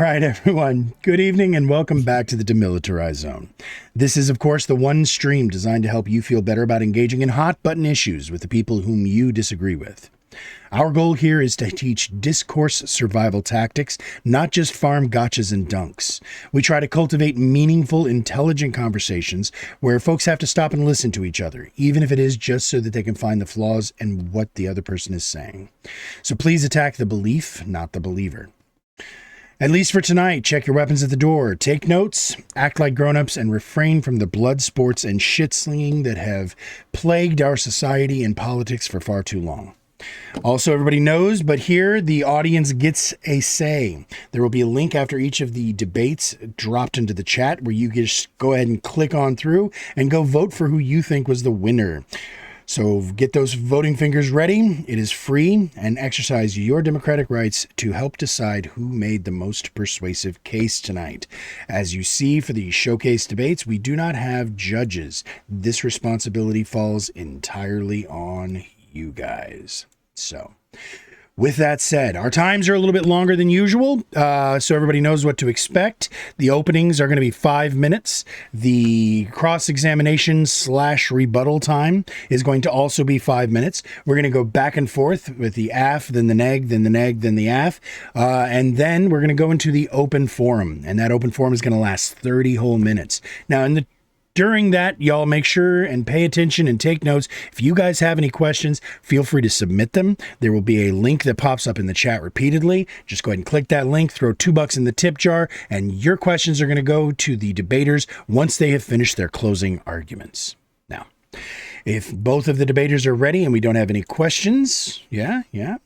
right, everyone. Good evening and welcome back to the Demilitarized Zone. This is, of course, the one stream designed to help you feel better about engaging in hot-button issues with the people whom you disagree with. Our goal here is to teach discourse survival tactics, not just farm gotchas and dunks. We try to cultivate meaningful, intelligent conversations where folks have to stop and listen to each other, even if it is just so that they can find the flaws in what the other person is saying. So please attack the belief, not the believer. At least for tonight, check your weapons at the door, take notes, act like grown-ups, and refrain from the blood sports and shit-slinging that have plagued our society and politics for far too long. Also, everybody knows, but here the audience gets a say. There will be a link after each of the debates dropped into the chat where you just go ahead and click on through and go vote for who you think was the winner. So get those voting fingers ready. It is free, and exercise your democratic rights to help decide who made the most persuasive case tonight. As you see for the showcase debates, we do not have judges. This responsibility falls entirely on you guys. So with that said, our times are a little bit longer than usual, so everybody knows what to expect. The openings are going to be 5 minutes. The cross-examination / rebuttal time is going to also be 5 minutes. We're going to go back and forth with the AF, then the neg, then the neg, then the AF, and then we're going to go into the open forum, and that open forum is going to last 30 whole minutes. Now, during that, y'all make sure and pay attention and take notes. If you guys have any questions, feel free to submit them. There will be a link that pops up in the chat repeatedly. Just go ahead and click that link, throw $2 in the tip jar, and your questions are going to go to the debaters once they have finished their closing arguments. Now, if both of the debaters are ready and we don't have any questions, then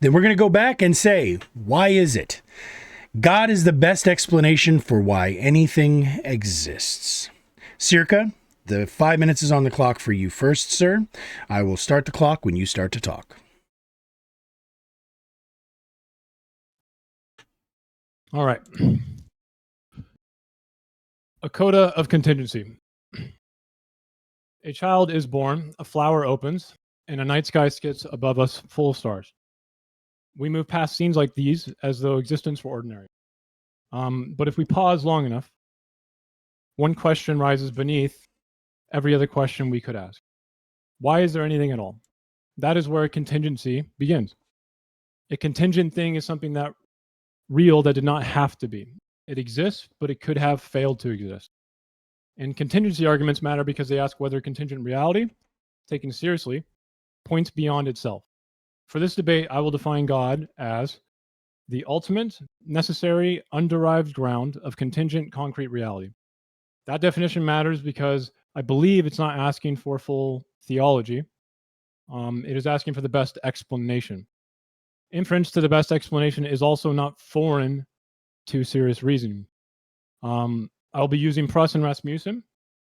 we're going to go back and say, why is it? God is the best explanation for why anything exists. Circa, the 5 minutes is on the clock for you first, sir. I will start the clock when you start to talk. All right. A coda of contingency. A child is born, a flower opens, and a night sky skits above us full of stars. We move past scenes like these as though existence were ordinary. But if we pause long enough, one question rises beneath every other question we could ask. Why is there anything at all? That is where a contingency begins. A contingent thing is something that real that did not have to be. It exists, but it could have failed to exist. And contingency arguments matter because they ask whether contingent reality, taken seriously, points beyond itself. For this debate, I will define God as the ultimate, necessary, underived ground of contingent concrete reality. That definition matters because I believe it's not asking for full theology. It is asking for the best explanation. Inference to the best explanation is also not foreign to serious reasoning. I'll be using Pruss and Rasmussen,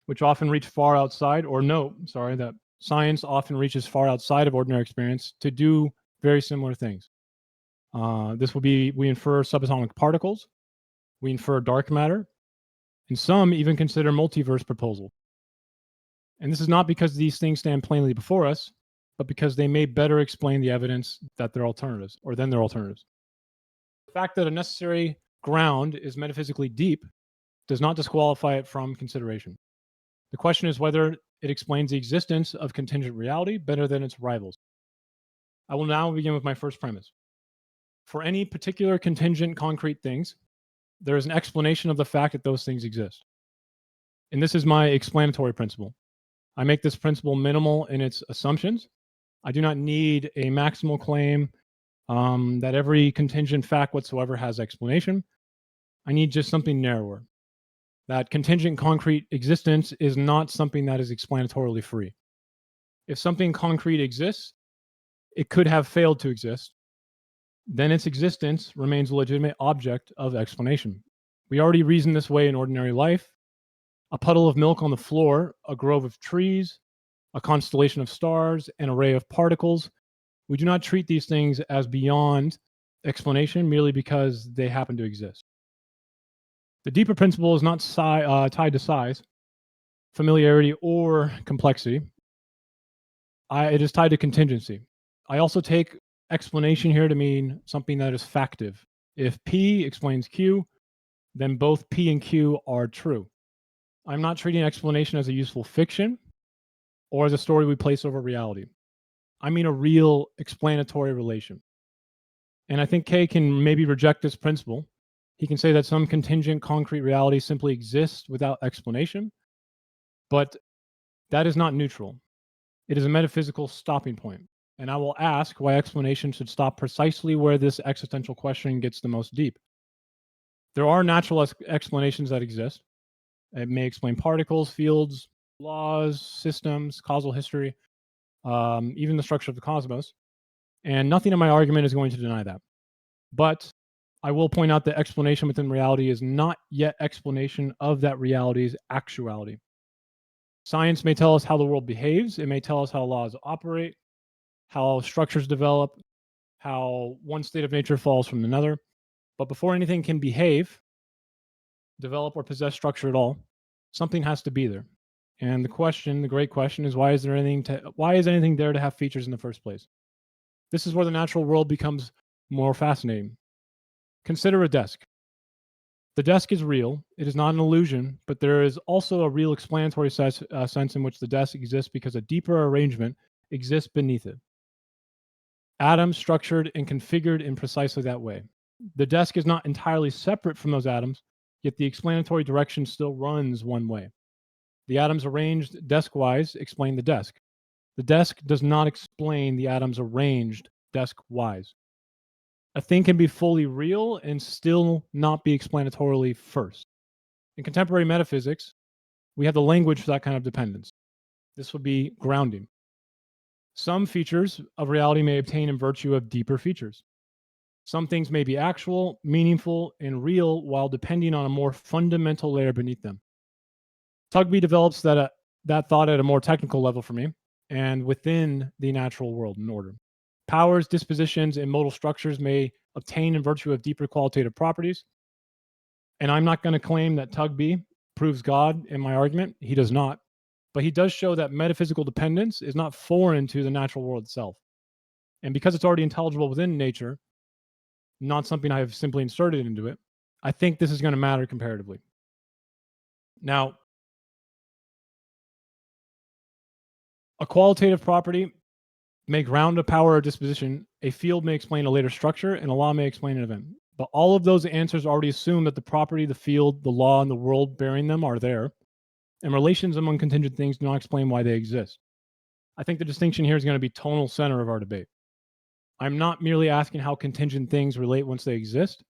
which often reach far outside, that science often reaches far outside of ordinary experience to do very similar things. This will be, we infer subatomic particles, we infer dark matter, and some even consider multiverse proposal. And this is not because these things stand plainly before us, but because they may better explain the evidence that they're alternatives, or than their alternatives. The fact that a necessary ground is metaphysically deep does not disqualify it from consideration. The question is whether it explains the existence of contingent reality better than its rivals. I will now begin with my first premise. For any particular contingent concrete things, there is an explanation of the fact that those things exist. And this is my explanatory principle. I make this principle minimal in its assumptions. I do not need a maximal claim that every contingent fact whatsoever has explanation. I need just something narrower. That contingent concrete existence is not something that is explanatorily free. If something concrete exists, it could have failed to exist. Then its existence remains a legitimate object of explanation. We already reason this way in ordinary life. A puddle of milk on the floor, a grove of trees, a constellation of stars, an array of particles. We do not treat these things as beyond explanation merely because they happen to exist. The deeper principle is not tied to size, familiarity, or complexity. It is tied to contingency. I also take explanation here to mean something that is factive. If P explains Q, then both P and Q are true. I'm not treating explanation as a useful fiction or as a story we place over reality. I mean a real explanatory relation. And I think Kay can maybe reject this principle. He can say that some contingent concrete reality simply exists without explanation, but that is not neutral. It is a metaphysical stopping point. And I will ask why explanation should stop precisely where this existential question gets the most deep. There are natural explanations that exist. It may explain particles, fields, laws, systems, causal history, even the structure of the cosmos. And nothing in my argument is going to deny that. But I will point out that explanation within reality is not yet explanation of that reality's actuality. Science may tell us how the world behaves. It may tell us how laws operate, how structures develop, how one state of nature falls from another. But before anything can behave, develop, or possess structure at all, something has to be there. And the great question is, why is anything there to have features in the first place? This is where the natural world becomes more fascinating. Consider a desk. The desk is real. It is not an illusion, but there is also a real explanatory sense in which the desk exists because a deeper arrangement exists beneath it. Atoms structured and configured in precisely that way. The desk is not entirely separate from those atoms, yet the explanatory direction still runs one way. The atoms arranged desk-wise explain the desk. The desk does not explain the atoms arranged desk-wise. A thing can be fully real and still not be explanatorily first. In contemporary metaphysics, we have the language for that kind of dependence. This would be grounding. Some features of reality may obtain in virtue of deeper features. Some things may be actual, meaningful, and real while depending on a more fundamental layer beneath them. Tugby develops that thought at a more technical level for me and within the natural world and order. Powers, dispositions, and modal structures may obtain in virtue of deeper qualitative properties. And I'm not going to claim that Tugby proves God in my argument. He does not. But he does show that metaphysical dependence is not foreign to the natural world itself. And because it's already intelligible within nature, not something I have simply inserted into it, I think this is going to matter comparatively. Now, a qualitative property may ground a power or disposition, a field may explain a later structure, and a law may explain an event. But all of those answers already assume that the property, the field, the law, and the world bearing them are there, and relations among contingent things do not explain why they exist. I think the distinction here is going to be tonal center of our debate. I'm not merely asking how contingent things relate once they exist.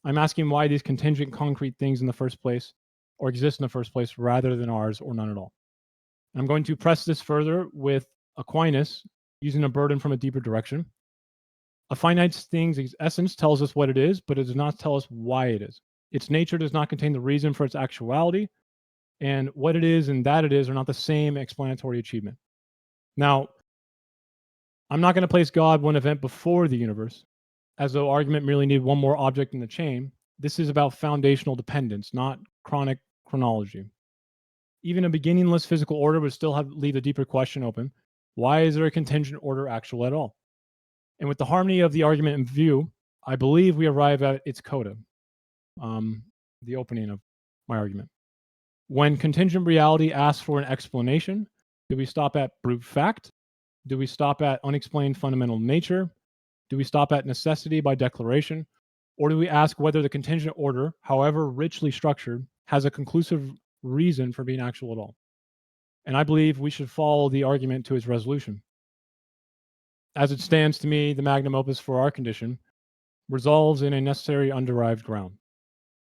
I'm asking why these contingent concrete things in the first place, or exist in the first place, rather than ours or none at all. I'm going to press this further with Aquinas using a burden from a deeper direction. A finite thing's essence tells us what it is, but it does not tell us why it is. Its nature does not contain the reason for its actuality, and what it is and that it is are not the same explanatory achievement. Now, I'm not going to place God one event before the universe, as though argument merely needed one more object in the chain. This is about foundational dependence, not chronic chronology. Even a beginningless physical order would still leave a deeper question open. Why is there a contingent order actual at all? And with the harmony of the argument in view, I believe we arrive at its coda, the opening of my argument. When contingent reality asks for an explanation, do we stop at brute fact? Do we stop at unexplained fundamental nature? Do we stop at necessity by declaration? Or do we ask whether the contingent order, however richly structured, has a conclusive reason for being actual at all? And I believe we should follow the argument to its resolution. As it stands to me, the magnum opus for our condition resolves in a necessary underived ground.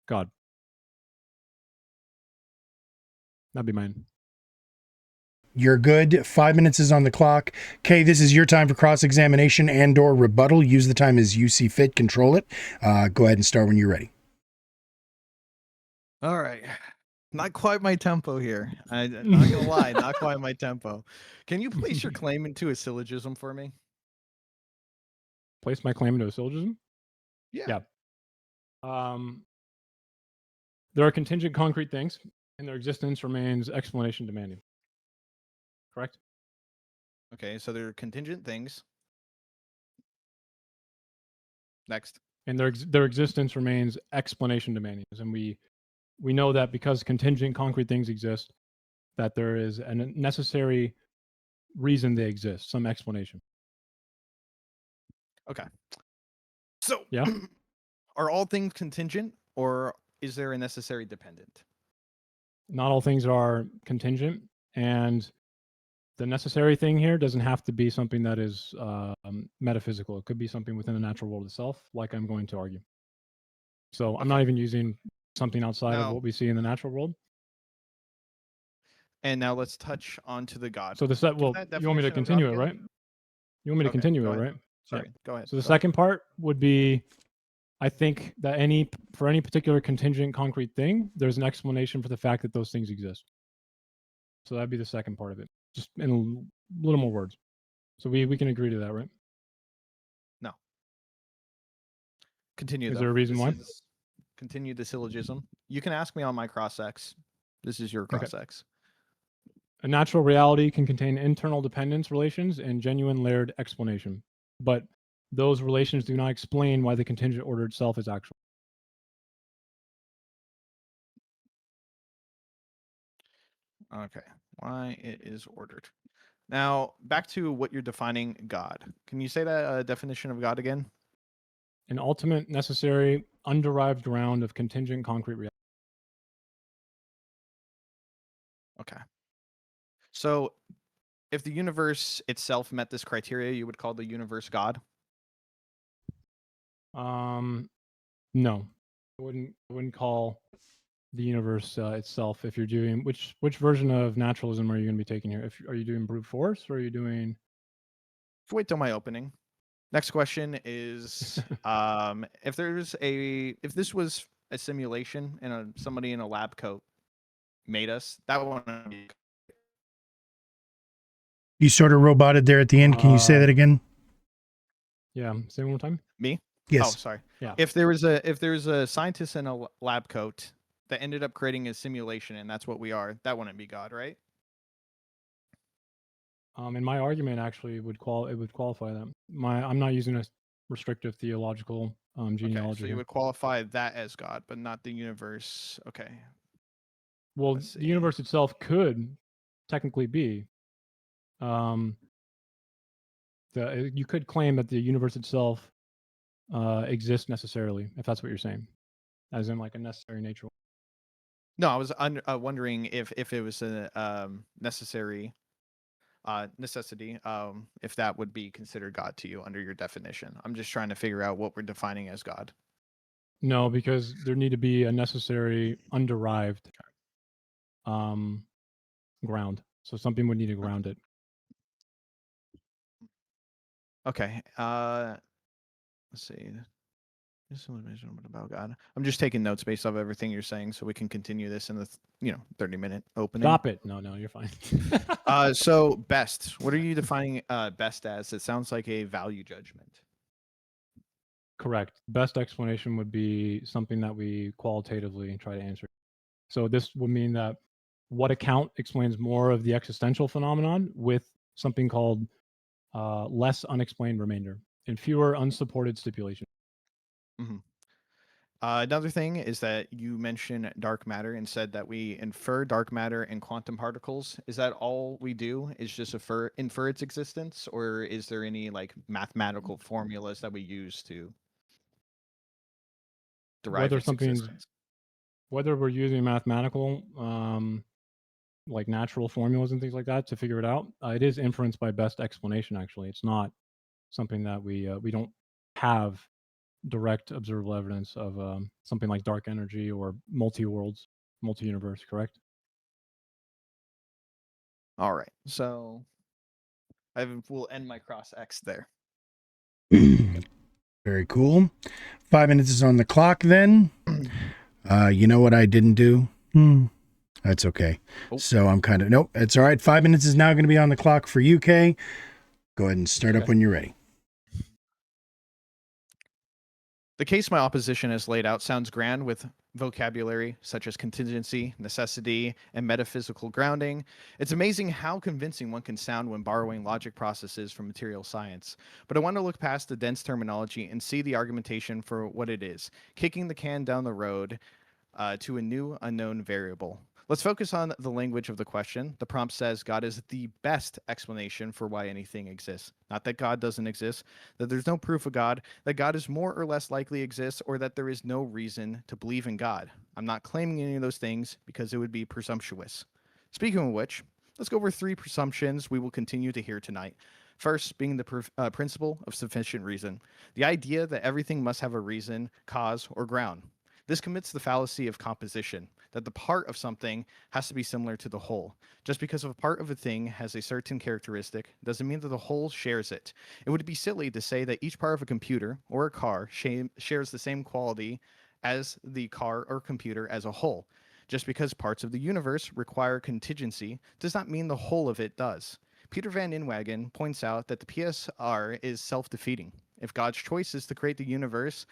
God. That'd be mine. You're good. 5 minutes is on the clock. Kay, this is your time for cross-examination and or rebuttal. Use the time as you see fit. Control it. Go ahead and start when you're ready. All right. Not quite my tempo here. I'm not going to lie, not quite my tempo. Can you place your claim into a syllogism for me? Place my claim into a syllogism? Yeah. There are contingent concrete things, and their existence remains explanation demanding. Correct? Okay, so there are contingent things. Next. and their existence remains explanation demanding. And we know that because contingent concrete things exist, that there is a necessary reason they exist, some explanation. Okay. So, Yeah. are all things contingent, or is there a necessary dependent? Not all things are contingent, and the necessary thing here doesn't have to be something that is metaphysical. It could be something within the natural world itself, like I'm going to argue. So I'm not even using something outside of what we see in the natural world. And now let's touch onto the God. So the set. Well, you want me to continue it, right? You want me to continue it, right? Sorry, Yeah. go ahead. So the second part would be, I think that for any particular contingent concrete thing, there's an explanation for the fact that those things exist. So that'd be the second part of it, just in a little more words. So we can agree to that, right? No. Continue. Is there a reason why? Continue the syllogism. You can ask me on my cross-X. This is your cross-X. A natural reality can contain internal dependence relations and genuine layered explanation, but those relations do not explain why the contingent order itself is actual. Okay, why it is ordered. Now, back to what you're defining God. Can you say that definition of God again? An ultimate, necessary, underived ground of contingent concrete reality. Okay. So, if the universe itself met this criteria, you would call the universe God? No, I wouldn't call the universe itself. If you're doing which version of naturalism are you going to be taking here? Are you doing brute force, or are you doing? Wait till my opening. Next question is if this was a simulation and somebody in a lab coat made us, that one. You sort of roboted there at the end. Can you say that again? Yeah, say it one more time. Me? Yes. Oh, sorry. Yeah. If there was a scientist in a lab coat that ended up creating a simulation, and that's what we are, that wouldn't be God, right? In my argument, actually, it would qualify that. I'm not using a restrictive theological genealogy. Okay, so you would qualify that as God, but not the universe. Okay. Well, the universe itself could technically be. You could claim that the universe itself exists necessarily, if that's what you're saying, as in like a necessary nature. No, I was wondering if it was a necessary necessity, if that would be considered God to you under your definition. I'm just trying to figure out what we're defining as God. No, because there need to be a necessary underived ground. So something would need to ground it. Okay. Let's see. What about God? I'm just taking notes based off everything you're saying, so we can continue this in the 30-minute opening. Stop it! No, you're fine. So best. What are you defining best as? It sounds like a value judgment. Correct. Best explanation would be something that we qualitatively try to answer. So this would mean that what account explains more of the existential phenomenon with something called less unexplained remainder and fewer unsupported stipulations. Mm-hmm. Another thing is that you mentioned dark matter and said that we infer dark matter and quantum particles. Is that all we do? Is just infer its existence, or is there any like mathematical formulas that we use to derive its existence? Whether we're using mathematical, like natural formulas and things like that to figure it out, it is inferenced by best explanation. Actually, it's not something that we don't have direct observable evidence of something like dark energy or multi-worlds, multi-universe, correct? All right. So we'll end my cross X there. Very cool. 5 minutes is on the clock then. You know what I didn't do? That's okay. Oh. So I'm kind of, nope, it's all right. 5 minutes is now going to be on the clock for you, Kay. Go ahead and start up when you're ready. The case my opposition has laid out sounds grand with vocabulary such as contingency, necessity, and metaphysical grounding. It's amazing how convincing one can sound when borrowing logic processes from material science. But I want to look past the dense terminology and see the argumentation for what it is, kicking the can down the road to a new unknown variable. Let's focus on the language of the question. The prompt says God is the best explanation for why anything exists. Not that God doesn't exist, that there's no proof of God, that God is more or less likely exists, or that there is no reason to believe in God. I'm not claiming any of those things because it would be presumptuous. Speaking of which, let's go over 3 presumptions we will continue to hear tonight. First, being the principle of sufficient reason, the idea that everything must have a reason, cause, or ground. This commits the fallacy of composition, that the part of something has to be similar to the whole. Just because a part of a thing has a certain characteristic doesn't mean that the whole shares it. It would be silly to say that each part of a computer or a car shares the same quality as the car or computer as a whole. Just because parts of the universe require contingency does not mean the whole of it does. Peter Van Inwagen points out that the PSR is self-defeating. If God's choice is to create the universe,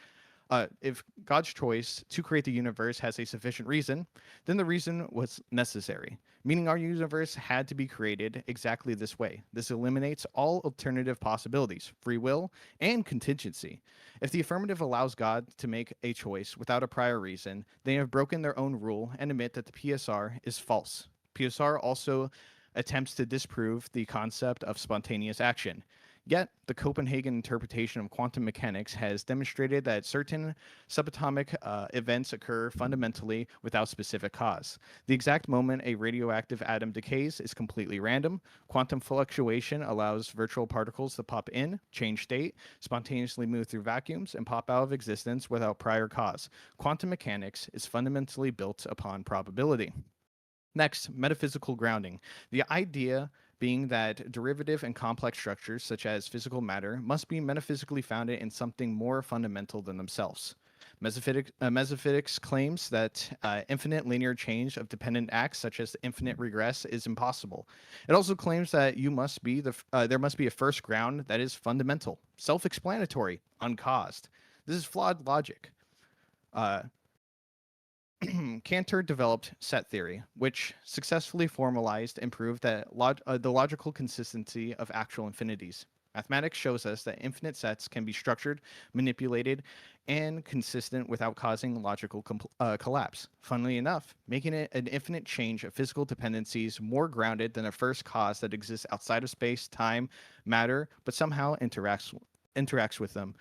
if God's choice to create the universe has a sufficient reason, then the reason was necessary, meaning our universe had to be created exactly this way. This eliminates all alternative possibilities, free will, and contingency. If the affirmative allows God to make a choice without a prior reason, they have broken their own rule and admit that the PSR is false. PSR also attempts to disprove the concept of spontaneous action. Yet, the Copenhagen interpretation of quantum mechanics has demonstrated that certain subatomic events occur fundamentally without specific cause. The exact moment a radioactive atom decays is completely random. Quantum fluctuation allows virtual particles to pop in, change state, spontaneously move through vacuums, and pop out of existence without prior cause. Quantum mechanics is fundamentally built upon probability. Next, metaphysical grounding. The idea being that derivative and complex structures, such as physical matter, must be metaphysically founded in something more fundamental than themselves. Mesophysics claims that infinite linear change of dependent acts, such as infinite regress, is impossible. It also claims that there must be a first ground that is fundamental, self-explanatory, uncaused. This is flawed logic. Cantor developed set theory, which successfully formalized and proved that the logical consistency of actual infinities. Mathematics shows us that infinite sets can be structured, manipulated, and consistent without causing logical collapse. Funnily enough, making it an infinite change of physical dependencies more grounded than a first cause that exists outside of space, time, matter, but somehow interacts with them.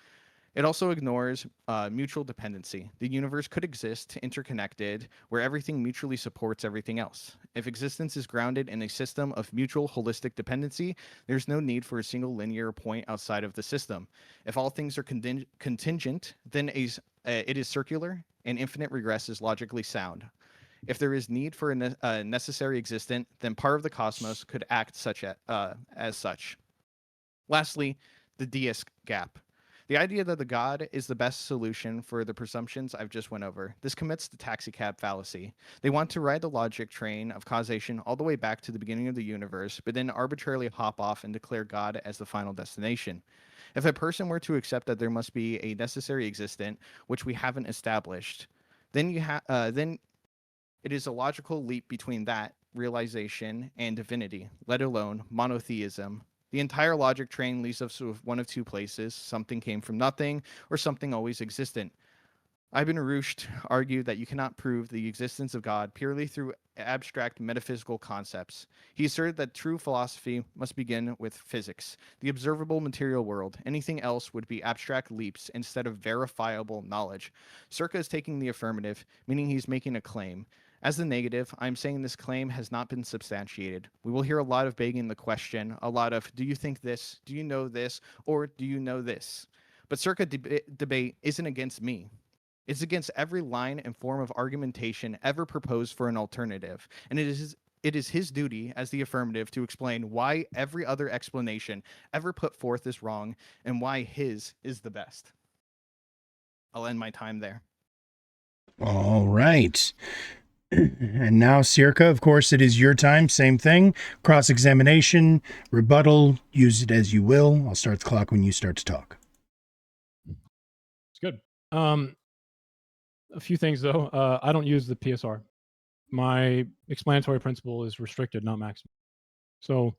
It also ignores mutual dependency. The universe could exist interconnected, where everything mutually supports everything else. If existence is grounded in a system of mutual holistic dependency, there's no need for a single linear point outside of the system. If all things are contingent, then it is circular, and infinite regress is logically sound. If there is need for a necessary existent, then part of the cosmos could act as such. Lastly, the deist gap. The idea that the God is the best solution for the presumptions I've just went over. This commits the taxicab fallacy. They want to ride the logic train of causation all the way back to the beginning of the universe, but then arbitrarily hop off and declare God as the final destination. If a person were to accept that there must be a necessary existent, which we haven't established, then then it is a logical leap between that realization and divinity, let alone monotheism. The entire logic train leads us to one of two places: something came from nothing, or something always existent. Ibn Rushd argued that you cannot prove the existence of God purely through abstract metaphysical concepts. He asserted that true philosophy must begin with physics, the observable material world. Anything else would be abstract leaps instead of verifiable knowledge. Circa is taking the affirmative, meaning he's making a claim. As the negative, I'm saying this claim has not been substantiated. We will hear a lot of begging the question, a lot of, do you think this, do you know this, or do you know this? But Circa debate isn't against me. It's against every line and form of argumentation ever proposed for an alternative, and it is his duty as the affirmative to explain why every other explanation ever put forth is wrong and why his is the best. I'll end my time there. All right. And now, Circa, of course, it is your time. Same thing. Cross-examination, rebuttal, use it as you will. I'll start the clock when you start to talk. It's good. A few things though. I don't use the PSR. My explanatory principle is restricted, not maximum. So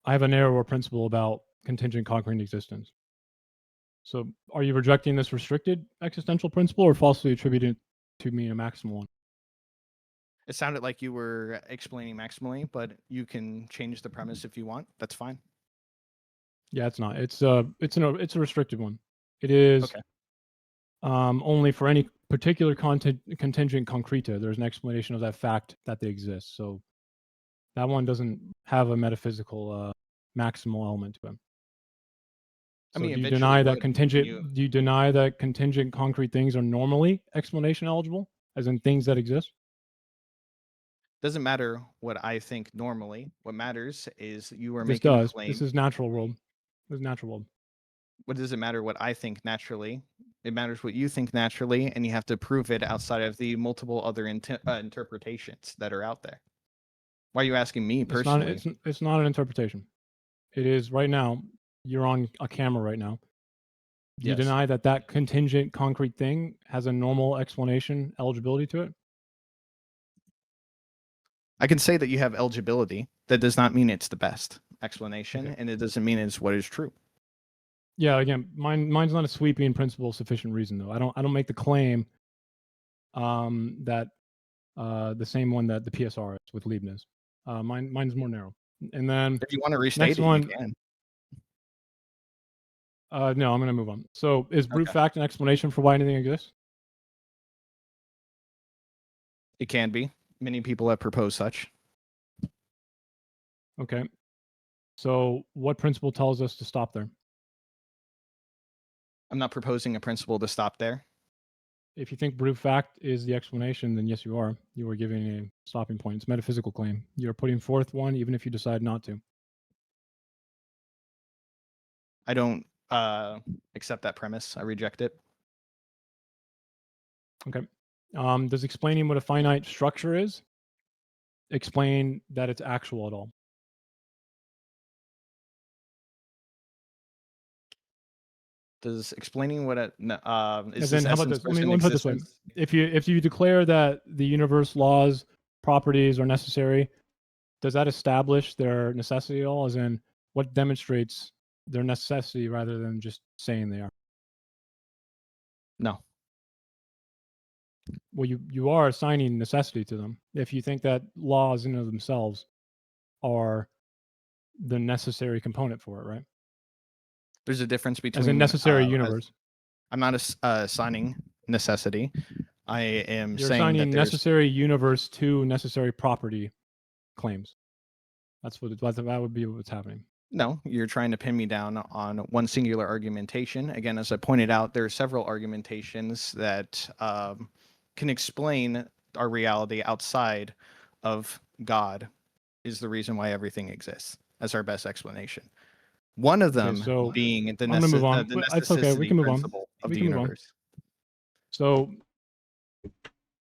I have a narrower principle about contingent concrete existence. So are you rejecting this restricted existential principle or falsely attributing it to me a maximal one? It sounded like you were explaining maximally, but you can change the premise if you want. That's fine. Yeah, it's not. It's a restricted one. It is Okay. only for any particular contingent concreta. There's an explanation of that fact that they exist. So that one doesn't have a metaphysical maximal element to it. I So mean, do you eventually deny that would. contingent? Do you deny that contingent concrete things are normally explanation eligible, as in things that exist? Doesn't matter what I think normally. What matters is you are This making a does. claim. This is natural world. This is natural world. What does it matter what I think naturally? It matters what you think naturally, and you have to prove it outside of the multiple other interpretations that are out there. Why are you asking me It's not. personally? It's not an interpretation. It is right now. You're on a camera right now. Do you Yes. deny that that contingent concrete thing has a normal explanation eligibility to it? I can say that you have eligibility. That does not mean it's the best explanation, Okay. and it doesn't mean it's what is true. Yeah. Again, mine's not a sweeping principle of sufficient reason though. I don't make the claim that the same one that the PSR is with Leibniz. Mine's more narrow. And then If you want to restate next it, you one. can. No, I'm going to move on. So is brute Okay. fact an explanation for why anything exists? It can be. Many people have proposed such. Okay. So what principle tells us to stop there? I'm not proposing a principle to stop there. If you think brute fact is the explanation, then yes, you are. You are giving a stopping point. It's a metaphysical claim. You're putting forth one, even if you decide not to. I don't accept that premise. I reject it. Okay. Does explaining what a finite structure is explain that it's actual at all? Does explaining what a is As this in, how about essence this? Let me person put it this way: existence? if you declare that the universe laws, properties are necessary, does that establish their necessity at all? As in, what demonstrates their necessity rather than just saying they are? No. Well, you are assigning necessity to them if you think that laws in and of themselves are the necessary component for it, right? There's a difference As in between necessary universe. I'm not assigning necessity. I am You're saying that assigning there's necessary universe to necessary property claims. That would be what's happening. no, you're trying to pin me down on one singular argumentation. Again, as I pointed out, there are several argumentations that can explain our reality outside of God is the reason why everything exists as our best explanation. One of Okay, them so being the I'm gonna move on. the But it's okay. We necessity can move on. principle of We the can move on. universe. So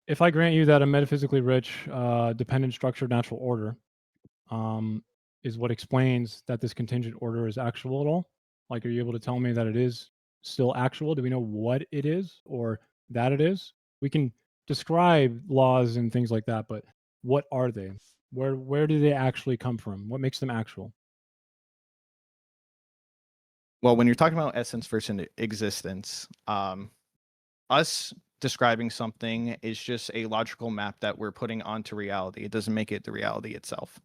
if I grant you that a metaphysically rich, dependent structured natural order is what explains that this contingent order is actual at all, like, are you able to tell me that it is still actual? Do we know what it is or that it is? We can describe laws and things like that, but what are they? Where do they actually come from? What makes them actual? Well, when you're talking about essence versus existence, us describing something is just a logical map that we're putting onto reality. It doesn't make it the reality itself.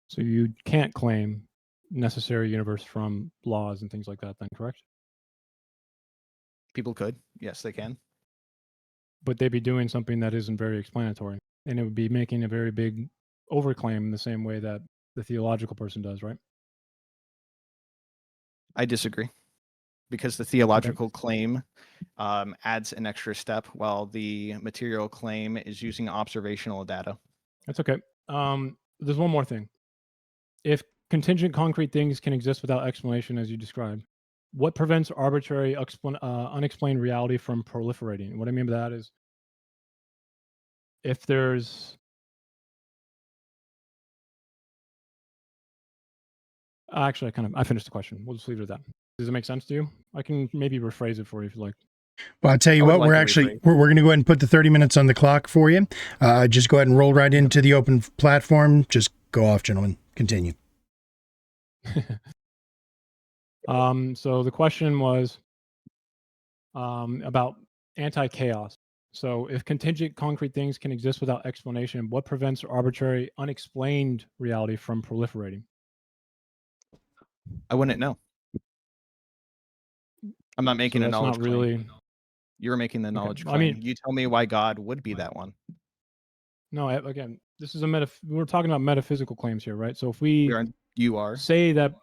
So you can't claim necessary universe from laws and things like that, then, correct? People could, yes, they can. But they'd be doing something that isn't very explanatory, and it would be making a very big overclaim in the same way that the theological person does, right? I disagree because the Okay, theological claim adds an extra step while the material claim is using observational data. that's okay. There's one more thing. If contingent concrete things can exist without explanation, as you described, what prevents arbitrary, unexplained reality from proliferating? What I mean by that is, if there's actually, I finished the question. We'll just leave it at that. Does it make sense to you? I can maybe rephrase it for you if you like. Well, I'll tell you I would what, like we're to actually rephrase. we're going to go ahead and put the 30 minutes on the clock for you. Just go ahead and roll right into the open platform. Just go off, gentlemen. Continue. So the question was about anti-chaos. So if contingent concrete things can exist without explanation, what prevents arbitrary, unexplained reality from proliferating? I wouldn't know. I'm not So making a that's knowledge not claim. really. You're making the Okay. knowledge I claim. mean, You tell me why God would be that one. no. Again, this is we're talking about metaphysical claims here, right? So if We we aren't. You are. say that,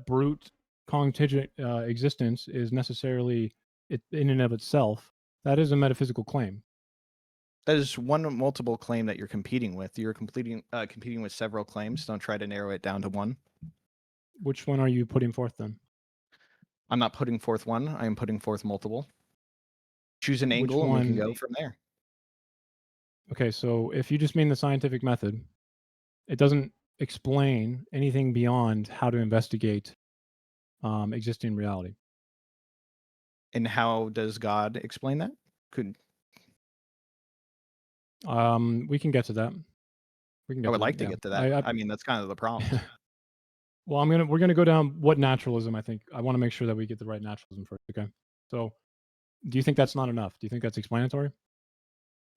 brute contingent existence is necessarily in and of itself, that is a metaphysical claim. That is one multiple claim that you're competing with. You're competing with several claims. Don't try to narrow it down to one. Which one are you putting forth then? I'm not putting forth one. I am putting forth multiple. Choose an Which angle and we can one? go from there. Okay, so if you just mean the scientific method, it doesn't explain anything beyond how to investigate existing reality. And how does God explain that? We can get to that. We can I get would to like that. to Yeah. get to that. I mean, that's kind of the prompt. Well, we're gonna go down what naturalism. I think I want to make sure that we get the right naturalism first. Okay. So, do you think that's not enough? Do you think that's explanatory,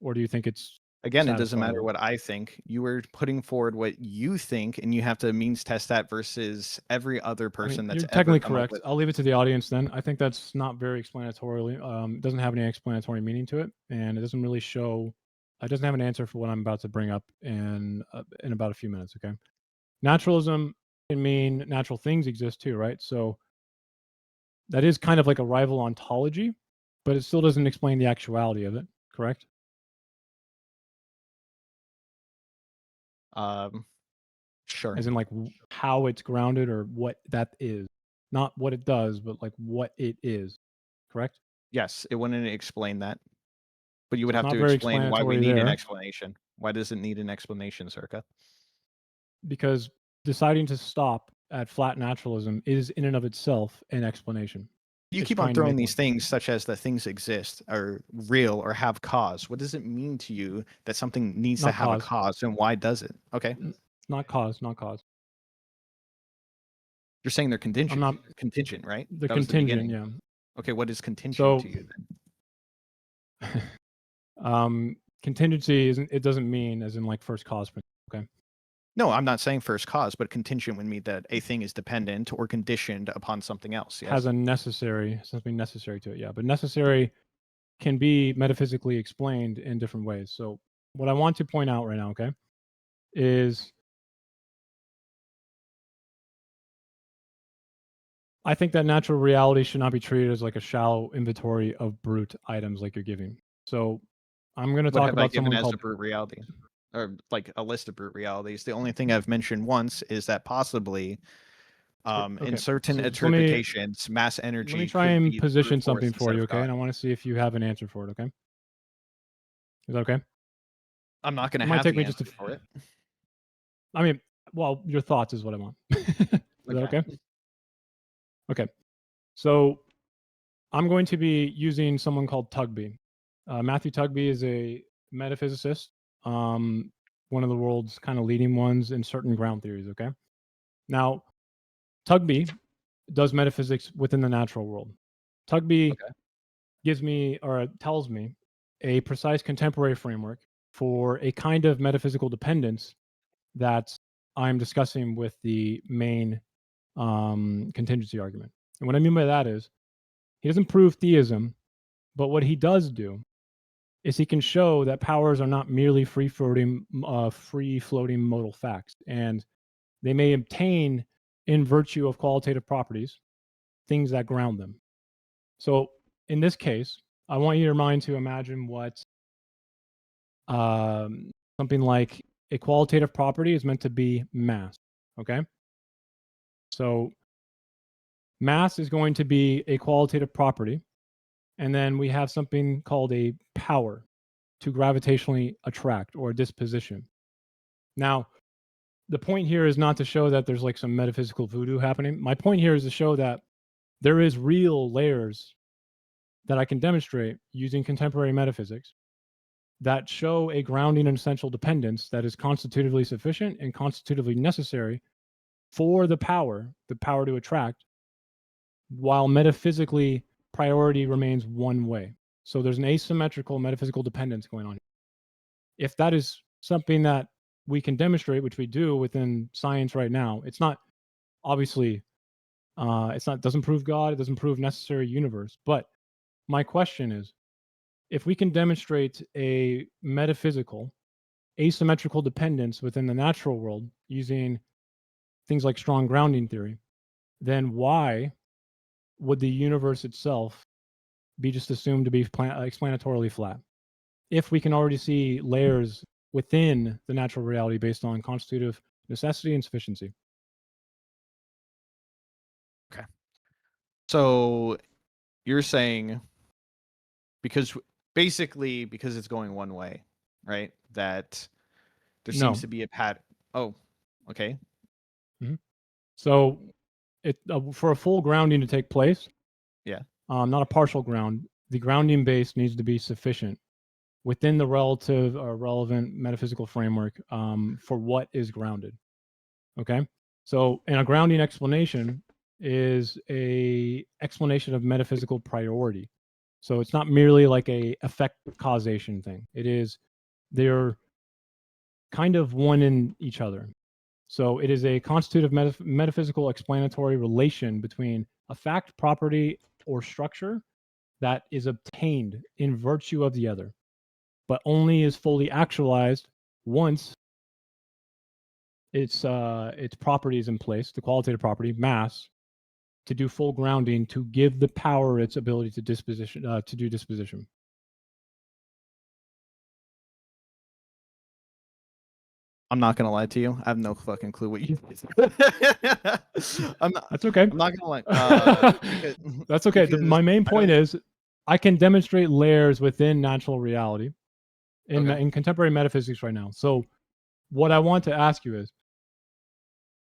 or do you think it's Again, it doesn't matter satisfying? what I think. You were putting forward what you think, and you have to means test that versus every other I mean, person that's you're ever technically come up correct. with. I'll leave it to the audience then. I think that's not very explanatorily. It doesn't have any explanatory meaning to it, and it doesn't really show. It doesn't have an answer for what I'm about to bring up in about a few minutes. Okay. Naturalism can mean natural things exist too, right? So that is kind of like a rival ontology, but it still doesn't explain the actuality of it, correct? Sure. As in like how it's grounded or what that is, not what it does, but like what it is, correct? Yes, it wouldn't explain that, but you would So it's have not to very explain why we explanatory need an there, explanation. Why does it need an explanation, Circa? because deciding to stop at flat naturalism is in and of itself an explanation. You It's keep on trying to throwing make these one. things such as that things exist, are real, or have cause. What does it mean to you that something needs to Not have a cause. cause, and why does it? Okay. Not cause, not cause. You're saying they're I'm not contingent, right? the That was the contingent, beginning. yeah. Okay, what is contingent So to you then? contingency isn't, it doesn't mean as in like first cause principle, okay? No, I'm not saying first cause, but contingent would mean that a thing is dependent or conditioned upon something else. Has Yes. something necessary to it, yeah. But necessary can be metaphysically explained in different ways. So what I want to point out right now, okay, is I think that natural reality should not be treated as like a shallow inventory of brute items like you're giving. So I'm going to What talk have I about given someone as a called brute reality? Or like a list of brute realities. The only thing I've mentioned once is that possibly in okay. certain So just interpretations, mass let me energy try could and be the brute position force something for instead you, of okay? God. And I want to see if you have an answer for it, okay? Is that okay? I'm not going to It might have take the me just answer for it. I mean, well, your thoughts is what I want. Is that Okay. okay? Okay. So I'm going to be using someone called Tugby. Matthew Tugby is a metaphysicist, one of the world's kind of leading ones in certain ground theories. Okay. Now, Tugby does metaphysics within the natural world. Tugby Okay. gives me or tells me a precise contemporary framework for a kind of metaphysical dependence that I'm discussing with the main contingency argument. And what I mean by that is he doesn't prove theism, but what he does do is he can show that powers are not merely free floating modal facts, and they may obtain in virtue of qualitative properties things that ground them. So in this case, I want your mind to imagine what something like a qualitative property is meant to be mass. Okay, so mass is going to be a qualitative property, and then we have something called a power to gravitationally attract or a disposition. Now, the point here is not to show that there's like some metaphysical voodoo happening. My point here is to show that there is real layers that I can demonstrate using contemporary metaphysics that show a grounding and essential dependence that is constitutively sufficient and constitutively necessary for the power to attract, while metaphysically priority remains one way. So there's an asymmetrical metaphysical dependence going on. If that is something that we can demonstrate, which we do within science right now, it's not obviously doesn't prove God, it doesn't prove necessary universe. But my question is, if we can demonstrate a metaphysical asymmetrical dependence within the natural world using things like strong grounding theory, then why would the universe itself be just assumed to be explanatorily flat? If we can already see layers within the natural reality based on constitutive necessity and sufficiency. Okay. So you're saying because it's going one way, right? That there No. seems to be a pattern. Oh, okay. So it for a full grounding to take place, Yeah. not a partial ground, the grounding base needs to be sufficient within the relative or relevant metaphysical framework for what is grounded. Okay, so and a grounding explanation is a explanation of metaphysical priority. So it's not merely like a effect causation thing. It is they're kind of one in each other. So it is a constitutive metaphysical explanatory relation between a fact, property, or structure that is obtained in virtue of the other, but only is fully actualized once its property is in place, the qualitative property, mass, to do full grounding to give the power its ability to do disposition. I'm not gonna lie to you. I have no fucking clue what you. That's okay. I'm not gonna lie. That's okay. My main point is, I can demonstrate layers within natural reality in contemporary metaphysics right now. So, what I want to ask you is,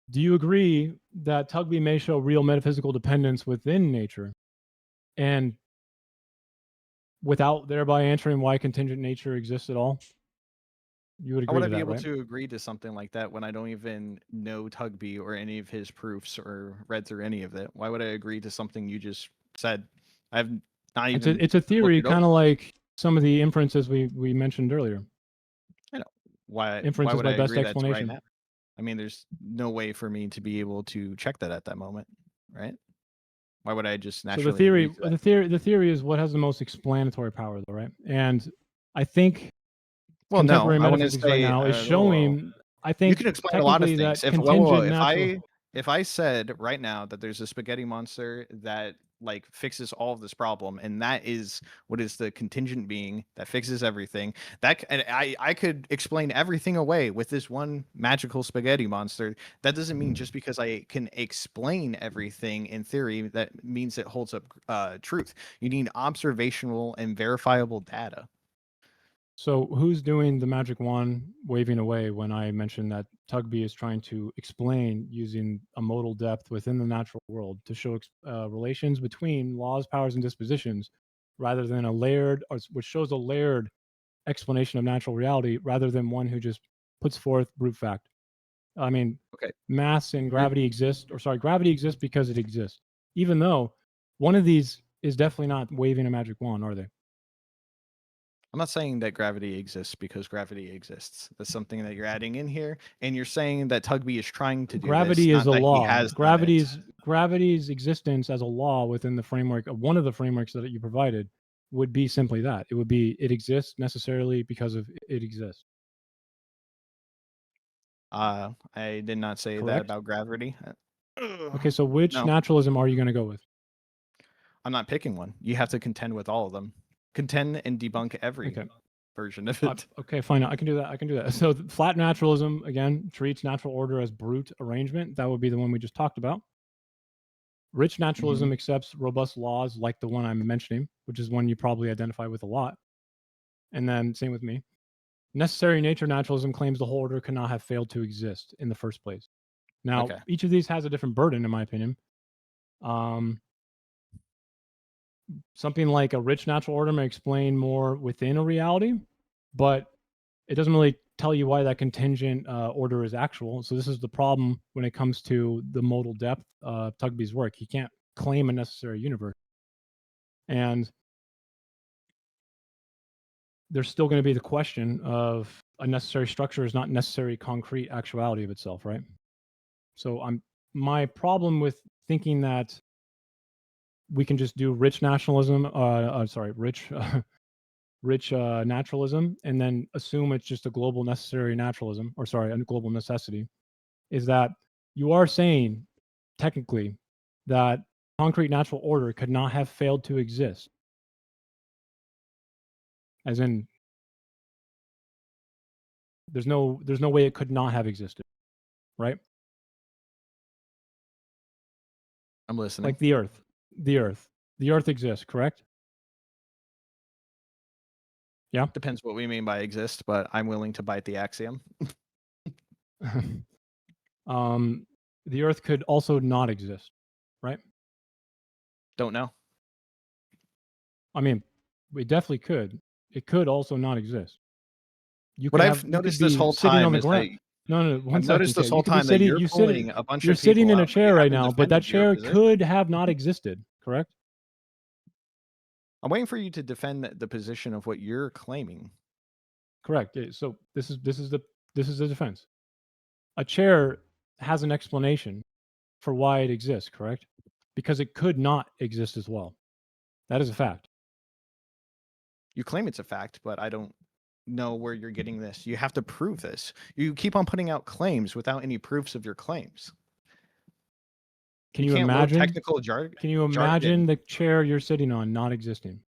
do you agree that Tugby may show real metaphysical dependence within nature, and without thereby answering why contingent nature exists at all? You would How agree would I to be that, able right? to agree to something like that when I don't even know Tugby or any of his proofs or read through any of it? Why would I agree to something you just said? I've not even. It's a theory, looked it kind of over. like some of the inferences we mentioned earlier. I know. Why Inferences would by I best agree that's right explanation. now? I mean, there's no way for me to be able to check that at that moment, right? Why would I just So the naturally agree to that? the theory is what has the most explanatory power, though, right? And I think Well, no, contemporary I want to metaphysics right say, now is well, showing, I you think can explain a lot of technically things. that contingent natural. If I said right now that there's a spaghetti monster that like fixes all of this problem, and that is what is the contingent being that fixes everything, and I could explain everything away with this one magical spaghetti monster. That doesn't mean just because I can explain everything in theory that means it holds up truth. You need observational and verifiable data. So who's doing the magic wand waving away when I mentioned that Tugby is trying to explain using a modal depth within the natural world to show relations between laws, powers, and dispositions, rather than a layered, which shows a layered explanation of natural reality, rather than one who just puts forth brute fact. I mean, Okay. mass and gravity exist, gravity exists because it exists, even though one of these is definitely not waving a magic wand, are they? I'm not saying that gravity exists because gravity exists. That's something that you're adding in here, and you're saying that Tugby is trying to do this, Gravity is not a that he law. has done it. Gravity's existence as a law within the framework of one of the frameworks that you provided would be simply that. It would be it exists necessarily because of it exists. I did not say that Correct? about gravity. Okay, so which No, naturalism are you going to go with? I'm not picking one. You have to contend with all of them. Contend and debunk every Okay. version of it. Okay, fine. I can do that. I can do that. So flat naturalism again treats natural order as brute arrangement. That would be the one we just talked about. Rich naturalism accepts robust laws like the one I'm mentioning, which is one you probably identify with a lot. And then same with me. Necessary nature naturalism claims the whole order could not have failed to exist in the first place. Now, Okay. each of these has a different burden, in my opinion. something like a rich natural order may explain more within a reality, but it doesn't really tell you why that contingent order is actual. So this is the problem when it comes to the modal depth of Tugby's work. He can't claim a necessary universe. And there's still going to be the question of a necessary structure is not necessary concrete actuality of itself, right? So my problem with thinking that we can just do rich nationalism, rich naturalism, and then assume it's just a global necessary naturalism, or sorry, a global necessity, is that you are saying technically that concrete natural order could not have failed to exist, as in there's no way it could not have existed, right? I'm listening. Like the earth exists, correct? Yeah. Depends what we mean by exist, but I'm willing to bite the axiom. The earth could also not exist, right? Don't know. I mean, we definitely could. It could also not exist. You What could I've have you could noticed be this whole sitting on time the is that ground. No, one I've second, noticed this Kay. whole You could be time that sitting. you're pulling a bunch You're of people sitting in a out, but you chair right haven't now, but that defended your chair position. could have not existed, correct? I'm waiting for you to defend the position of what you're claiming. Correct. So this is the defense. A chair has an explanation for why it exists, correct? Because it could not exist as well. That is a fact. You claim it's a fact, but I don't know where you're getting this. You have to prove this. You keep on putting out claims without any proofs of your claims. Can You you can't load imagine? technical jargon. Can you imagine the chair you're sitting on not existing?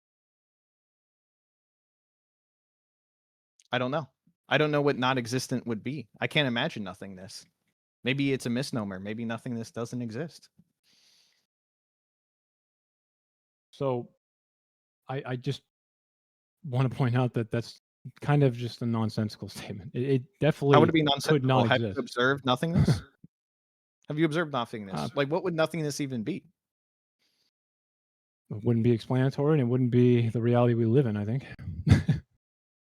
I don't know. I don't know what non-existent would be. I can't imagine nothingness. Maybe it's a misnomer. Maybe nothingness doesn't exist. So I just want to point out that that's kind of just a nonsensical statement. It definitely How would it be could nonsensical? not Have exist. you observed nothingness? Have you observed nothingness? Like, what would nothingness even be? It wouldn't be explanatory, and it wouldn't be the reality we live in, I think.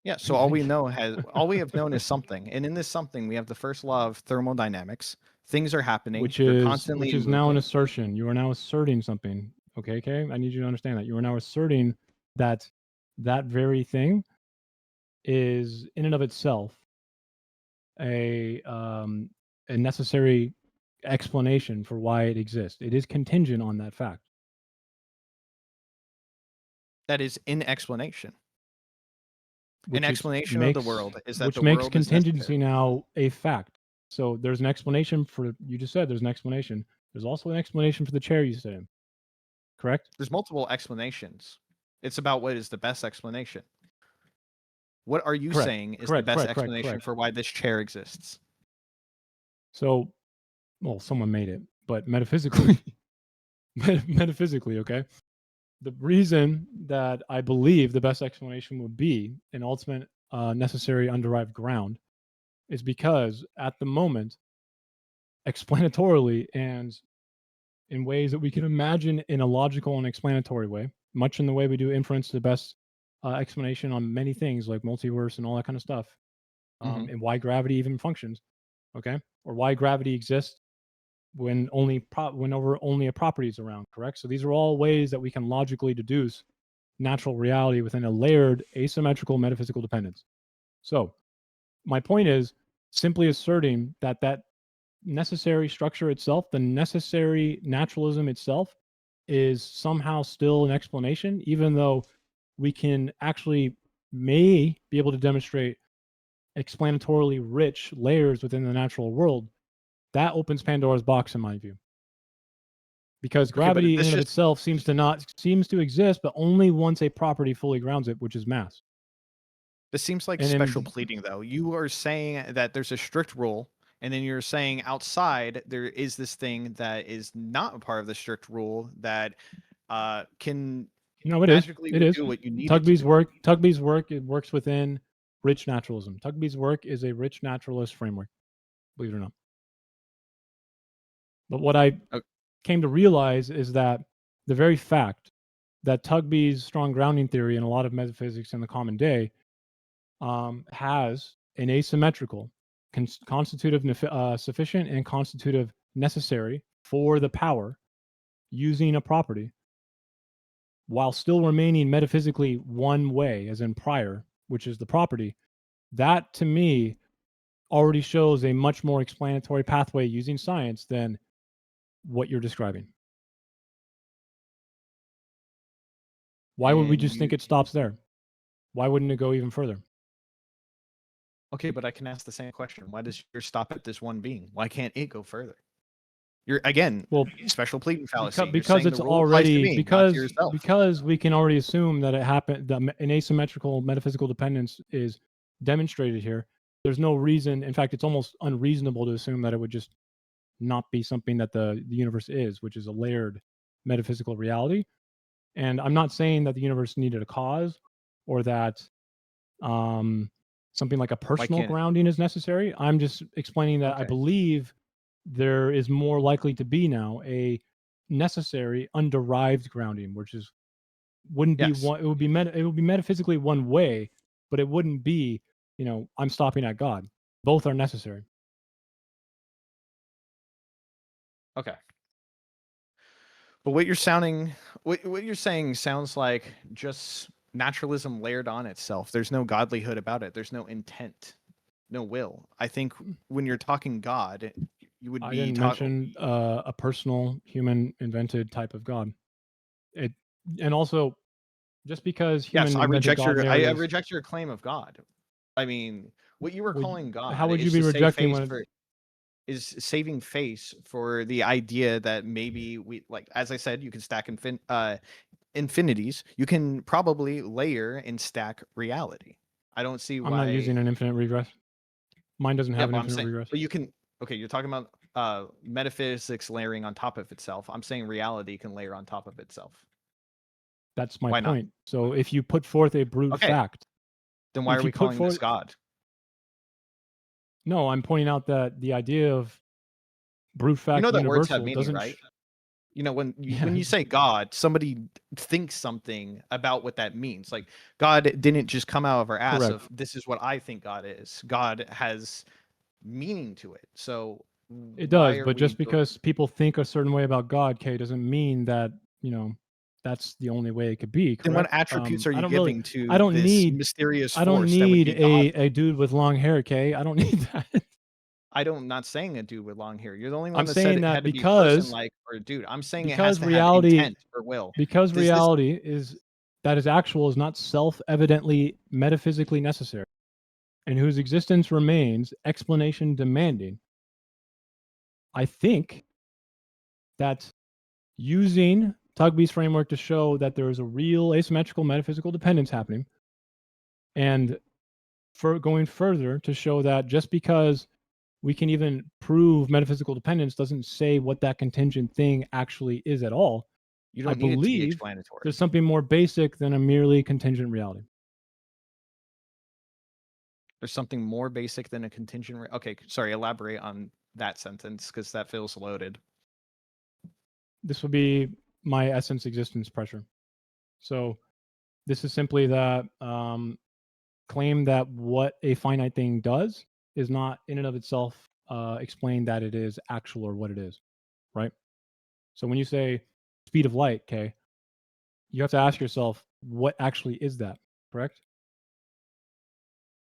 Yeah, so all we have known is something. And in this something, we have the first law of thermodynamics. Things are happening. Which They're is constantly now an assertion. You are now asserting something. Okay, I need you to understand that. You are now asserting that that very thing is in and of itself a necessary explanation for why it exists. It is contingent on that fact. That is in explanation. An explanation of the world is that the makes world contingency is necessary. now a fact. So there's an explanation for, you just said there's an explanation. There's also an explanation for the chair you sit in. Correct? There's multiple explanations. It's about what is the best explanation. What are you saying is the best explanation for why this chair exists? So, well, someone made it, but metaphysically, okay? The reason that I believe the best explanation would be an ultimate necessary underived ground is because at the moment, explanatorily and in ways that we can imagine in a logical and explanatory way, much in the way we do inference, the best explanation on many things like multiverse and all that kind of stuff, and why gravity even functions, okay, or why gravity exists when whenever only a property is around, correct? So these are all ways that we can logically deduce natural reality within a layered asymmetrical metaphysical dependence. So my point is simply asserting that that necessary structure itself, the necessary naturalism itself, is somehow still an explanation, even though we can actually may be able to demonstrate explanatorily rich layers within the natural world. That opens Pandora's box in my view, because gravity in and of itself seems to exist, but only once a property fully grounds it, which is mass. This seems like special pleading, though. You are saying that there's a strict rule, and then you're saying outside there is this thing that is not a part of the strict rule that can magically do what you need. Tugby's work, it works within rich naturalism. Tugby's work is a rich naturalist framework, believe it or not. But what I came to realize is that the very fact that Tugby's strong grounding theory and a lot of metaphysics in the common day has an asymmetrical, constitutive sufficient and constitutive necessary for the power using a property while still remaining metaphysically one way, as in prior, which is the property. That to me already shows a much more explanatory pathway using science than what you're describing. Why would we And just think it stops there? Why wouldn't it go even further? Okay, but I can ask the same question. Why does yours stop at this one being? Why can't it go further? You're again, Well, special pleading fallacy. because You're it's saying the rule applies to already me, not to yourself. because we can already assume that it happened. An asymmetrical metaphysical dependence is demonstrated here. There's no reason. In fact, it's almost unreasonable to assume that it would just not be something that the universe is, which is a layered metaphysical reality. And I'm not saying that the universe needed a cause or that something like a personal can't it? grounding is necessary. I'm just explaining that I Okay. believe there is more likely to be now a necessary underived grounding, which is wouldn't be Yes. one. It would be metaphysically one way, but it wouldn't be. I'm stopping at God. Both are necessary. Okay. But what you're saying sounds like just naturalism layered on itself. There's no godlyhood about it. There's no intent, no will. I think when you're talking God, you would I be didn't mention a personal human invented type of God. And also just because human Yes, I invented reject God your narratives, reject your claim of God. I mean, what you were well, calling God how would you is be to save rejecting face when for is saving face for the idea that maybe we, like, as I said, you can stack infinities. You can probably layer and stack reality. I don't see I'm not using why. an infinite regress? Mine doesn't Yeah, have an but I'm infinite saying, regress. but you can. Okay, you're talking about metaphysics layering on top of itself. I'm saying reality can layer on top of itself. That's my Why not? point. So if you put forth a brute Okay, fact, then why if are you we put calling forth, this God? no, I'm pointing out that the idea of brute You fact know that words have universal meaning, doesn't. right? You know, when Yeah, you say God, somebody thinks something about what that means. Like, God didn't just come out of our ass correct. of this is what I think God is. God has meaning to it. So It why does, are but we just because people think a certain way about God, Kay, doesn't mean that that's the only way it could be. then what Correct? attributes are I you don't really. giving I to don't this need. mysterious I don't force that would need be God? a dude with long hair, Kay. I don't need that. I'm not saying a dude with long hair. You're the only I'm one that said saying it that had to be person like or a dude. I'm saying it has because to have reality intent or will. because Does this reality that is actual is not self-evidently metaphysically necessary, and whose existence remains explanation demanding. I think that using Tugby's framework to show that there is a real asymmetrical metaphysical dependence happening, and for going further to show that just because we can even prove metaphysical dependence doesn't say what that contingent thing actually is at all. you I don't need it to be believe explanatory. there's something more basic than a merely contingent reality. There's something more basic than a contingent. Okay, sorry. Elaborate on that sentence because that feels loaded. This would be my essence existence pressure. So this is simply that claim that what a finite thing does is not in and of itself explain that it is actual or what it is, right? So when you say speed of light, okay, you have to ask yourself, what actually is that, correct?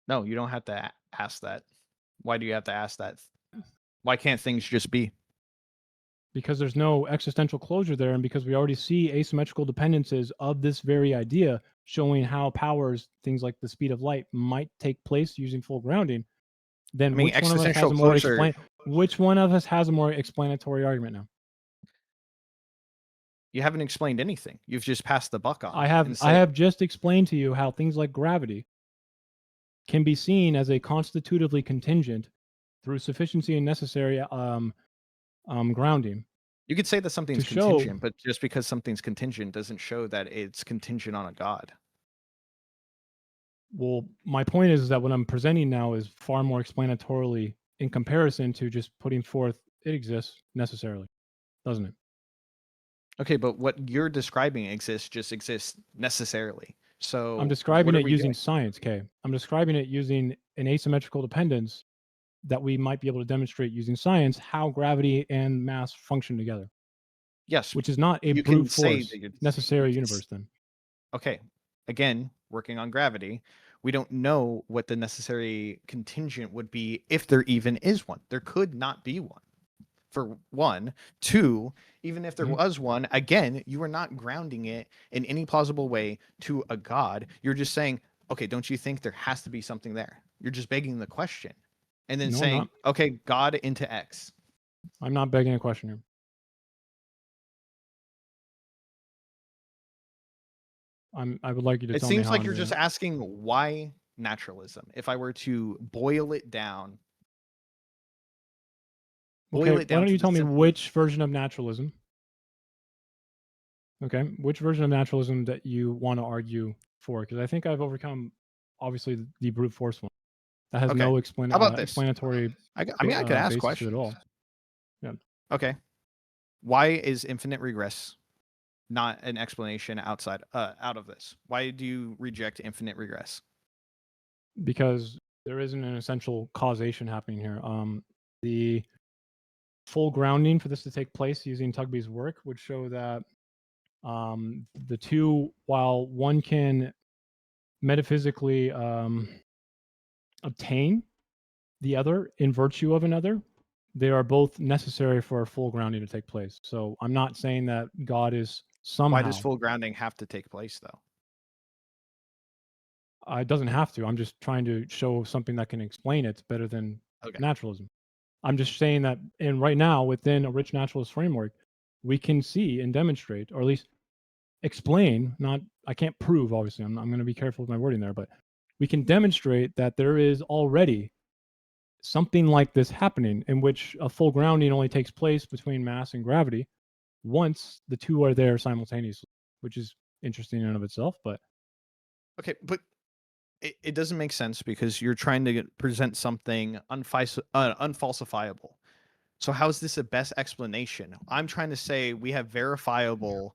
No, you don't have to ask that. Why do you have to ask that? Why can't things just be? Because there's no existential closure there, and because we already see asymmetrical dependencies of this very idea showing how powers, things like the speed of light, might take place using full grounding, then I mean, which one of us has existential a more closure. which one of us has a more explanatory argument now? You haven't explained anything. You've just passed the buck on. I have And I said, have just explained to you how things like gravity can be seen as a constitutively contingent through sufficiency and necessary grounding you could say that to something's show. contingent, but just because something's contingent doesn't show that it's contingent on a god. Well, my point is that what I'm presenting now is far more explanatorily in comparison to just putting forth it exists necessarily, doesn't it? Okay, but what you're describing just exists necessarily. So I'm describing what are it we using doing? science, Kay. I'm describing it using an asymmetrical dependence that we might be able to demonstrate using science how gravity and mass function together, Yes, which is not a you brute can say that force necessary you can universe then. okay. Again, working on gravity, we don't know what the necessary contingent would be if there even is one. There could not be one. For one, two, even if there Mhm. was one, again, you are not grounding it in any plausible way to a god. You're just saying, okay, don't you think there has to be something there? You're just begging the question and then No, I'm saying, not. okay, God into X. I'm not begging a question here. I would like you to It tell me seems how like I'm you're doing just it. asking why naturalism. If I were to Okay, boil it why down don't to you the tell me simplest. which version of naturalism? Okay, which version of naturalism that you want to argue for? Because I think I've overcome, obviously, the brute force one that has Okay. no How about this? explanatory I mean, I could ask basis to it at questions. all. Yeah, Okay. Why is infinite regress not an explanation out of this? Why do you reject infinite regress? because there isn't an essential causation happening here. The full grounding for this to take place using Tugby's work would show that the two, while one can metaphysically obtain the other in virtue of another, they are both necessary for a full grounding to take place. So I'm not saying that God is Why does somehow. full grounding have to take place though? It doesn't have to. I'm just trying to show something that can explain it better than Okay. naturalism. I'm just saying that, and right now within a rich naturalist framework, we can see and demonstrate, or at least explain. Not, I can't prove. Obviously, I'm going to be careful with my wording there, but we can demonstrate that there is already something like this happening in which a full grounding only takes place between mass and gravity once the two are there simultaneously, which is interesting in and of itself. But Okay, but it doesn't make sense because you're trying to present something unfalsifiable. So how is this a best explanation? I'm trying to say we have verifiable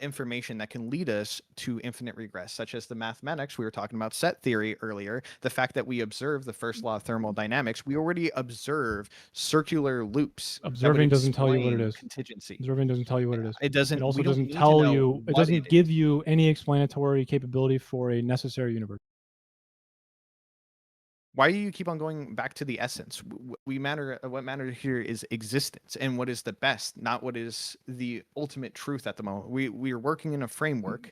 information that can lead us to infinite regress, such as the mathematics. We were talking about set theory earlier. The fact that we observe the first law of thermodynamics, we already observe circular loops that would observing doesn't tell you what it explain is. contingency. Observing doesn't tell you what it is. It It doesn't. also We don't doesn't need to tell know you, it what it doesn't is. give you any explanatory capability for a necessary universe. Why do you keep on going back to the essence? We matter. What matters here is existence and what is the best, not what is the ultimate truth at the moment. We are working in a framework.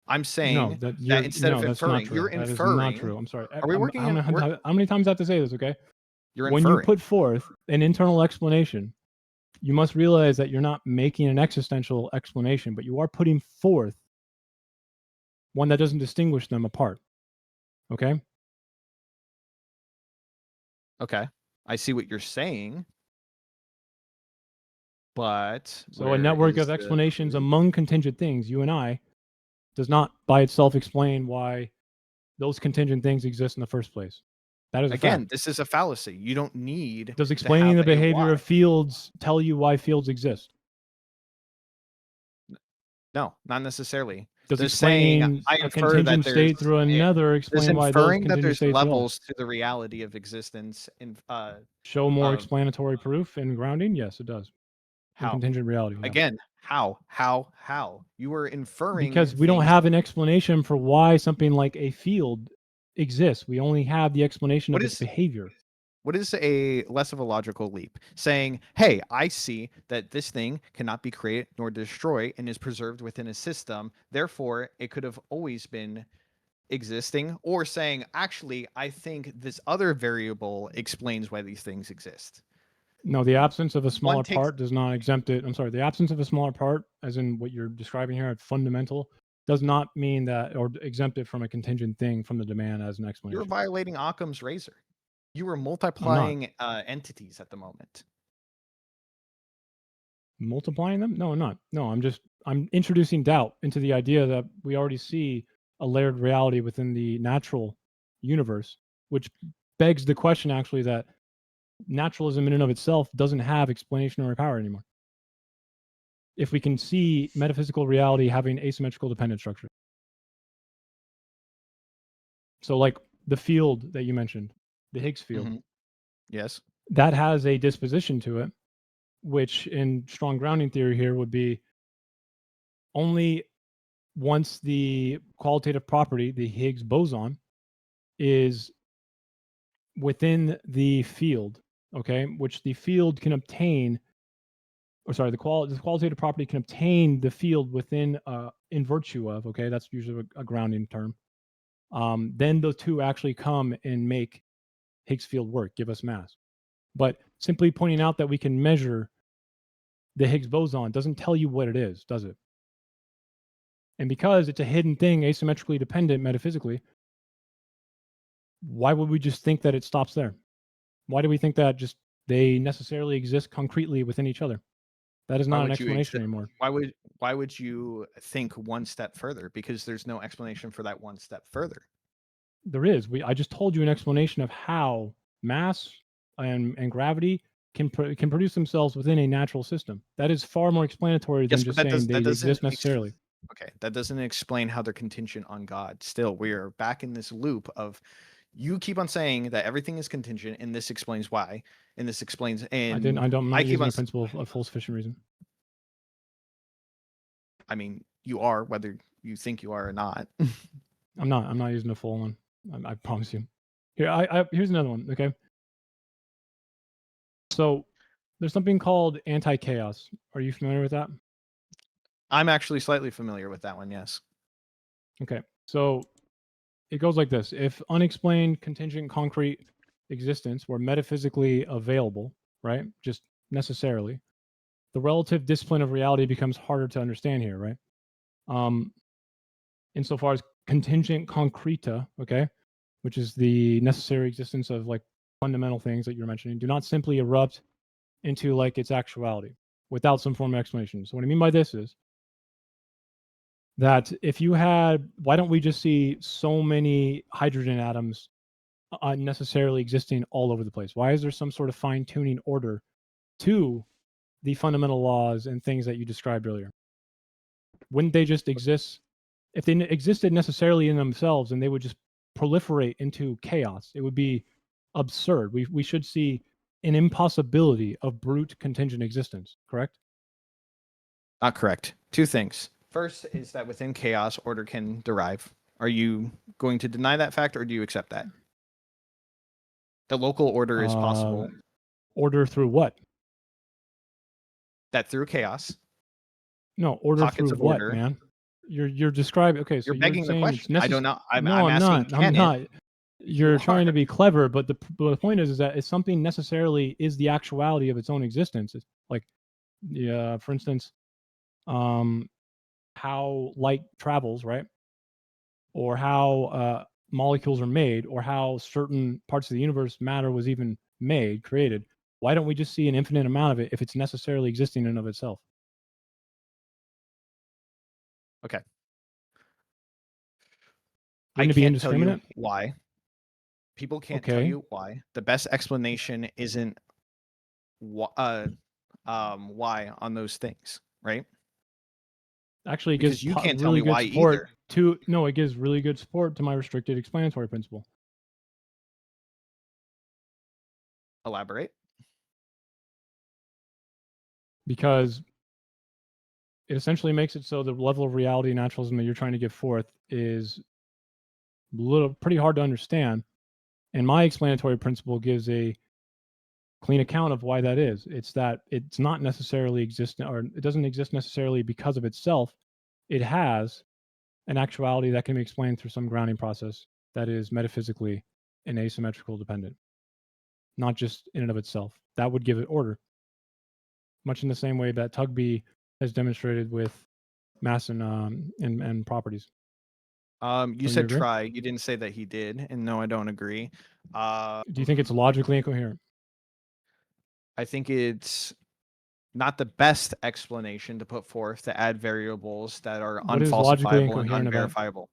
I'm No, saying that that you're instead of no, that's not inferring, true. you're That is not inferring. true. I'm sorry. Are we working in? How many times I have to say this? Okay, You're when you inferring. put forth an internal explanation, you must realize that you're not making an existential explanation, but you are putting forth one that doesn't distinguish them apart. Okay. Okay, I see what you're saying, but So a where network is of the explanations proof? among contingent things, you and I, does not by itself explain why those contingent things exist in the first place. That is a Again, fact. this is a fallacy. You don't need Does to have explaining the a behavior why. of fields tell you why fields exist? No, not necessarily. Does Does saying explaining I a infer that contingent there's state through a another does explain why those inferring that contingent there's states at all? levels to the reality of existence in Show more of explanatory proof and grounding? Yes, it does. In how? contingent reality, yeah. Again, how? You were inferring Because we don't things. have an explanation for why something like a field exists. We only have the explanation What of its is behavior. what is a less of a logical leap? Saying, "Hey, I see that this thing cannot be created nor destroyed and is preserved within a system. Therefore, it could have always been existing," or saying, "Actually, I think this other variable explains why these things exist." No, the absence of a One smaller takes part does not exempt it. I'm sorry, the absence of a smaller part, as in what you're describing here at fundamental, does not mean that or exempt it from a contingent thing from the demand as an you're explanation. violating Occam's razor. You were I'm not. multiplying entities at the moment. Multiplying them? No, I'm not. No, I'm introducing doubt into the idea that we already see a layered reality within the natural universe, which begs the question actually that naturalism in and of itself doesn't have explanationary power anymore. if we can see metaphysical reality having asymmetrical dependent structure. So like the field that you mentioned, the Higgs field, Yes. that has a disposition to it, which in strong grounding theory here would be only once the qualitative property, the Higgs boson, is within the field, okay, which the field can obtain, or sorry, the qualitative property can obtain the field within, in virtue of, okay, that's usually a grounding term. Then those two actually come and make Higgs field work, give us mass. But simply pointing out that we can measure the Higgs boson doesn't tell you what it is, does it? And because it's a hidden thing, asymmetrically dependent metaphysically, why would we just think that it stops there? Why do we think that just they necessarily exist concretely within each other? That is Why not an would you explanation anymore. why would you think one step further? Because there's no explanation for that one step further. There is. I just told you an explanation of how mass and gravity can produce themselves within a natural system. That is far more explanatory than Yes, but just saying they exist necessarily. Okay, that doesn't explain how they're contingent on God. Still, we are back in this loop of you keep on saying that everything is contingent, and this explains why, and this explains. And I'm not keep using on. a principle of full sufficient reason. I mean, you are, whether you think you are or not. I'm not using a full one. I promise you. Here, here's another one. Okay. So there's something called anti-chaos. Are you familiar with that? I'm actually slightly familiar with that one. Yes. Okay. So it goes like this: if unexplained contingent concrete existence were metaphysically available, right? Just necessarily, the relative discipline of reality becomes harder to understand here, right? Insofar as contingent concreta, okay, which is the necessary existence of like fundamental things that you're mentioning, do not simply erupt into like its actuality without some form of explanation. So what I mean by this is that if you had, why don't we just see so many hydrogen atoms unnecessarily existing all over the place? Why is there some sort of fine tuning order to the fundamental laws and things that you described earlier? Wouldn't they just exist? If they existed necessarily in themselves, and they would just proliferate into chaos, it would be absurd. We should see an impossibility of brute contingent existence, correct? Not correct. Two things. First is that within chaos, order can derive. Are you going to deny that fact, or do you accept that? The local order is possible. Order through what? That through chaos. No, order Pockets through of what, order. man? You're describing. Okay, so You're begging the saying it's question. I don't know. I'm I'm asking. not. I'm not. You're trying to are. be clever, but the point is that if something necessarily is the actuality of its own existence, it's like, yeah, for instance, how light travels, right? Or how molecules are made, or how certain parts of the universe matter was even made, created. Why don't we just see an infinite amount of it if it's necessarily existing in and of itself? Okay. Wouldn't I it be can't tell you indiscriminate? why. People can't tell Okay. you why. The best explanation isn't why on those things, right? Actually, it gives Because you can't tell really me good why support either. to, no, it gives really good support to my restricted explanatory principle. Elaborate. Because it essentially makes it so the level of reality naturalism that you're trying to give forth is pretty hard to understand. And my explanatory principle gives a clean account of why that is. It's that it's not necessarily existent, or it doesn't exist necessarily because of itself. It has an actuality that can be explained through some grounding process that is metaphysically and asymmetrical dependent, not just in and of itself. That would give it order, much in the same way that Tugby has demonstrated with mass and properties. You Don't you said agree? try. You didn't say that he did, and no, I don't agree. Do you think it's logically incoherent? I think it's not the best explanation to put forth to add variables that are What is logically unfalsifiable and incoherent about it? unverifiable.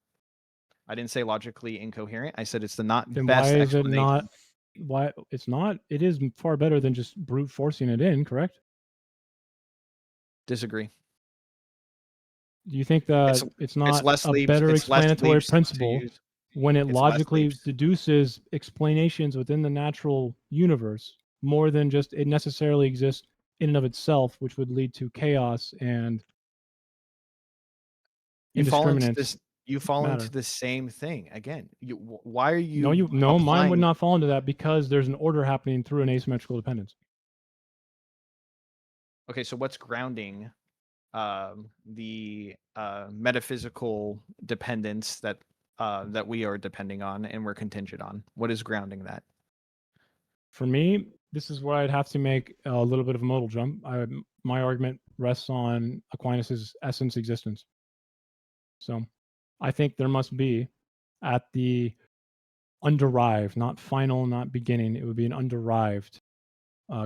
I didn't say logically incoherent. I said it's the not Then why best is it explanation. not? Why it's not? It is far better than just brute forcing it in, correct? Disagree. Do you think that it's not less a leaps. better It's less explanatory leaps to principle use. when it It's less logically leaps. deduces explanations within the natural universe more than just it necessarily exists in and of itself, which would lead to chaos and You fall into indiscriminate this. You fall into matter? the same thing again. Why are No, you? mine would applying? not fall into that because there's an order happening through an asymmetrical dependence. Okay, so what's grounding the metaphysical dependence that we are depending on and we're contingent on? What is grounding that? For me, this is where I'd have to make a little bit of a modal jump. My argument rests on Aquinas's essence existence. So I think there must be at the underived, not final, not beginning, it would be an underived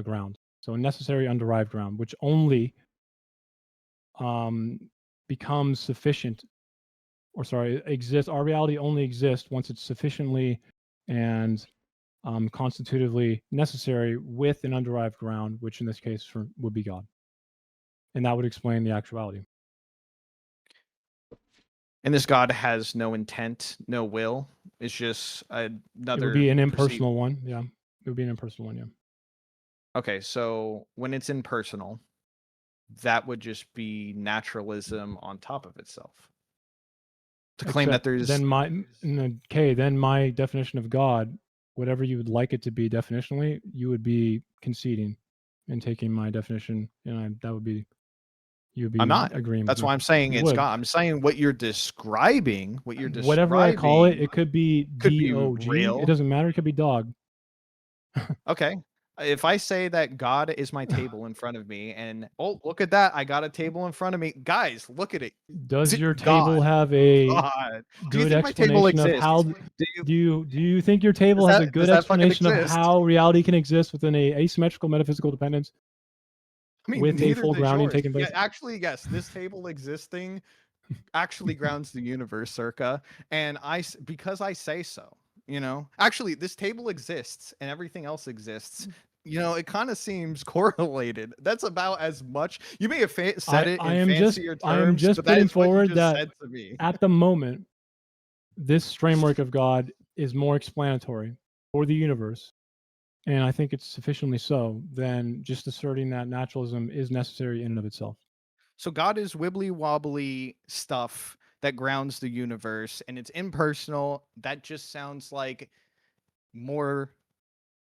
ground. So a necessary underived ground, which only becomes sufficient, or sorry, exists. Our reality only exists once it's sufficiently and constitutively necessary with an underived ground, which in this case would be God. And that would explain the actuality. And this God has no intent, no will. It's just It another. would be an impersonal one. Yeah. It would be an impersonal one. Yeah. Okay, so when it's impersonal, that would just be naturalism on top of itself. To claim that there's then my definition of God, whatever you would like it to be definitionally, you would be conceding and taking my definition, and that would be you would be I'm not agreeing. That's with why me. I'm saying You it's would. God. I'm saying what you're describing. Whatever I call it, it could be could be DOG. real. It doesn't matter. It could be dog. Okay. If I say that God is my table in front of me and look at that, I got a table in front of me. Guys, look at it. Does your God. table have a God. Do you good think my table explanation of exists? how do you think your table has a good that fucking explanation of exist? how reality can exist within a asymmetrical metaphysical dependence? I mean, with a full does grounding yours. taking place? Yeah, actually, yes. This table existing actually grounds the universe, circa. And because I say so, actually, this table exists and everything else exists. It kind of seems correlated. That's about as much. You may have said it in fancier terms. I am just but putting that is what you forward just that said to me. at the moment, this framework of God is more explanatory for the universe, and I think it's sufficiently so, than just asserting that naturalism is necessary in and of itself. So God is wibbly wobbly stuff that grounds the universe, and it's impersonal. That just sounds like more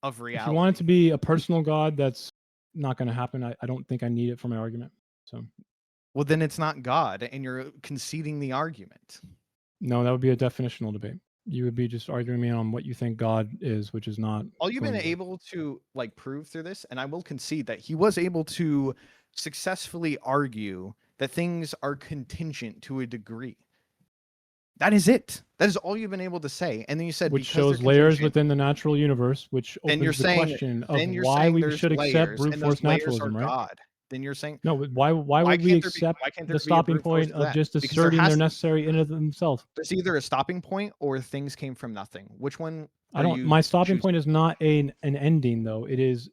of reality. If you want it to be a personal God, that's not going to happen. I don't think I need it for my argument. So, well, then it's not God, and you're conceding the argument. No, that would be a definitional debate. You would be just arguing me on what you think God is, which is not. All you've been able to prove through this, and I will concede that he was able to successfully argue that things are contingent to a degree. That is it. That is all you've been able to say. And then you said which shows layers within the natural universe, which opens the question of why we should accept brute force naturalism, right? God. Then you're saying no. Why would we accept the stopping point of just asserting they're necessary in and of themselves? There's either a stopping point or things came from nothing. Which one? My stopping point is not an ending, though. It is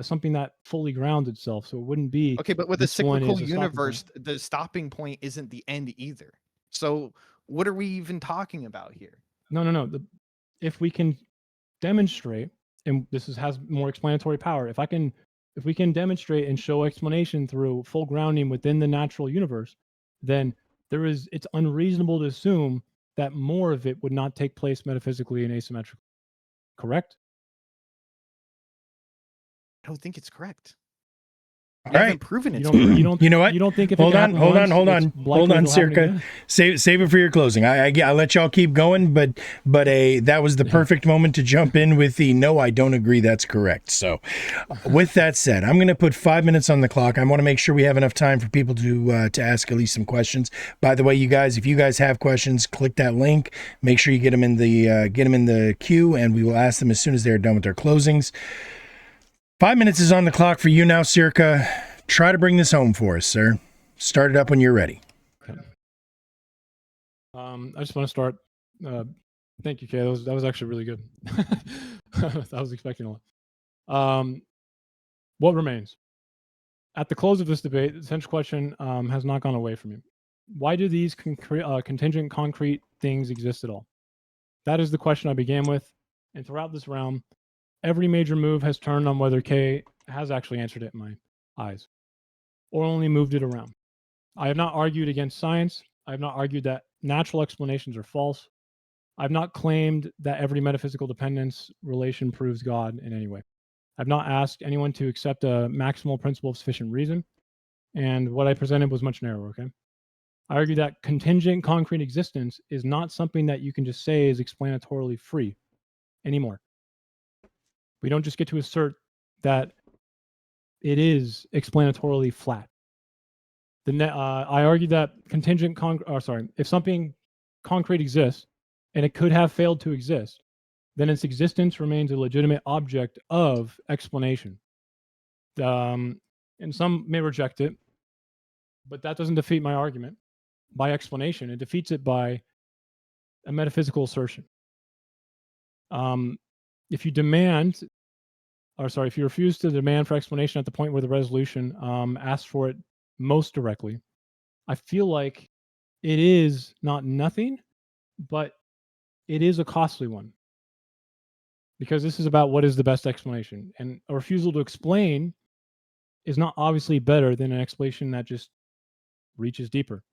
something that fully grounds itself. So it wouldn't be okay. But with a cyclical universe, the stopping point isn't the end either. So what are we even talking about here? No. If we can demonstrate, and this has more explanatory power, if we can demonstrate and show explanation through full grounding within the natural universe, then it's unreasonable to assume that more of it would not take place metaphysically and asymmetrically. Correct? I don't think it's correct. You haven't proven it. You don't. You know what? You don't think if hold on, Circa. Save it for your closing. I let y'all keep going, but that was the perfect moment to jump in with the no, I don't agree. That's correct. So, with that said, I'm going to put 5 minutes on the clock. I want to make sure we have enough time for people to ask at least some questions. By the way, you guys, if you guys have questions, click that link. Make sure you get them in the queue, and we will ask them as soon as they're done with their closings. 5 minutes is on the clock for you now, Circa. Try to bring this home for us, sir. Start it up when you're ready. Okay. I just want to start. Thank you, Kay. That was actually really good. I was expecting a lot. What remains? At the close of this debate, the central question has not gone away from you. Why do these contingent concrete things exist at all? That is the question I began with. And throughout this realm, every major move has turned on whether Kay has actually answered it in my eyes or only moved it around. I have not argued against science. I have not argued that natural explanations are false. I've not claimed that every metaphysical dependence relation proves God in any way. I've not asked anyone to accept a maximal principle of sufficient reason. And what I presented was much narrower, okay? I argue that contingent concrete existence is not something that you can just say is explanatorily free anymore. We don't just get to assert that it is explanatorily flat. I argue that if something concrete exists and it could have failed to exist, then its existence remains a legitimate object of explanation. And some may reject it, but that doesn't defeat my argument by explanation. It defeats it by a metaphysical assertion. If you refuse to demand for explanation at the point where the resolution asks for it most directly, I feel like it is not nothing, but it is a costly one. Because this is about what is the best explanation. And a refusal to explain is not obviously better than an explanation that just reaches deeper.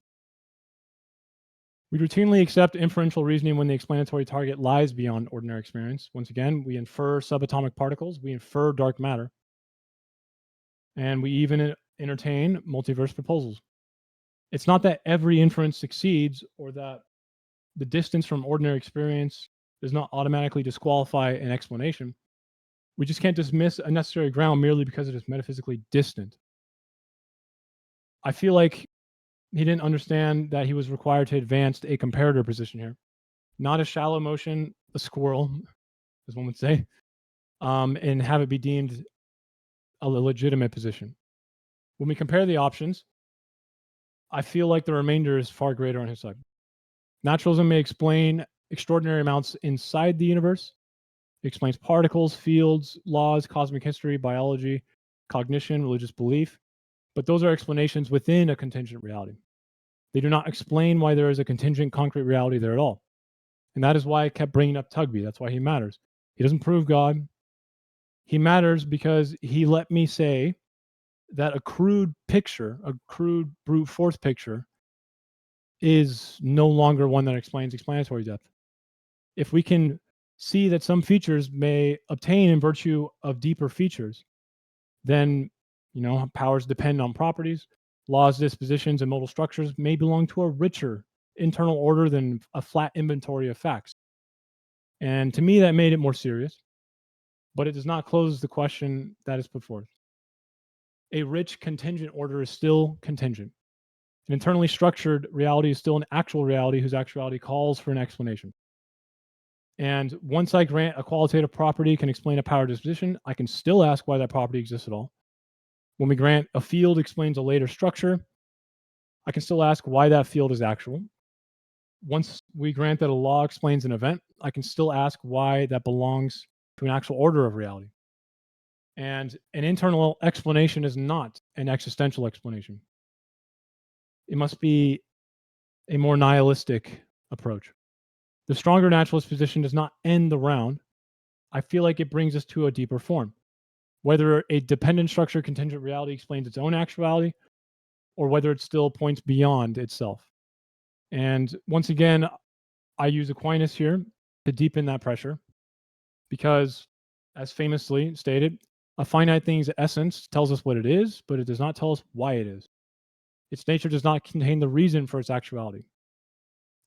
We routinely accept inferential reasoning when the explanatory target lies beyond ordinary experience. Once again, we infer subatomic particles, we infer dark matter, and we even entertain multiverse proposals. It's not that every inference succeeds or that the distance from ordinary experience does not automatically disqualify an explanation. We just can't dismiss a necessary ground merely because it is metaphysically distant. I feel like he didn't understand that he was required to advance a comparator position here, not a shallow motion, a squirrel, as one would say, and have it be deemed a legitimate position. When we compare the options, I feel like the remainder is far greater on his side. Naturalism may explain extraordinary amounts inside the universe. It explains particles, fields, laws, cosmic history, biology, cognition, religious belief. But those are explanations within a contingent reality. They do not explain why there is a contingent concrete reality there at all. And that is why I kept bringing up Tugby. That's why he matters. He doesn't prove God. He matters because he let me say that a crude picture, a crude brute force picture, is no longer one that explains explanatory depth. If we can see that some features may obtain in virtue of deeper features, then powers depend on properties, laws, dispositions, and modal structures may belong to a richer internal order than a flat inventory of facts. And to me, that made it more serious, but it does not close the question that is put forth. A rich contingent order is still contingent. An internally structured reality is still an actual reality whose actuality calls for an explanation. And once I grant a qualitative property can explain a power disposition, I can still ask why that property exists at all. When we grant a field explains a later structure, I can still ask why that field is actual. Once we grant that a law explains an event, I can still ask why that belongs to an actual order of reality. And an internal explanation is not an existential explanation. It must be a more nihilistic approach. The stronger naturalist position does not end the round. I feel like it brings us to a deeper form. Whether a dependent structure contingent reality explains its own actuality, or whether it still points beyond itself. And once again, I use Aquinas here to deepen that pressure because, as famously stated, a finite thing's essence tells us what it is, but it does not tell us why it is. Its nature does not contain the reason for its actuality.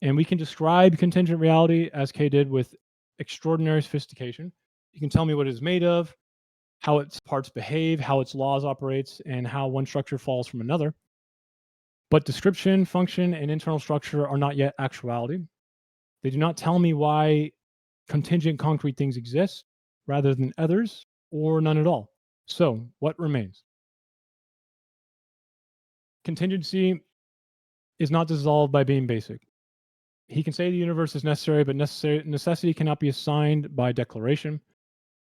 And we can describe contingent reality, as Kay did, with extraordinary sophistication. You can tell me what it is made of, how its parts behave, how its laws operates, and how one structure falls from another. But description, function, and internal structure are not yet actuality. They do not tell me why contingent concrete things exist rather than others, or none at all. So, what remains? Contingency is not dissolved by being basic. He can say the universe is necessary, but necessity cannot be assigned by declaration.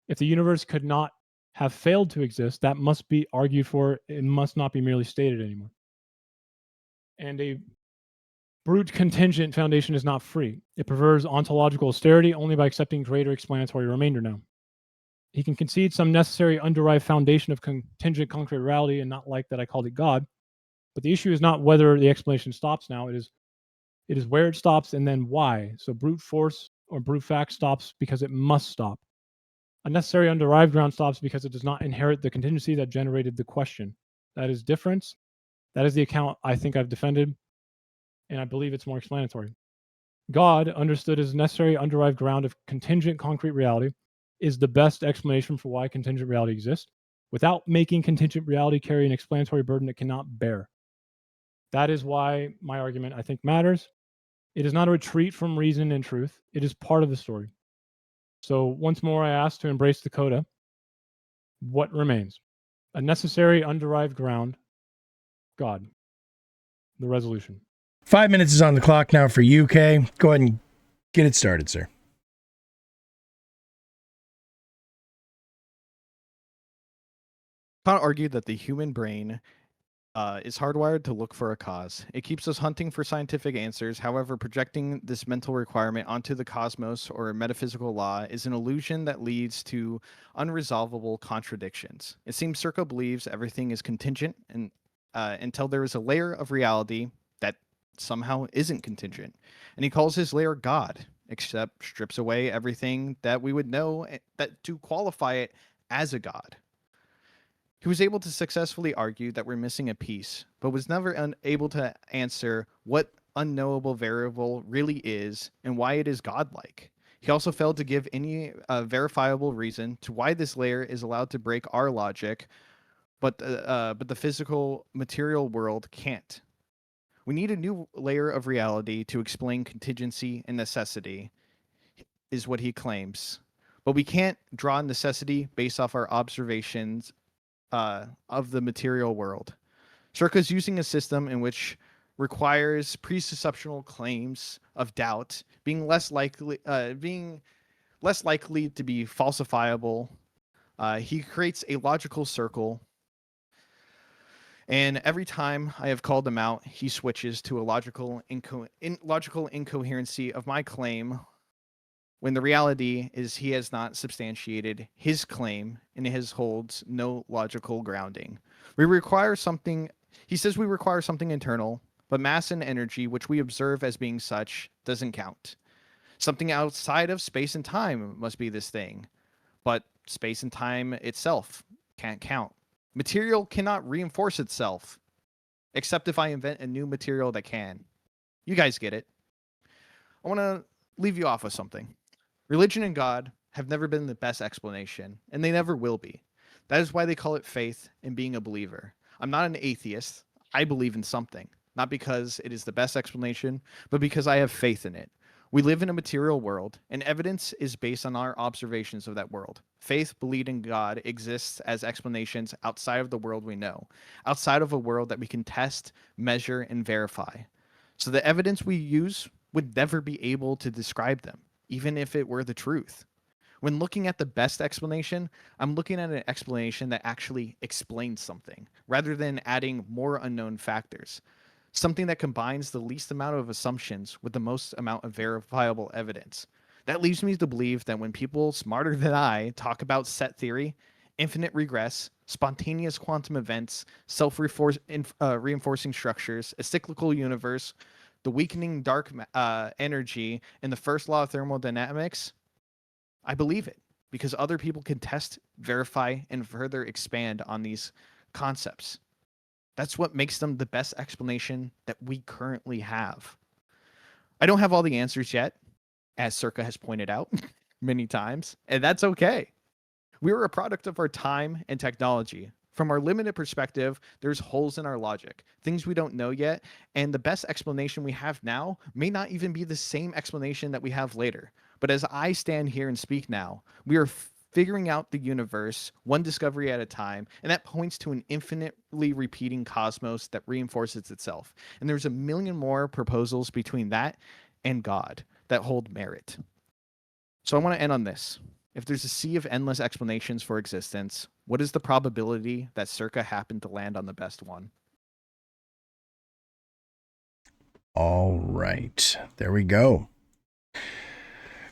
If the universe could not have failed to exist, that must be argued for. It must not be merely stated anymore. And a Brute contingent foundation is not free. It prefers ontological austerity only by accepting greater explanatory remainder now. He can concede some necessary underived foundation of contingent concrete reality and not like that I called it God. But the issue is not whether the explanation stops now. It is where it stops and then why. So brute force or brute fact stops because it must stop. A necessary underived ground stops because it does not inherit the contingency that generated the question. That is difference. That is the account I think I've defended, and I believe it's more explanatory. God, understood as necessary underived ground of contingent concrete reality, is the best explanation for why contingent reality exists, without making contingent reality carry an explanatory burden it cannot bear. That is why my argument, I think, matters. It is not a retreat from reason and truth. It is part of the story. So once more, I ask to embrace the coda. What remains? A necessary underived ground, God. The resolution. 5 minutes is on the clock now for you, Kay. Go ahead and get it started, sir. Kant argued that the human brain is hardwired to look for a cause. It keeps us hunting for scientific answers. However, projecting this mental requirement onto the cosmos or a metaphysical law is an illusion that leads to unresolvable contradictions. It seems Circa believes everything is contingent and until there is a layer of reality that somehow isn't contingent. And he calls his layer God, except strips away everything that we would know that to qualify it as a God. He was able to successfully argue that we're missing a piece, but was never able to answer what unknowable variable really is and why it is godlike. He also failed to give any verifiable reason to why this layer is allowed to break our logic, but the physical material world can't. We need a new layer of reality to explain contingency and necessity, is what he claims. But we can't draw necessity based off our observations of the material world. Circa's using a system in which requires presuppositional claims of doubt being less likely to be falsifiable. He creates a logical circle, and every time I have called him out, he switches to a logical incoherency of my claim, when the reality is he has not substantiated his claim and his holds no logical grounding. He says we require something internal, but mass and energy, which we observe as being such, doesn't count. Something outside of space and time must be this thing, but space and time itself can't count. Material cannot reinforce itself, except if I invent a new material that can. You guys get it. I want to leave you off with something. Religion and God have never been the best explanation, and they never will be. That is why they call it faith and being a believer. I'm not an atheist. I believe in something, not because it is the best explanation, but because I have faith in it. We live in a material world, and evidence is based on our observations of that world. Faith, belief in God exists as explanations outside of the world we know, outside of a world that we can test, measure, and verify. So the evidence we use would never be able to describe them, even if it were the truth. When looking at the best explanation, I'm looking at an explanation that actually explains something, rather than adding more unknown factors. Something that combines the least amount of assumptions with the most amount of verifiable evidence. That leads me to believe that when people smarter than I talk about set theory, infinite regress, spontaneous quantum events, self-reinforcing structures, a cyclical universe, the weakening dark energy, and the first law of thermodynamics, I believe it because other people can test, verify, and further expand on these concepts. That's what makes them the best explanation that we currently have. I don't have all the answers yet, as Circa has pointed out many times, and that's okay. We are a product of our time and technology. From our limited perspective, there's holes in our logic, things we don't know yet, and the best explanation we have now may not even be the same explanation that we have later. But as I stand here and speak now, we are figuring out the universe one discovery at a time, and that points to an infinitely repeating cosmos that reinforces itself. And there's a million more proposals between that and God that hold merit. So I want to end on this. If there's a sea of endless explanations for existence, what is the probability that Circa happened to land on the best one? All right. There we go.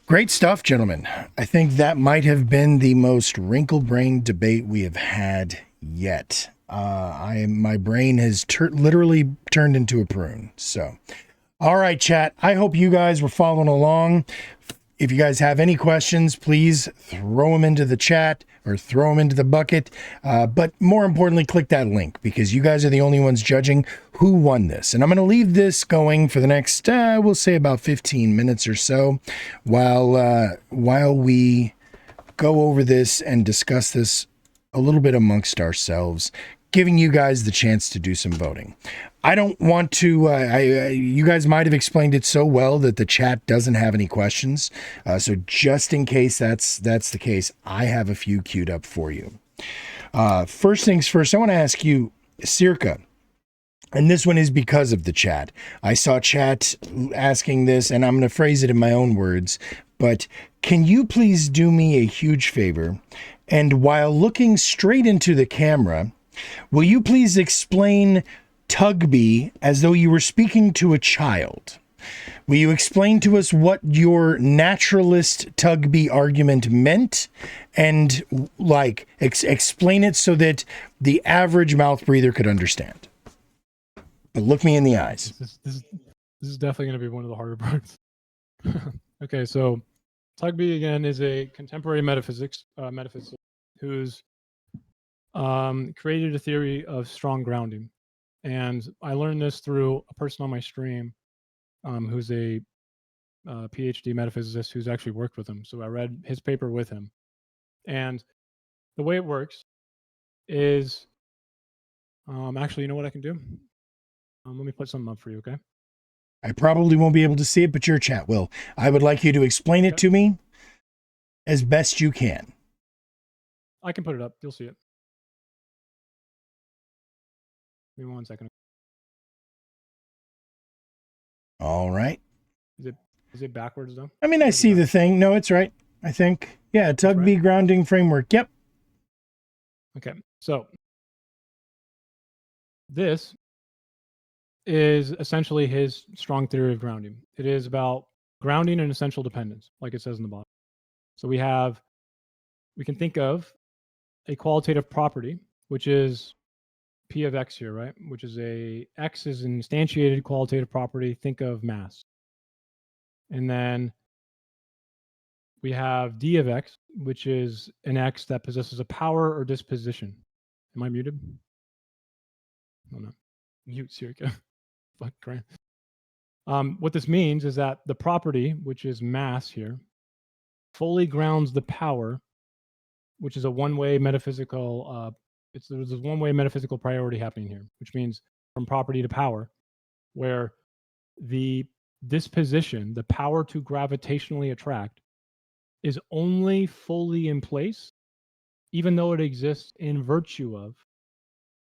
Great stuff, gentlemen. I think that might have been the most wrinkle-brained debate we have had yet. My brain has literally turned into a prune. So, all right, chat. I hope you guys were following along. If you guys have any questions, please throw them into the chat or throw them into the bucket. But more importantly, click that link because you guys are the only ones judging who won this. And I'm going to leave this going for the next, we'll say about 15 minutes or so while we go over this and discuss this a little bit amongst ourselves, giving you guys the chance to do some voting. I don't want to, you guys might have explained it so well that the chat doesn't have any questions. So just in case that's the case, I have a few queued up for you. First things first, I want to ask you, Circa, and this one is because of the chat. I saw chat asking this, and I'm going to phrase it in my own words, but can you please do me a huge favor? And while looking straight into the camera, will you please explain Tugby as though you were speaking to a child? Will you explain to us what your naturalist Tugby argument meant and explain it so that the average mouth breather could understand? But look me in the eyes. This is definitely going to be one of the harder parts. Okay, so Tugby again is a contemporary metaphysicist who's created a theory of strong grounding. And I learned this through a person on my stream who's a PhD metaphysicist who's actually worked with him. So I read his paper with him. And the way it works is, actually, you know what I can do? Let me put something up for you, okay? I probably won't be able to see it, but your chat will. I would like you to explain it to me as best you can. I can put it up. You'll see it. Give me 1 second. All right. Is it backwards though? I mean, I see the thing. No, it's right. I think. Yeah, Tugby right. grounding framework. Yep. Okay. So this is essentially his strong theory of grounding. It is about grounding and essential dependence, like it says in the bottom. So we can think of a qualitative property, which is P of X here, right? Which is X is an instantiated qualitative property. Think of mass. And then we have D of X, which is an X that possesses a power or disposition. Am I muted? Oh no. Mute Circa. Fuck, great. What this means is that the property, which is mass here, fully grounds the power, which is a one-way metaphysical, there's a one-way metaphysical priority happening here, which means from property to power, where the disposition, the power to gravitationally attract, is only fully in place, even though it exists in virtue of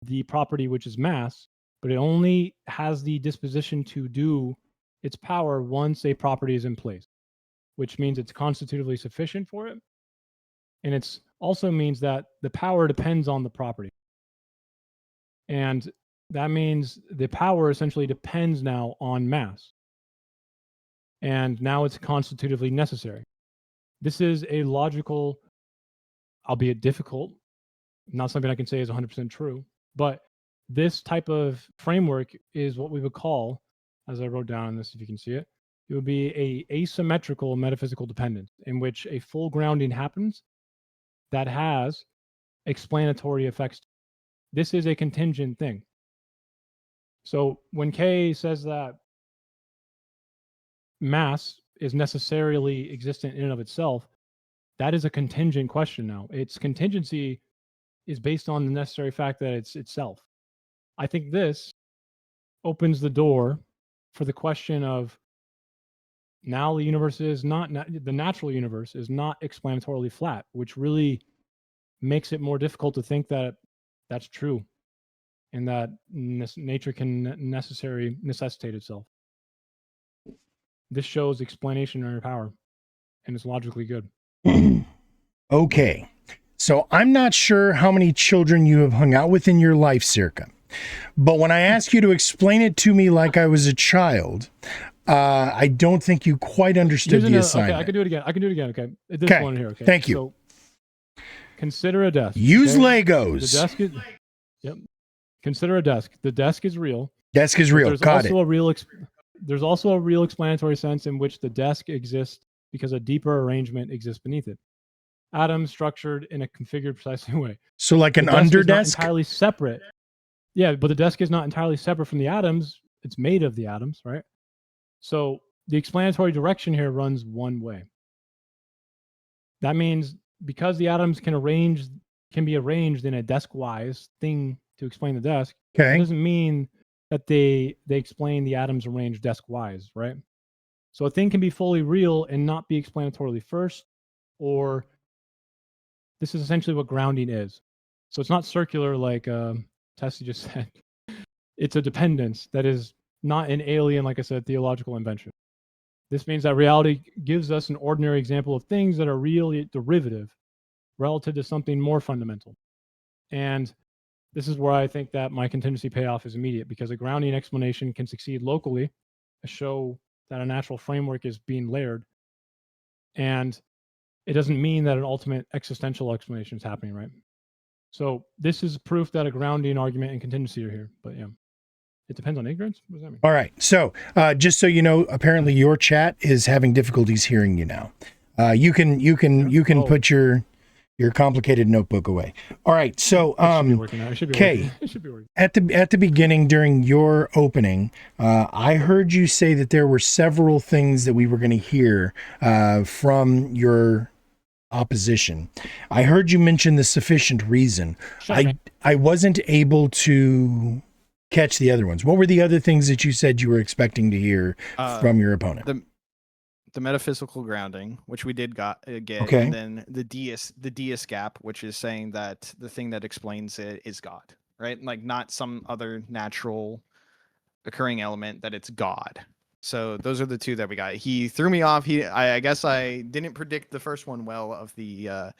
the property, which is mass, but it only has the disposition to do its power once a property is in place, which means it's constitutively sufficient for it. And it also means that the power depends on the property. And that means the power essentially depends now on mass. And now it's constitutively necessary. This is a logical, albeit difficult, not something I can say is 100% true, but this type of framework is what we would call, as I wrote down in this, if you can see it, it would be a asymmetrical metaphysical dependence in which a full grounding happens that has explanatory effects. This is a contingent thing. So when Kay says that mass is necessarily existent in and of itself, that is a contingent question now. Its contingency is based on the necessary fact that it's itself. I think this opens the door for the question of now the universe is not the natural universe is not explanatorily flat, which really makes it more difficult to think that that's true and that nature can necessitate itself. This shows explanatory power, and it's logically good. Okay. So I'm not sure how many children you have hung out with in your life, Circa. But when I ask you to explain it to me like I was a child, I don't think you quite understood the assignment. Okay, I can do it again. Okay. This one here. Okay. Thank you. So consider a desk. Use okay? Legos. The desk is, yep. Consider a desk. The desk is real. Desk is real. Got it. There's also a real explanatory sense in which the desk exists because a deeper arrangement exists beneath it. Atoms structured in a configured precisely way. So like an underdesk? Entirely separate. Yeah, but the desk is not entirely separate from the atoms. It's made of the atoms, right? So the explanatory direction here runs one way. That means because the atoms can be arranged in a desk-wise thing to explain the desk, okay, it doesn't mean that they explain the atoms arranged desk-wise, right? So a thing can be fully real and not be explanatorily first, or this is essentially what grounding is. So it's not circular like Tessie just said. It's a dependence that is not an alien, like I said, theological invention. This means that reality gives us an ordinary example of things that are really derivative relative to something more fundamental. And this is where I think that my contingency payoff is immediate, because a grounding explanation can succeed locally to show that a natural framework is being layered. And it doesn't mean that an ultimate existential explanation is happening, right? So this is proof that a grounding argument and contingency are here. But yeah, it depends on ignorance. What does that mean? All right. So just so you know, apparently your chat is having difficulties hearing you now. You can put your complicated notebook away. All right. So Kay, at the beginning during your opening, I heard you say that there were several things that we were going to hear from your opposition. I heard you mention the sufficient reason. I wasn't able to catch the other ones. What were the other things that you said you were expecting to hear from your opponent? The metaphysical grounding, which we did get, okay. And then the deist gap, which is saying that the thing that explains it is God, right? Like not some other natural occurring element, that it's God. So those are the two that we got. He threw me off. I guess I didn't predict the first one well of the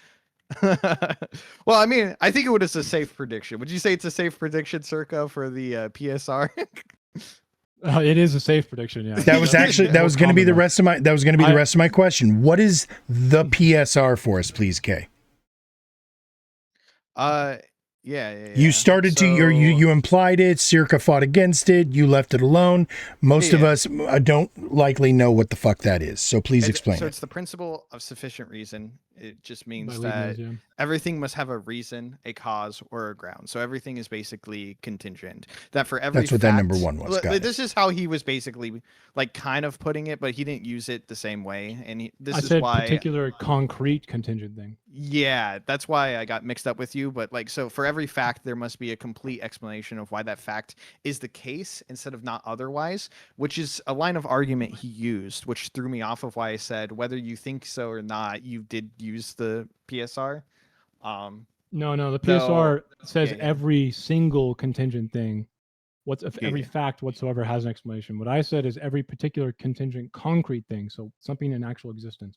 well, I mean, I think it was a safe prediction. Would you say it's a safe prediction, Circa, for the PSR? It is a safe prediction. Yeah. That was going to be the rest of my question. What is the PSR for us, please, Kay? Yeah. You started you implied it. Circa fought against it. You left it alone. Most of us don't likely know what the fuck that is. So please explain. So it's the principle of sufficient reason. It just means that everything must have a reason, a cause, or a ground. So everything is basically contingent. That for every That's what that number one was. This is how he was basically like kind of putting it, but he didn't use it the same way. And I said particular concrete contingent thing. Yeah, that's why I got mixed up with you. But like, so for every fact, there must be a complete explanation of why that fact is the case instead of not otherwise, which is a line of argument he used, which threw me off of why I said, whether you think so or not, you did use the PSR. No, the PSR says every single contingent thing, every fact whatsoever has an explanation. What I said is every particular contingent concrete thing, so something in actual existence.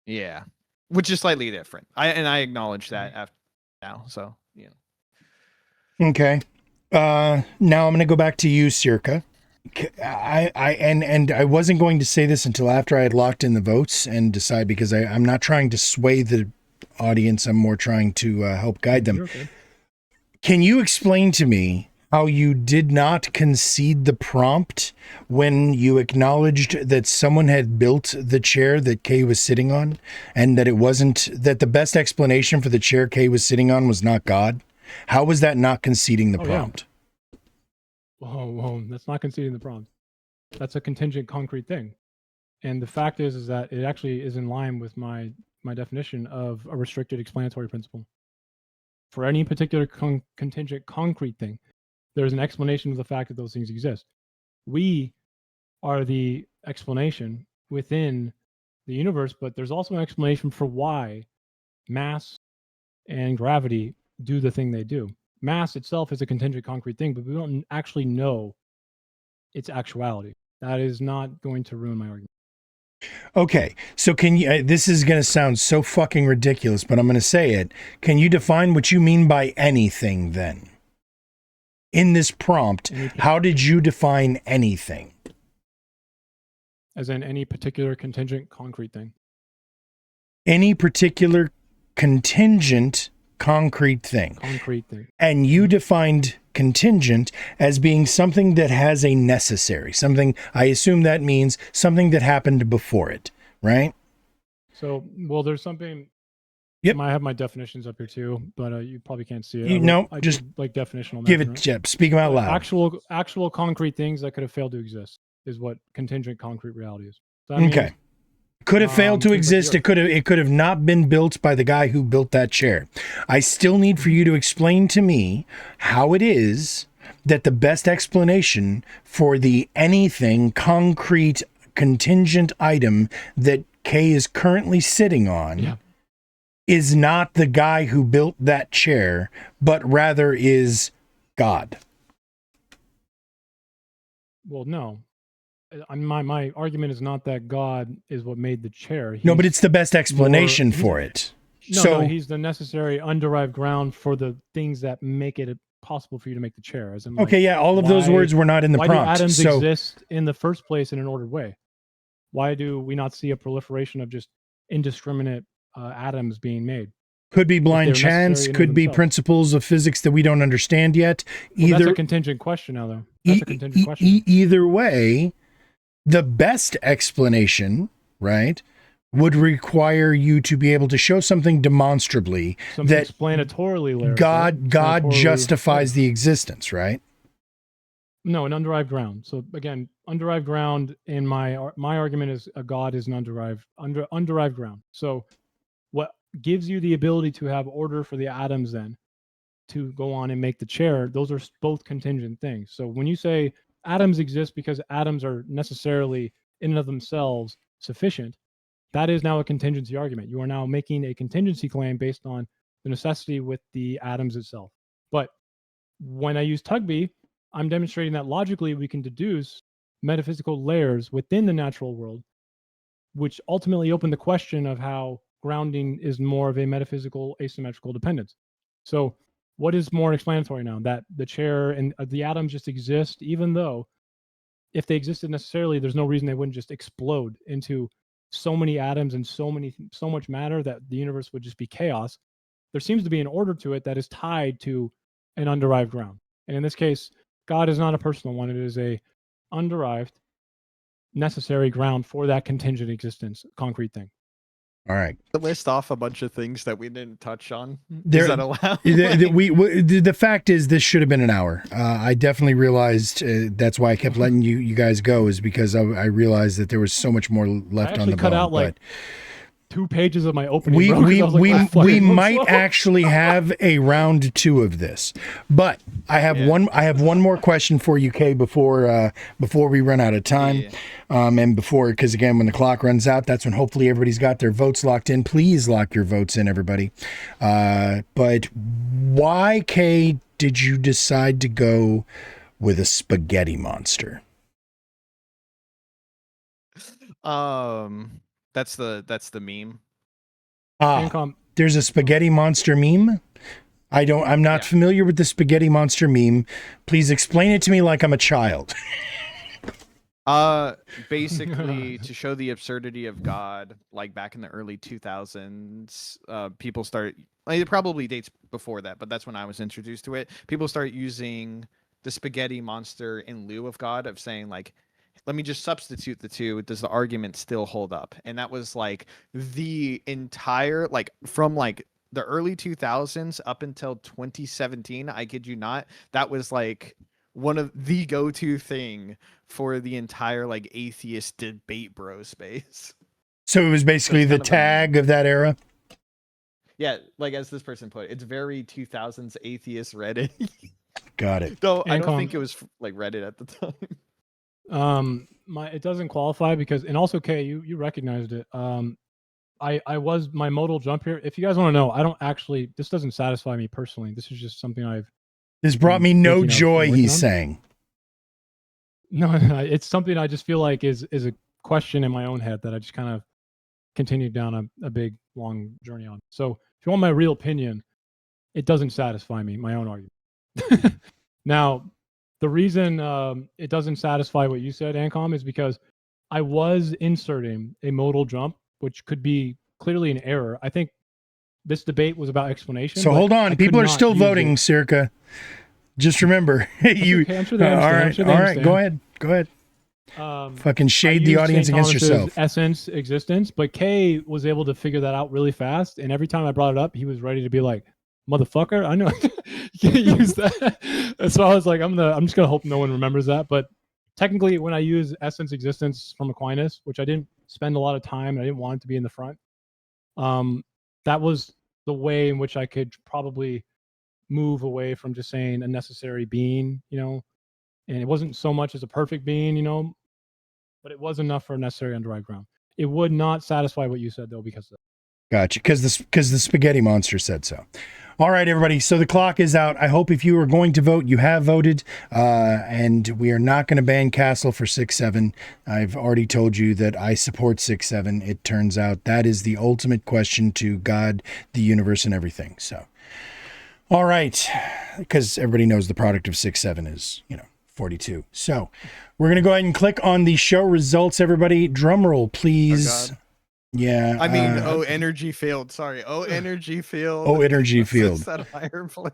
Yeah, which is slightly different. I acknowledge that after now. So yeah. Okay. Now I'm going to go back to you, Circa. I wasn't going to say this until after I had locked in the votes and decide, because I'm not trying to sway the audience. I'm more trying to help guide them. Okay. Can you explain to me how you did not concede the prompt when you acknowledged that someone had built the chair that Kay was sitting on, and that that the best explanation for the chair Kay was sitting on was not God? How was that not conceding the prompt? Yeah. Whoa, that's not conceding the prompt. That's a contingent concrete thing. And the fact is that it actually is in line with my definition of a restricted explanatory principle. For any particular contingent concrete thing, there's an explanation of the fact that those things exist. We are the explanation within the universe, but there's also an explanation for why mass and gravity do the thing they do. Mass itself is a contingent concrete thing, but we don't actually know its actuality. That is not going to ruin my argument. Okay, so can you, this is going to sound so fucking ridiculous, but I'm going to say it. Can you define what you mean by anything then? in this prompt, how did you define anything? As in any particular contingent concrete thing. Any particular contingent concrete thing. Concrete thing. And you defined contingent as being something that has a necessary, something, I assume that means something that happened before it, right? So, well, there's something. Yep. I have my definitions up here too, but you probably can't see it. I just like definitional. Give it, right? speak them out loud. Actual concrete things that could have failed to exist is what contingent concrete reality is. So okay. Means, could have failed to exist. It could have not been built by the guy who built that chair. I still need for you to explain to me how it is that the best explanation for the anything concrete contingent item that Kay is currently sitting on is not the guy who built that chair, but rather is God. Well, no. My argument is not that God is what made the chair. No, but it's the best explanation for it. No, he's the necessary underived ground for the things that make it possible for you to make the chair. As in, like, okay, yeah, all of those words were not in the prompt. Why do atoms exist in the first place in an ordered way? Why do we not see a proliferation of just indiscriminate atoms being made? Could be blind chance, could be principles of physics that we don't understand yet. That's a contingent question now, though. That's a contingent question. Either way, the best explanation, right, would require you to be able to show something demonstrably that explanatorily, God justifies the existence, right? No, an underived ground. So again, underived ground in my argument is a God is an underived ground. So what gives you the ability to have order for the atoms then to go on and make the chair, those are both contingent things. So when you say atoms exist because atoms are necessarily in and of themselves sufficient, that is now a contingency argument. You are now making a contingency claim based on the necessity with the atoms itself. But when I use Tugby, I'm demonstrating that logically we can deduce metaphysical layers within the natural world, which ultimately open the question of how grounding is more of a metaphysical asymmetrical dependence. So what is more explanatory now? That the chair and the atoms just exist, even though if they existed necessarily, there's no reason they wouldn't just explode into so many atoms and so much matter that the universe would just be chaos. There seems to be an order to it that is tied to an underived ground. And in this case, God is not a personal one. It is a underived, necessary ground for that contingent existence, concrete thing. All right. List off a bunch of things that we didn't touch on. Is that allowed? The fact is, this should have been an hour. I definitely realized that's why I kept letting you guys go, is because I realized that there was so much more left on the cut bone. Out like 2 pages of my opening. We might actually have a round 2 of this, but I have one more question for you, Kay, before we run out of time, and because again, when the clock runs out, that's when hopefully everybody's got their votes locked in. Please lock your votes in, everybody. But why, Kay, did you decide to go with a spaghetti monster? That's the meme. There's a spaghetti monster meme. I'm not familiar with the spaghetti monster meme. Please explain it to me like I'm a child. Basically to show the absurdity of God, like back in the early 2000s, people start, it probably dates before that, but that's when I was introduced to it. People start using the spaghetti monster in lieu of God, of saying like, let me just substitute the two. Does the argument still hold up? And that was like the entire, like from like the early 2000s up until 2017, I kid you not, that was like one of the go-to thing for the entire like atheist debate bro space. So it was basically the tag of that era? Yeah, like as this person put it, it's very 2000s atheist Reddit. Got it. Though I don't think it was like Reddit at the time. It doesn't qualify because, and also Kay, you recognized it. I was my modal jump here. If you guys want to know, I don't actually, this doesn't satisfy me personally. This is just something this brought me no joy, he's saying. No, it's something I just feel like is a question in my own head that I just kind of continued down a big long journey on. So if you want my real opinion, it doesn't satisfy me, my own argument. Now, the reason it doesn't satisfy what you said, Ancom, is because I was inserting a modal jump, which could be clearly an error. I think this debate was about explanation. So but hold I on. could People are not still use voting, it. Circa. Just remember. You. Okay, I'm sure they understand. I'm sure they all right. understand. Go ahead. Go ahead. Fucking shade the audience St. against Thomas's yourself. essence existence, but Kay was able to figure that out really fast. And every time I brought it up, he was ready to be like, "Motherfucker, I know you can't use that." And so I was like, I'm just gonna hope no one remembers that. But technically, when I use essence existence from Aquinas, which I didn't spend a lot of time, and I didn't want it to be in the front, that was the way in which I could probably move away from just saying a necessary being, and it wasn't so much as a perfect being, but it was enough for a necessary underived ground. It would not satisfy what you said though, because of that. Gotcha. Because the spaghetti monster said so. All right, everybody. So the clock is out. I hope if you are going to vote, you have voted. And we are not going to ban Castle for 6-7. I've already told you that I support 6-7. It turns out that is the ultimate question to God, the universe, and everything. So, all right. Because everybody knows the product of 6-7 is, 42. So we're going to go ahead and click on the show results, everybody. Drum roll, please. Oh, yeah. I mean, energy field. Sorry. Energy field. Energy field. That higher plane.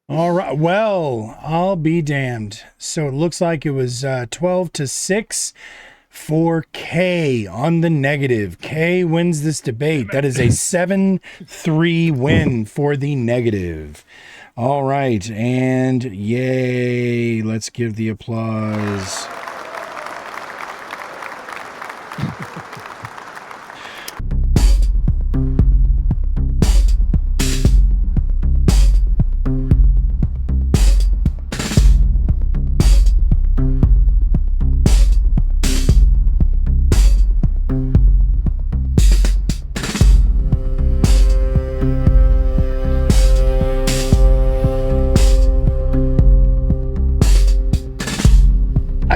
All right. Well, I'll be damned. So it looks like it was 12-6 for Kay on the negative. Kay wins this debate. That is a 7-3 win for the negative. All right. And yay. Let's give the applause.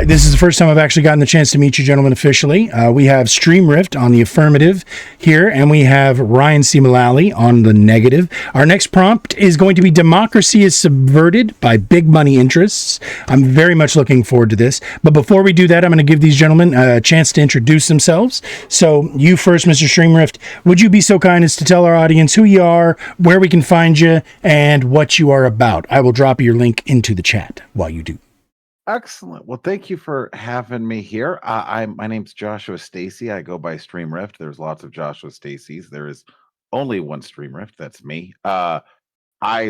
This is the first time I've actually gotten the chance to meet you gentlemen officially. We have Stream Rift on the affirmative here, and we have Ryan C. Mullally on the negative. Our next prompt is going to be Democracy is Subverted by Big Money Interests. I'm very much looking forward to this. But before we do that, I'm going to give these gentlemen a chance to introduce themselves. So you first, Mr. Stream Rift, would you be so kind as to tell our audience who you are, where we can find you, and what you are about? I will drop your link into the chat while you do. Excellent. Well, thank you for having me here. My name's Joshua Stacy. I go by Stream Rift. There's lots of Joshua Stacys. There is only one Stream Rift. That's me. I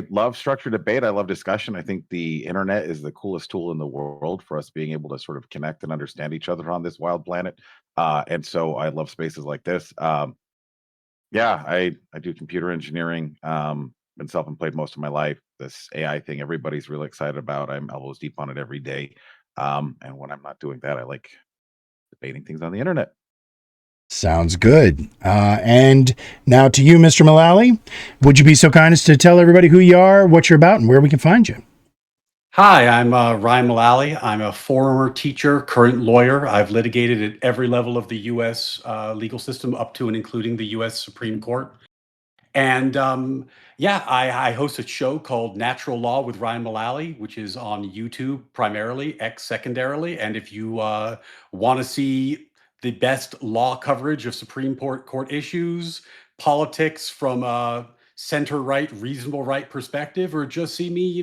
love structured debate. I love discussion. I think the internet is the coolest tool in the world for us being able to sort of connect and understand each other on this wild planet. And so I love spaces like this. Yeah, I do computer engineering. Been self-employed most of my life. This AI thing, everybody's really excited about. I'm elbows deep on it every day. And when I'm not doing that, I like debating things on the internet. Sounds good. And now to you, Mr. Mullally, would you be so kind as to tell everybody who you are, what you're about, and where we can find you? Hi, I'm Ryan Mullally. I'm a former teacher, current lawyer. I've litigated at every level of the U.S. Legal system up to and including the U.S. Supreme Court. And I host a show called Natural Law with Ryan Mullally, which is on YouTube primarily, X secondarily. And if you want to see the best law coverage of Supreme Court issues, politics from a center-right, reasonable right perspective, or just see me,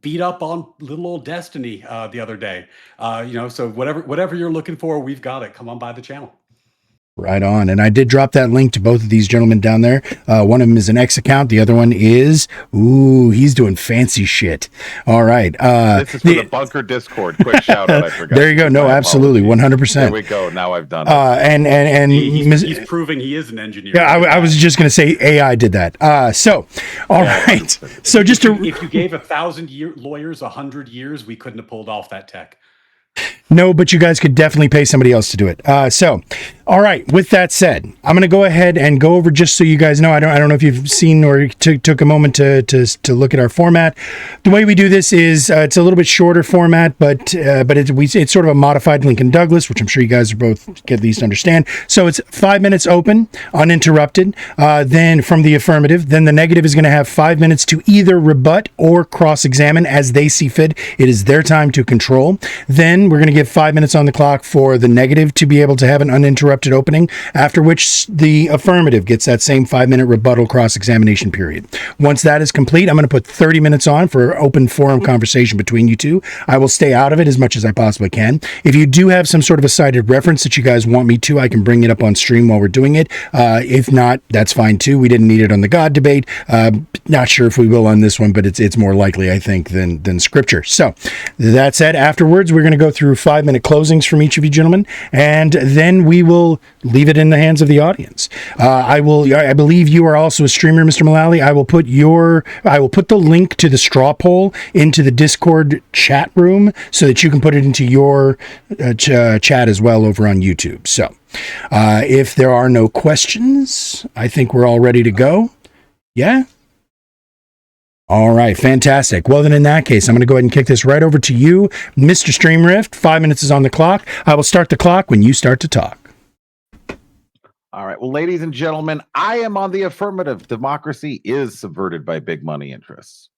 beat up on little old Destiny the other day. So whatever you're looking for, we've got it. Come on by the channel. Right on. And I did drop that link to both of these gentlemen down there. One of them is an X account. The other one is, he's doing fancy shit. All right. This is for the Bunker Discord. Quick shout out. I forgot. There you go. No, absolutely. 100%. There we go. Now I've done it. And he's proving he is an engineer. Yeah, I was just going to say AI did that. All right. So just if you gave 1,000 lawyers 100 years, we couldn't have pulled off that tech. No, but you guys could definitely pay somebody else to do it. So, all right. With that said, I'm going to go ahead and go over, just so you guys know. I don't know if you've seen or took a moment to look at our format. The way we do this is it's a little bit shorter format, but it's sort of a modified Lincoln Douglas, which I'm sure you guys are both get at least understand. So it's 5 minutes open, uninterrupted. Then from the affirmative, then the negative is going to have 5 minutes to either rebut or cross-examine as they see fit. It is their time to control. Then we're going to give 5 minutes on the clock for the negative to be able to have an uninterrupted opening, after which the affirmative gets that same 5-minute rebuttal cross-examination period. Once that is complete, I'm going to put 30 minutes on for open forum conversation between you two. I will stay out of it as much as I possibly can. If you do have some sort of a cited reference that you guys want me to, I can bring it up on stream while we're doing it. If not, that's fine too. We didn't need it on the God debate. Not sure if we will on this one, but it's more likely, I think, than scripture. So that said, afterwards, we're going to go through 5-minute closings from each of you gentlemen, and then we will leave it in the hands of the audience. I believe you are also a streamer, Mr. Mullally. I will put the link to the straw poll into the Discord chat room so that you can put it into your chat as well over on YouTube. So if there are no questions, I think we're all ready to go. Yeah? All right, fantastic. Well, then in that case, I'm going to go ahead and kick this right over to you, Mr. Streamrift. 5 minutes is on the clock. I will start the clock when you start to talk. All right. Well, ladies and gentlemen, I am on the affirmative. Democracy is subverted by big money interests.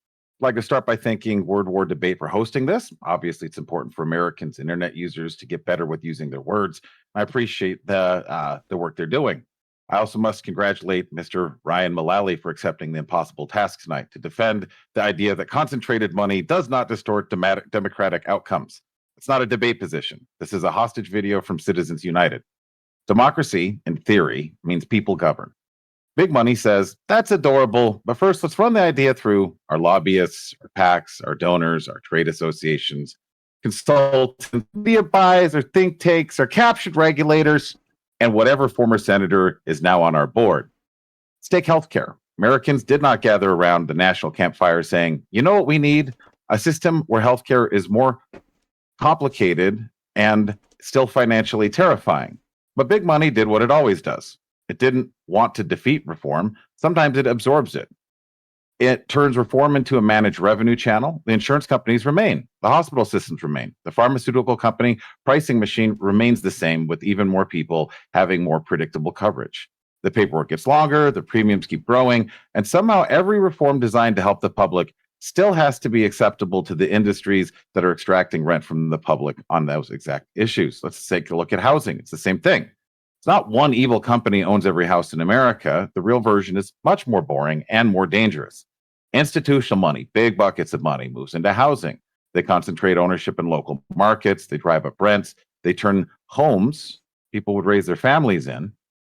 I'd like to start by thanking Word War Debate for hosting this. Obviously, it's important for Americans, internet users, to get better with using their words. I appreciate the work they're doing. I also must congratulate Mr. Ryan Mullally for accepting the impossible task tonight to defend the idea that concentrated money does not distort democratic outcomes. It's not a debate position. This is a hostage video from Citizens United. Democracy, in theory, means people govern. Big money says, that's adorable, but first let's run the idea through our lobbyists, our PACs, our donors, our trade associations, consultants, media buys, our think tanks, our captured regulators, and whatever former senator is now on our board. Let's take healthcare. Americans did not gather around the national campfire saying, you know what we need? A system where healthcare is more complicated and still financially terrifying. But big money did what it always does. It didn't want to defeat reform. Sometimes it absorbs it. It turns reform into a managed revenue channel. The insurance companies remain. The hospital systems remain. The pharmaceutical company pricing machine remains the same, with even more people having more predictable coverage. The paperwork gets longer, the premiums keep growing, and somehow every reform designed to help the public still has to be acceptable to the industries that are extracting rent from the public on those exact issues. Let's take a look at housing. It's the same thing. It's not one evil company owns every house in America. The real version is much more boring and more dangerous. Institutional money, big buckets of money, moves into housing. They concentrate ownership in local markets. They drive up rents. They turn homes people would raise their families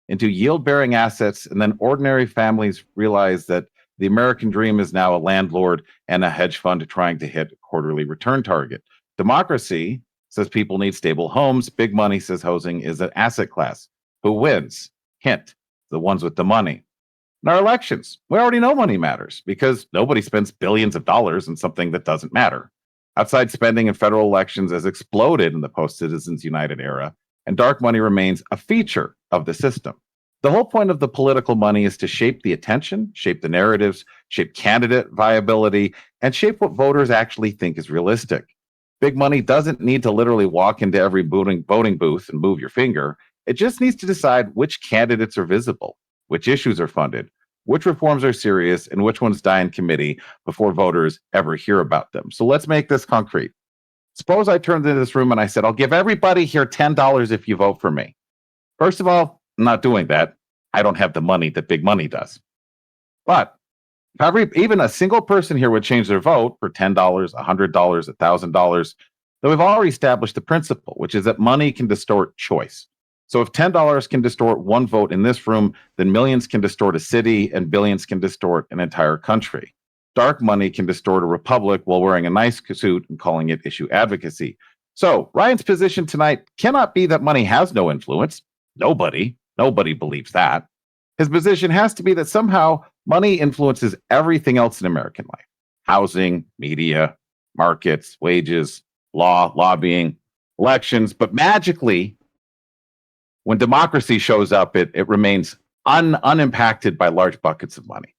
into yield-bearing assets. And then ordinary families realize that the American dream is now a landlord and a hedge fund trying to hit a quarterly return target. Democracy says people need stable homes. Big money says housing is an asset class. Who wins? Hint, the ones with the money. In our elections, we already know money matters because nobody spends billions of dollars on something that doesn't matter. Outside spending in federal elections has exploded in the post-Citizens United era, and dark money remains a feature of the system. The whole point of the political money is to shape the attention, shape the narratives, shape candidate viability, and shape what voters actually think is realistic. Big money doesn't need to literally walk into every voting booth and move your finger. It just needs to decide which candidates are visible, which issues are funded, which reforms are serious, and which ones die in committee before voters ever hear about them. So let's make this concrete. Suppose I turned into this room and I said, I'll give everybody here $10 if you vote for me. First of all, I'm not doing that. I don't have the money that big money does. But if even a single person here would change their vote for $10, $100, $1,000, then we've already established the principle, which is that money can distort choice. So if $10 can distort one vote in this room, then millions can distort a city and billions can distort an entire country. Dark money can distort a republic while wearing a nice suit and calling it issue advocacy. So Ryan's position tonight cannot be that money has no influence. Nobody believes that. His position has to be that somehow money influences everything else in American life. Housing, media, markets, wages, law, lobbying. elections, but magically, when democracy shows up, it remains unimpacted by large buckets of money.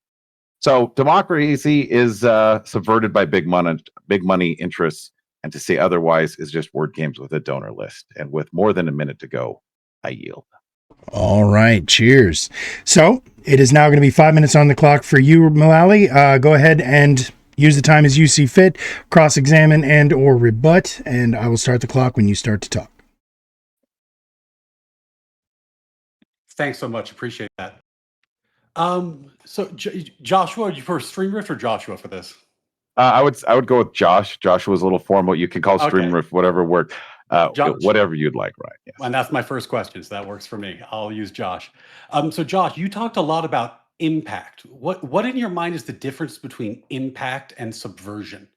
So democracy is subverted by big money interests, and to say otherwise is just word games with a donor list. And with more than a minute to go, I yield. All right, cheers. So it is now going to be 5 minutes on the clock for you, Mullally. Go ahead and use the time as you see fit, cross-examine and or rebut, and I will start the clock when you start to talk. Thanks so much. Appreciate that. So Joshua, are you for Stream Rift or Joshua for this? I would go with Josh. Joshua's a little formal. You can call Stream Rift whatever works. Whatever you'd like, right? Yes. And that's my first question, so that works for me. I'll use Josh. So Josh, you talked a lot about impact. What in your mind is the difference between impact and subversion?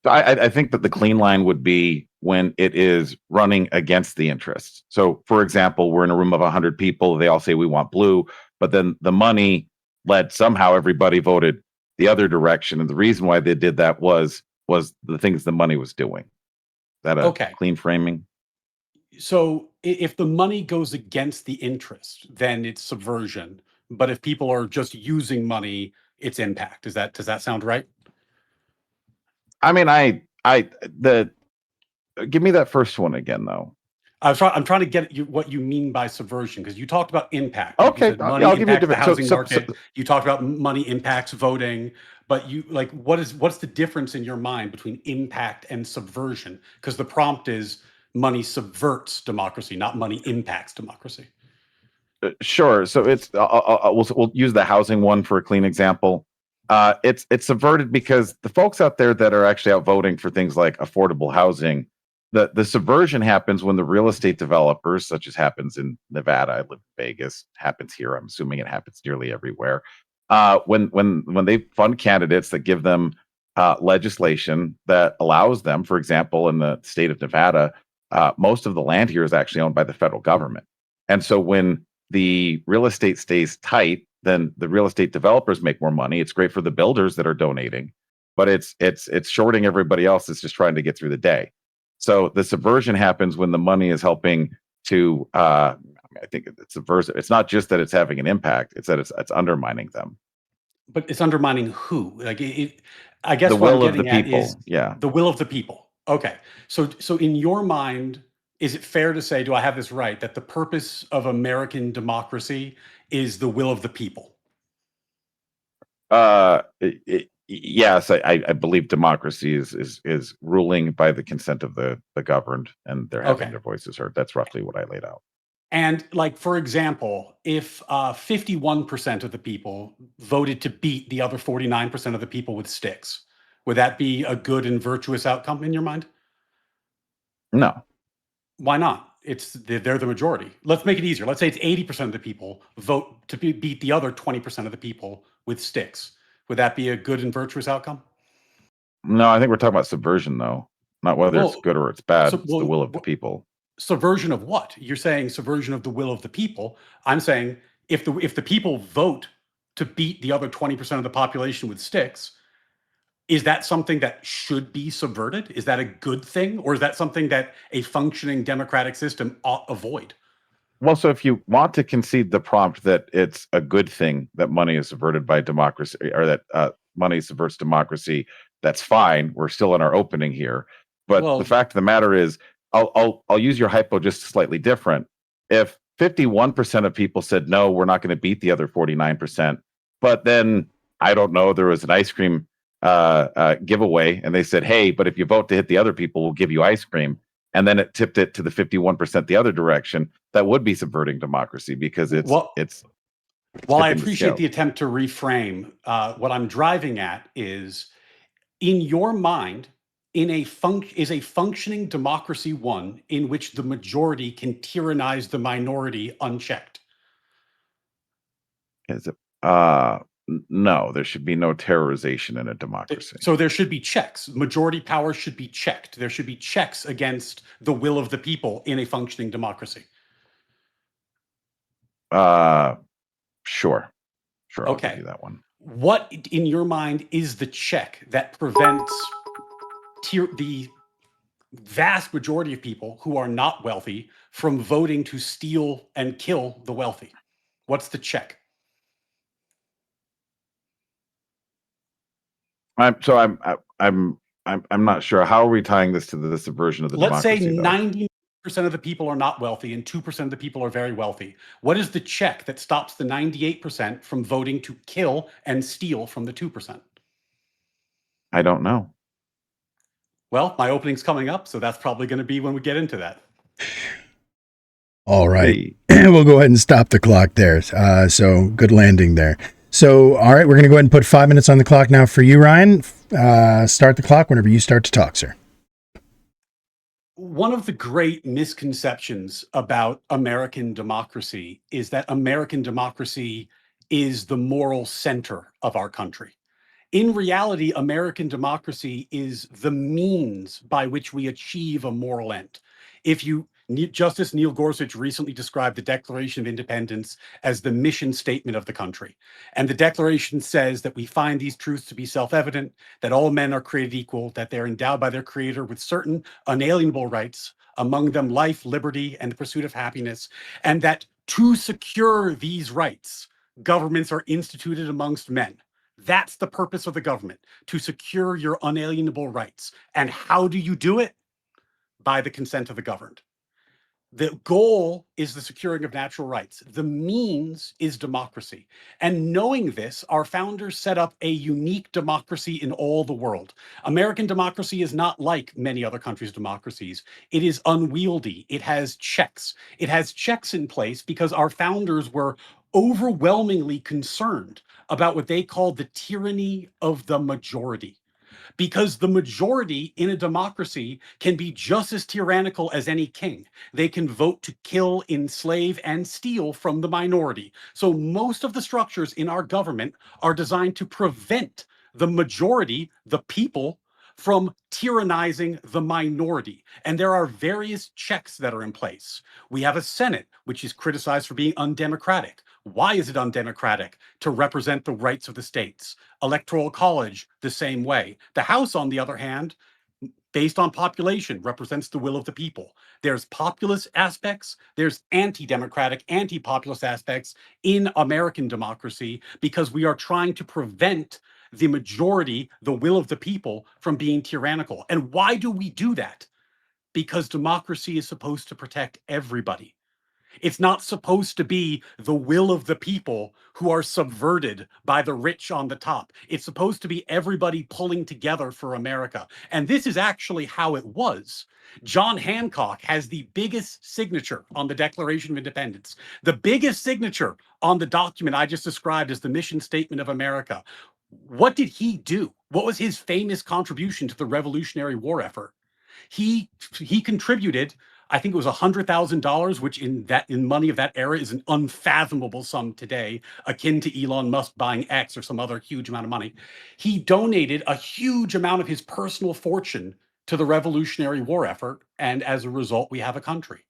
I think that the clean line would be when it is running against the interests. So, for example, we're in a room of 100 people. They all say we want blue, but then the money led somehow everybody voted the other direction. And the reason why they did that was the things the money was doing. Is that a clean framing? So if the money goes against the interest, then it's subversion. But if people are just using money, it's impact. Does that sound right? I mean, give me that first one again, though. I'm trying to get what you mean by subversion, because you talked about impact. Okay, you said money I'll give you a impacts the different. housing market. You talked about money impacts voting, but what's the difference in your mind between impact and subversion? Because the prompt is money subverts democracy, not money impacts democracy. Sure. So it's we'll use the housing one for a clean example. It's subverted because the folks out there that are actually out voting for things like affordable housing, the subversion happens when the real estate developers, such as happens in Nevada, I live in Vegas, happens here. I'm assuming it happens nearly everywhere. When they fund candidates that give them legislation that allows them, for example, in the state of Nevada, most of the land here is actually owned by the federal government, and so when the real estate stays tight, then the real estate developers make more money. It's great for the builders that are donating, but it's shorting everybody else that's just trying to get through the day. So the subversion happens when the money is helping to. I think it's subversive. It's not just that it's having an impact; it's that it's undermining them. But it's undermining who? I guess the what will I'm of the getting at people. is Yeah, the will of the people. Okay, so in your mind, is it fair to say, do I have this right, that the purpose of American democracy is the will of the people? Yes, I believe democracy is ruling by the consent of the governed, and they're having their voices heard. That's roughly what I laid out. And for example, if 51% of the people voted to beat the other 49% of the people with sticks, would that be a good and virtuous outcome in your mind? No. Why not? They're the majority. Let's make it easier. Let's say it's 80% of the people vote to beat the other 20% of the people with sticks. Would that be a good and virtuous outcome? No, I think we're talking about subversion, though, not whether it's good or it's bad. It's the will of the people. Subversion of what? You're saying subversion of the will of the people. I'm saying if the people vote to beat the other 20% of the population with sticks, is that something that should be subverted? Is that a good thing? Or is that something that a functioning democratic system ought avoid? Well, so if you want to concede the prompt that it's a good thing that money is subverted by democracy, or that money subverts democracy, that's fine. We're still in our opening here. But the fact of the matter is, I'll use your hypo just slightly different. If 51% of people said no, we're not going to beat the other 49%, but then I don't know, there was an ice cream giveaway, and they said, hey, but if you vote to hit the other people, we'll give you ice cream. And then it tipped it to the 51% the other direction. That would be subverting democracy because it's. While I appreciate the attempt to reframe, what I'm driving at is, in your mind, is a functioning democracy one in which the majority can tyrannize the minority unchecked? Is it? No, there should be no terrorization in a democracy. So there should be checks. Majority power should be checked. There should be checks against the will of the people in a functioning democracy. Sure. I'll give you that one. What, in your mind, is the check that prevents the vast majority of people who are not wealthy from voting to steal and kill the wealthy? What's the check? I'm not sure. How are we tying this to the subversion of the Let's say democracy, 90% of the people are not wealthy and 2% of the people are very wealthy. What is the check that stops the 98% from voting to kill and steal from the 2%? I don't know. Well, my opening's coming up, so that's probably going to be when we get into that. All right. We'll go ahead and stop the clock there. So good landing there. So, all right, we're going to go ahead and put 5 minutes on the clock now for you, Ryan. Start the clock whenever you start to talk, sir. One of the great misconceptions about American democracy is that American democracy is the moral center of our country. In reality, American democracy is the means by which we achieve a moral end. Justice Neil Gorsuch recently described the Declaration of Independence as the mission statement of the country. And the Declaration says that we find these truths to be self-evident, that all men are created equal, that they're endowed by their creator with certain unalienable rights, among them life, liberty, and the pursuit of happiness, and that to secure these rights, governments are instituted amongst men. That's the purpose of the government, to secure your unalienable rights. And how do you do it? By the consent of the governed. The goal is the securing of natural rights. The means is democracy. And knowing this, our founders set up a unique democracy in all the world. American democracy is not like many other countries' democracies. It is unwieldy. It has checks. It has checks in place because our founders were overwhelmingly concerned about what they called the tyranny of the majority. Because the majority in a democracy can be just as tyrannical as any king. They can vote to kill, enslave, and steal from the minority. So most of the structures in our government are designed to prevent the majority, the people, from tyrannizing the minority. And there are various checks that are in place. We have a Senate, which is criticized for being undemocratic. Why is it undemocratic? To represent the rights of the states. Electoral college, the same way. The House, on the other hand, based on population, represents the will of the people. There's populist aspects, there's anti-democratic, anti-populist aspects in American democracy because we are trying to prevent the majority, the will of the people, from being tyrannical. And why do we do that? Because democracy is supposed to protect everybody. It's not supposed to be the will of the people who are subverted by the rich on the top. It's supposed to be everybody pulling together for America. And this is actually how it was. John Hancock has the biggest signature on the Declaration of Independence, the biggest signature on the document I just described as the mission statement of America. What did he do? What was his famous contribution to the Revolutionary War effort? He contributed, I think it was $100,000, which in money of that era is an unfathomable sum today, akin to Elon Musk buying X or some other huge amount of money. He donated a huge amount of his personal fortune to the Revolutionary War effort, and as a result, we have a country.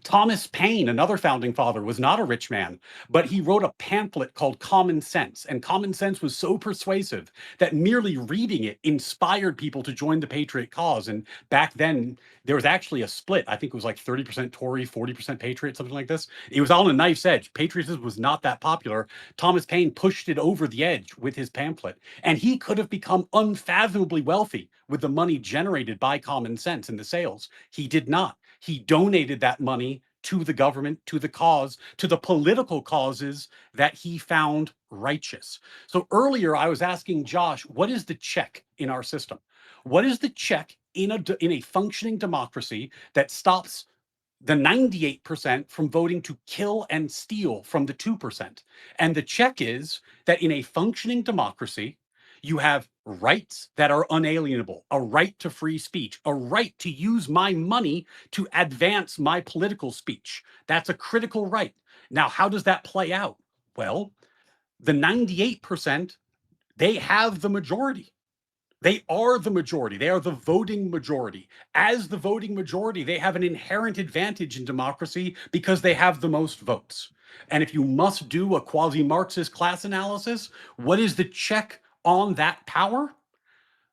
Thomas Paine, another founding father, was not a rich man, but he wrote a pamphlet called Common Sense, and Common Sense was so persuasive that merely reading it inspired people to join the Patriot cause. And back then, there was actually a split. I think it was like 30% Tory, 40% Patriot, something like this. It was on a knife's edge. Patriotism was not that popular. Thomas Paine pushed it over the edge with his pamphlet, and he could have become unfathomably wealthy with the money generated by Common Sense and the sales. He did not. He donated that money to the government, to the cause, to the political causes that he found righteous. So earlier I was asking Josh, what is the check in our system? What is the check in a functioning democracy that stops the 98% from voting to kill and steal from the 2%? And the check is that in a functioning democracy, you have rights that are unalienable, a right to free speech, a right to use my money to advance my political speech. That's a critical right. Now, how does that play out? Well, the 98%, they have the majority. They are the majority. They are the voting majority. As the voting majority, they have an inherent advantage in democracy because they have the most votes. And if you must do a quasi-Marxist class analysis, what is the check on that power?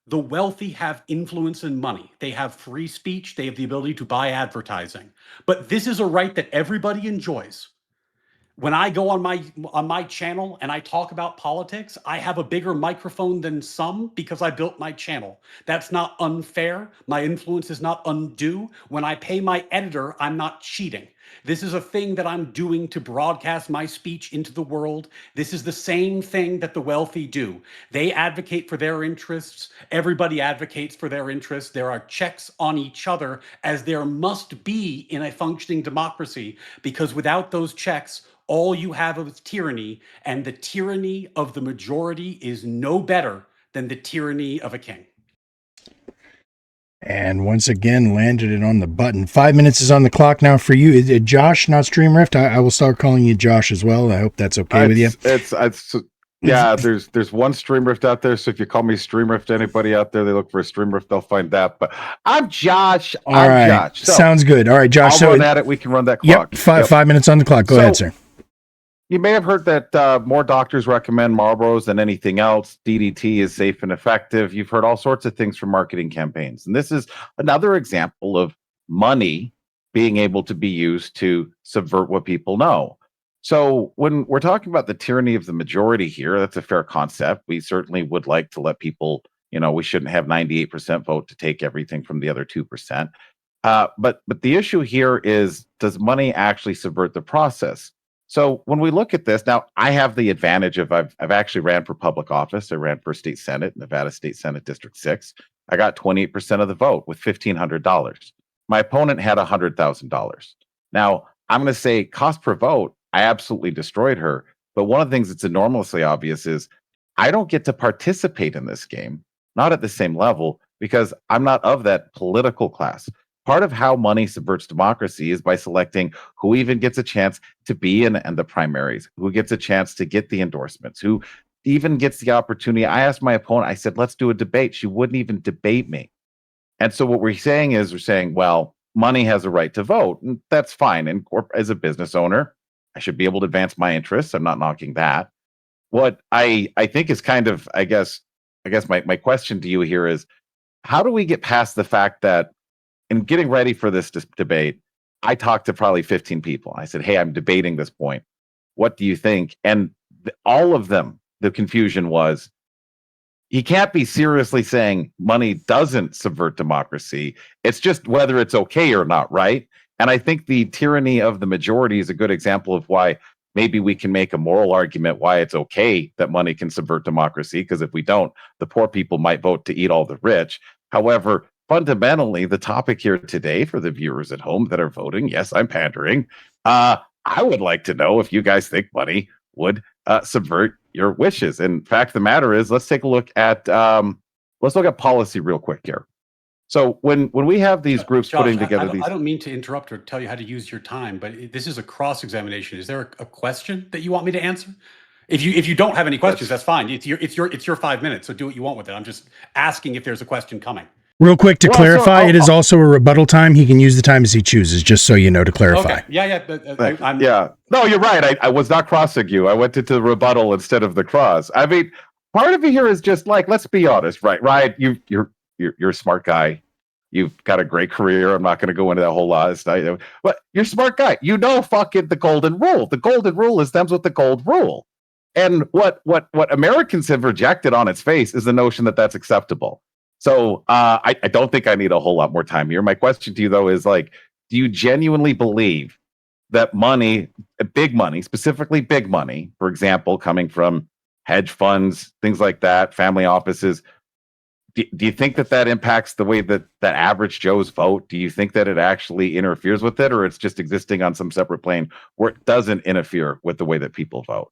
The wealthy have influence and money. They have free speech. They have the ability to buy advertising. But this is a right that everybody enjoys. When I go on my channel and I talk about politics, I have a bigger microphone than some because I built my channel. That's not unfair. My influence is not undue. When I pay my editor, I'm not cheating. This is a thing that I'm doing to broadcast my speech into the world. This is the same thing that the wealthy do. They advocate for their interests. Everybody advocates for their interests. There are checks on each other, as there must be in a functioning democracy, because without those checks, all you have is tyranny, and the tyranny of the majority is no better than the tyranny of a king. And once again, landed it on the button. 5 minutes is on the clock now for you. Is it Josh, not Stream Rift? I will start calling you Josh as well. I hope that's okay with you. Yeah, there's one Stream Rift out there, so if you call me Stream Rift, anybody out there, they look for a Stream Rift, they'll find that. But I'm Josh. All right. Josh. So sounds good. All right, Josh. I'll run at it. We can run that clock. Yep, 5 minutes on the clock. Go ahead, sir. You may have heard that more doctors recommend Marlboros than anything else. DDT is safe and effective. You've heard all sorts of things from marketing campaigns. And this is another example of money being able to be used to subvert what people know. So when we're talking about the tyranny of the majority here, that's a fair concept. We certainly would like to let people, we shouldn't have 98% vote to take everything from the other 2%. But the issue here is, does money actually subvert the process? So when we look at this, now I have the advantage of I've actually ran for public office. I ran for state senate, Nevada State Senate District 6. I got 28% of the vote with $1,500. My opponent had $100,000. Now I'm going to say cost per vote, I absolutely destroyed her. But one of the things that's enormously obvious is I don't get to participate in this game, not at the same level, because I'm not of that political class. Part of how money subverts democracy is by selecting who even gets a chance to be in the primaries, who gets a chance to get the endorsements, who even gets the opportunity. I asked my opponent, I said, let's do a debate. She wouldn't even debate me. And so what we're saying is, well, money has a right to vote. And that's fine. And as a business owner, I should be able to advance my interests. I'm not knocking that. What I think is kind of, I guess my question to you here is, how do we get past the fact that in getting ready for this debate, I talked to probably 15 people. I said, hey, I'm debating this point. What do you think? And all of them, the confusion was, he can't be seriously saying money doesn't subvert democracy. It's just whether it's okay or not, right? And I think the tyranny of the majority is a good example of why maybe we can make a moral argument why it's okay that money can subvert democracy, because if we don't, the poor people might vote to eat all the rich. However, fundamentally, the topic here today for the viewers at home that are voting, yes, I'm pandering. I would like to know if you guys think money would subvert your wishes. In fact, the matter is, let's take a look at policy real quick here. So when we have these groups Josh, putting together I don't mean to interrupt or tell you how to use your time, but this is a cross-examination. Is there a question that you want me to answer? If you don't have any questions, that's fine. It's your 5 minutes, so do what you want with it. I'm just asking if there's a question coming. Real quick to clarify, it is also a rebuttal time. He can use the time as he chooses, just so you know, to clarify. Okay. Yeah. Yeah. No, you're right. I was not crossing you. I went into the rebuttal instead of the cross. I mean, part of it here is just like, let's be honest, right? Right. You're a smart guy. You've got a great career. I'm not going to go into that whole lot of stuff, but you're a smart guy. Fucking the golden rule. The golden rule is stems with the gold rule. And what Americans have rejected on its face is the notion that that's acceptable. So I don't think I need a whole lot more time here. My question to you, though, is like, do you genuinely believe that money, big money, specifically big money, for example, coming from hedge funds, things like that, family offices, do you think that impacts the way that average Joes vote? Do you think that it actually interferes with it, or it's just existing on some separate plane where it doesn't interfere with the way that people vote?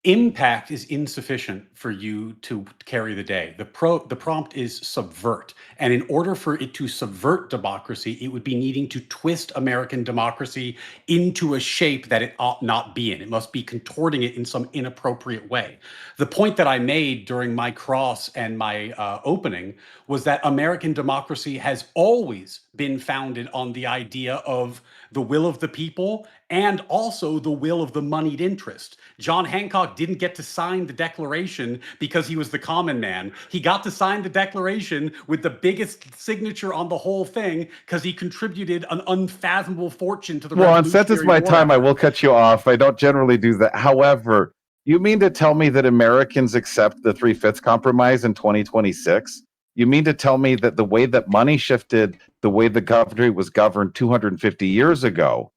Impact is insufficient for you to carry the day. The prompt is subvert. And in order for it to subvert democracy, it would be needing to twist American democracy into a shape that it ought not be in. It must be contorting it in some inappropriate way. The point that I made during my cross and my opening was that American democracy has always been founded on the idea of the will of the people and also the will of the moneyed interest. John Hancock didn't get to sign the Declaration because he was the common man. He got to sign the Declaration with the biggest signature on the whole thing because he contributed an unfathomable fortune to the Well, and since it's Revolutionary my War time, I effort. will cut you off. I don't generally do that. However, you mean to tell me that Americans accept the 3/5 compromise in 2026? You mean to tell me that the way that money shifted, the way the country was governed 250 years ago,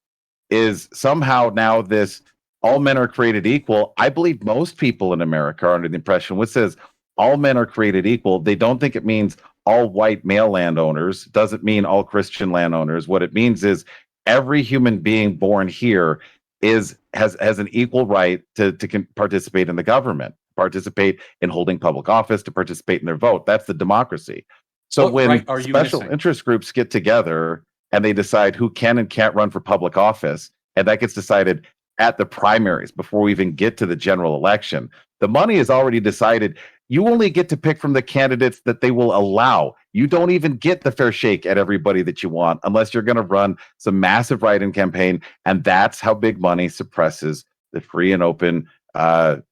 is somehow now this all men are created equal? I believe most people in America are under the impression which says all men are created equal. They don't think it means all white male landowners, doesn't mean all Christian landowners. What it means is every human being born here has an equal right to participate in the government, participate in holding public office, to participate in their vote. That's the democracy. So What right when are you special missing? interest groups get together and they decide who can and can't run for public office, and that gets decided at the primaries before we even get to the general election, the money is already decided. You only get to pick from the candidates that they will allow. You don't even get the fair shake at everybody that you want unless you're going to run some massive write-in campaign. And that's how big money suppresses the free and open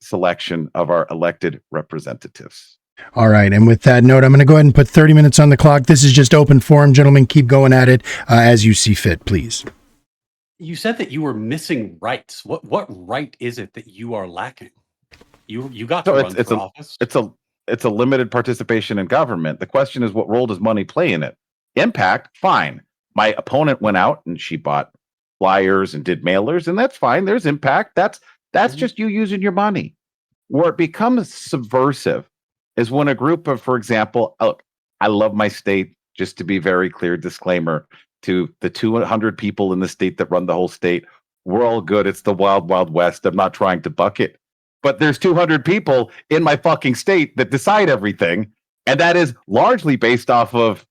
selection of our elected representatives. All right. And with that note, I'm going to go ahead and put 30 minutes on the clock. This is just open forum. Gentlemen, keep going at it as you see fit, please. You said that you were missing rights. What right is it that you are lacking? You got to So run for office. It's a limited participation in government. The question is, what role does money play in it? Impact, fine. My opponent went out and she bought flyers and did mailers, and that's fine. There's impact. That's just you using your money. Where it becomes subversive is when a group of, for example, look, I love my state. Just to be very clear, disclaimer to the 200 people in the state that run the whole state. We're all good. It's the wild, wild west. I'm not trying to bucket. But there's 200 people in my fucking state that decide everything. And that is largely based off of,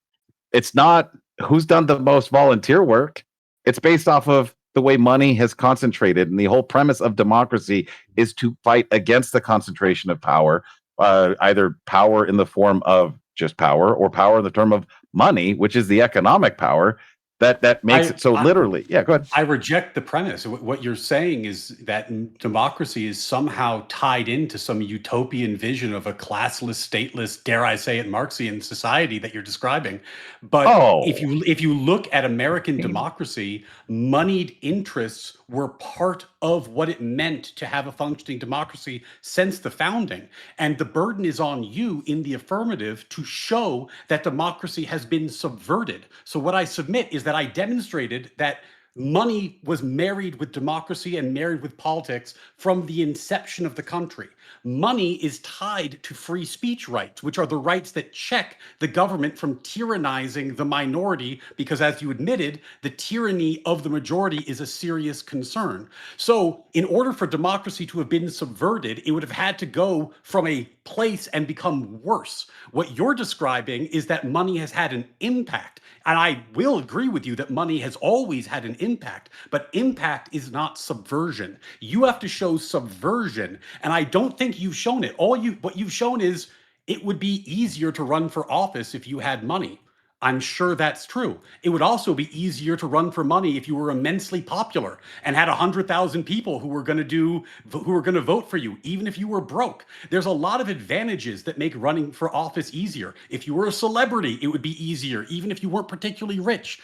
it's not who's done the most volunteer work. It's based off of the way money has concentrated. And the whole premise of democracy is to fight against the concentration of power, either power in the form of just power or power in the term of money, which is the economic power that makes it so literally. Yeah, go ahead. I reject the premise. What you're saying is that democracy is somehow tied into some utopian vision of a classless, stateless, dare I say it, Marxian society that you're describing. But if you look at American democracy, moneyed interests were part of what it meant to have a functioning democracy since the founding. And the burden is on you in the affirmative to show that democracy has been subverted. So what I submit is that I demonstrated that money was married with democracy and married with politics from the inception of the country. Money is tied to free speech rights, which are the rights that check the government from tyrannizing the minority, because as you admitted, the tyranny of the majority is a serious concern. So in order for democracy to have been subverted, it would have had to go from a place and become worse. What you're describing is that money has had an impact. And I will agree with you that money has always had an impact, but impact is not subversion. You have to show subversion, and I don't think you've shown it. What you've shown is it would be easier to run for office if you had money. I'm sure that's true. It would also be easier to run for money if you were immensely popular and had 100,000 people who were going to vote for you, even if you were broke. There's a lot of advantages that make running for office easier. If you were a celebrity, it would be easier, even if you weren't particularly rich.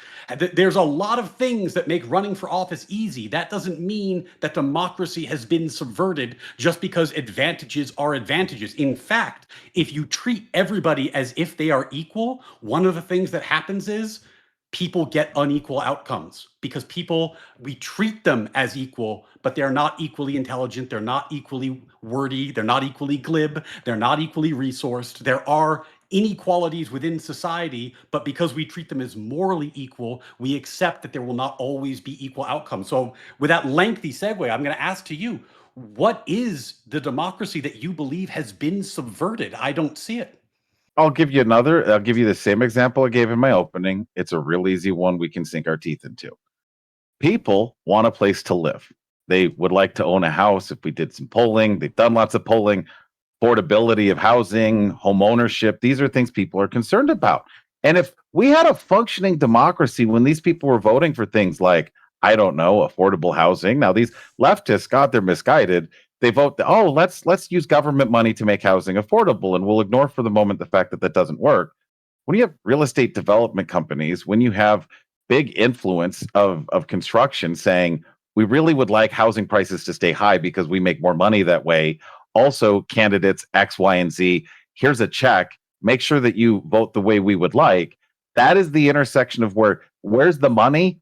There's a lot of things that make running for office easy. That doesn't mean that democracy has been subverted just because advantages are advantages. In fact, if you treat everybody as if they are equal, one of the things that happens is people get unequal outcomes because we treat them as equal, but they're not equally intelligent, they're not equally wordy, they're not equally glib, they're not equally resourced. There are inequalities within society, but because we treat them as morally equal, we accept that there will not always be equal outcomes. So with that lengthy segue, I'm going to ask to you, what is the democracy that you believe has been subverted? I don't see it. I'll give you the same example I gave in my opening. It's a real easy one we can sink our teeth into. People want a place to live. They would like to own a house. If we did some polling, they've done lots of polling. Affordability of housing, home ownership, these are things people are concerned about. And if we had a functioning democracy when these people were voting for things like I don't know, affordable housing. Now these leftists, God, they're misguided. They vote, let's use government money to make housing affordable, and we'll ignore for the moment the fact that that doesn't work. When you have real estate development companies, when you have big influence of construction saying we really would like housing prices to stay high because we make more money that way. Also, candidates X, Y, and Z, here's a check. Make sure that you vote the way we would like. That is the intersection of where's the money?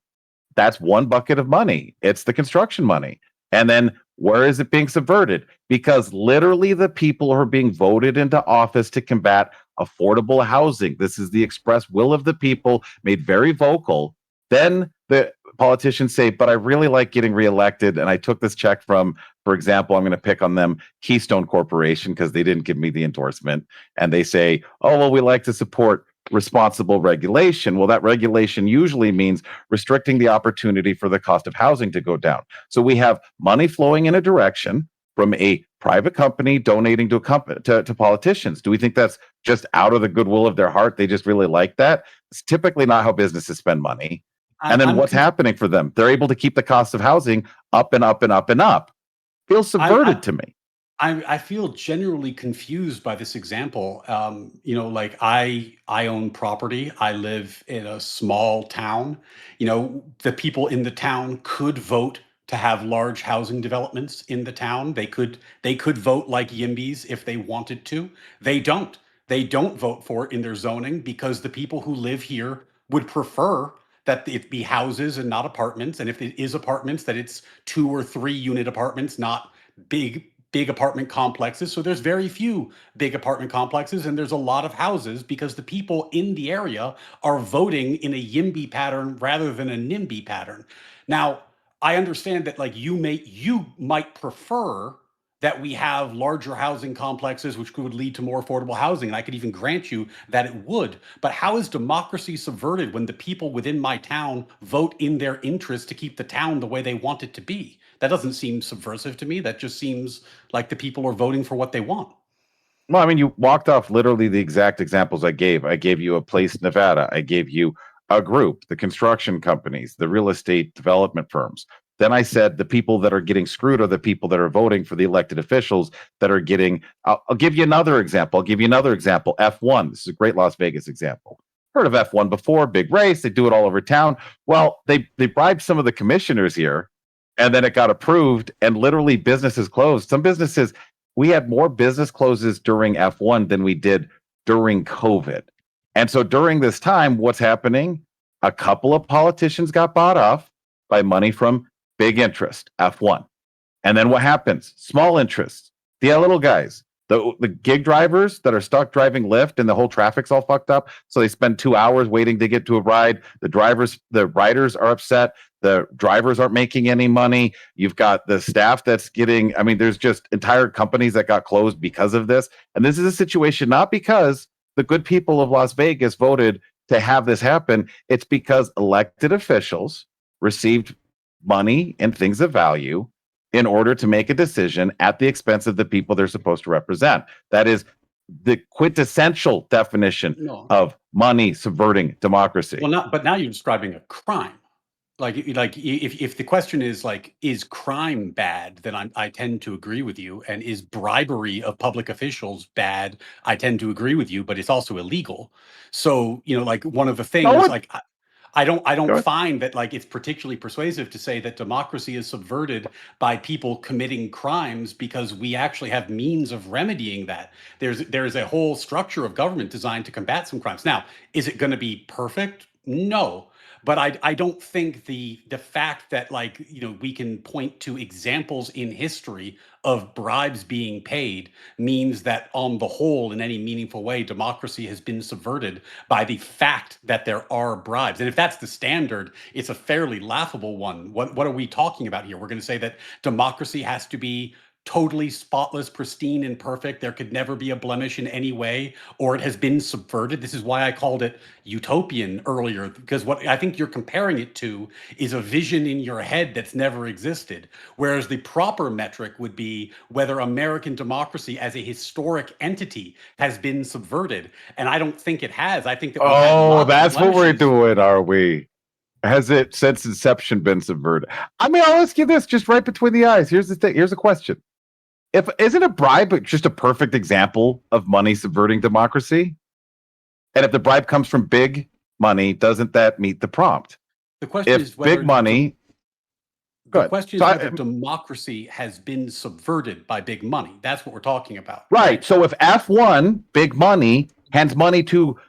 That's one bucket of money. It's the construction money. And then where is it being subverted? Because literally the people who are being voted into office to combat affordable housing, this is the express will of the people made very vocal. Then the politicians say, but I really like getting reelected. And I took this check from, for example, I'm going to pick on them, Keystone Corporation, because they didn't give me the endorsement. And they say, oh, well, we like to support responsible regulation. Well, that regulation usually means restricting the opportunity for the cost of housing to go down. So we have money flowing in a direction from a private company donating to to politicians. Do we think that's just out of the goodwill of their heart? They just really like that? It's typically not how businesses spend money. And then what's happening for them? They're able to keep the cost of housing up and up and up and up. Feels subverted to me. I feel generally confused by this example. Like I own property. I live in a small town. The people in the town could vote to have large housing developments in the town. They could vote like YIMBYs if they wanted to. They don't. They don't vote for it in their zoning because the people who live here would prefer that it be houses and not apartments. And if it is apartments, that it's 2 or 3 unit apartments, not big apartment complexes. So there's very few big apartment complexes, and there's a lot of houses because the people in the area are voting in a YIMBY pattern rather than a NIMBY pattern. Now, I understand that like you might prefer that we have larger housing complexes, which would lead to more affordable housing. And I could even grant you that it would. But how is democracy subverted when the people within my town vote in their interest to keep the town the way they want it to be? That doesn't seem subversive to me. That just seems like the people are voting for what they want. Well, I mean, you walked off literally the exact examples I gave. I gave you a place, Nevada. I gave you a group, the construction companies, the real estate development firms. Then I said the people that are getting screwed are the people that are voting for the elected officials that are getting. I'll give you another example. F1. This is a great Las Vegas example. Heard of F1 before? Big race. They do it all over town. Well, they bribed some of the commissioners here, and then it got approved, and literally businesses closed. Some businesses, we had more business closes during F1 than we did during COVID. And so during this time, what's happening? A couple of politicians got bought off by money from big interest, F1. And then what happens? Small interests, the little guys, the gig drivers that are stuck driving Lyft and the whole traffic's all fucked up. So they spend 2 hours waiting to get to a ride. The riders are upset. The drivers aren't making any money. You've got the staff that's getting, I mean, there's just entire companies that got closed because of this. And this is a situation not because the good people of Las Vegas voted to have this happen. It's because elected officials received money and things of value in order to make a decision at the expense of the people they're supposed to represent. That is the quintessential definition of money subverting democracy. Well, but now you're describing a crime. Like if the question is like, is crime bad, then I tend to agree with you. And is bribery of public officials bad? I tend to agree with you, but it's also illegal. So, like one of the things, like I don't find that like it's particularly persuasive to say that democracy is subverted by people committing crimes because we actually have means of remedying that. There's a whole structure of government designed to combat some crimes. Now, is it going to be perfect? No. But I don't think the fact that like, we can point to examples in history of bribes being paid means that on the whole, in any meaningful way, democracy has been subverted by the fact that there are bribes. And if that's the standard, it's a fairly laughable one. What are we talking about here? We're going to say that democracy has to be totally spotless, pristine, and perfect. There could never be a blemish in any way, or it has been subverted. This is why I called it utopian earlier, because what I think you're comparing it to is a vision in your head that's never existed. Whereas the proper metric would be whether American democracy as a historic entity has been subverted. And I don't think it has. I think that that's what we're doing, are we? Has it since inception been subverted? I mean, I'll ask you this just right between the eyes. Here's the thing. Here's a question. If isn't a bribe just a perfect example of money subverting democracy? And if the bribe comes from big money, doesn't that meet the prompt? The question If is whether big money, the question is whether democracy has been subverted by big money. That's what we're talking about. Right. So if F1, big money, hands money to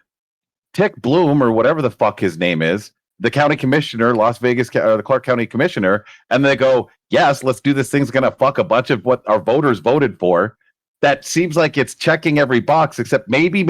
Tick Bloom or whatever the fuck his name is, the county commissioner, Las Vegas, the Clark County commissioner, and they go, yes, let's do this thing's going to fuck a bunch of what our voters voted for. That seems like it's checking every box, except maybe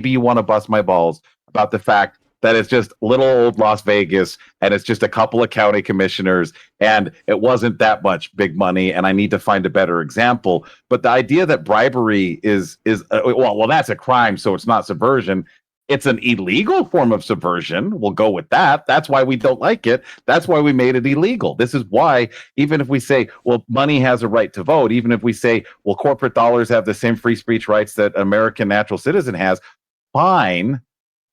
you want to bust my balls about the fact that it's just little old Las Vegas and it's just a couple of county commissioners and it wasn't that much big money and I need to find a better example. But the idea that bribery is well, that's a crime, so it's not subversion. It's an illegal form of subversion. We'll go with that. That's why we don't like it. That's why we made it illegal. This is why, even if we say, well, money has a right to vote, even if we say, well, corporate dollars have the same free speech rights that an American natural citizen has, fine.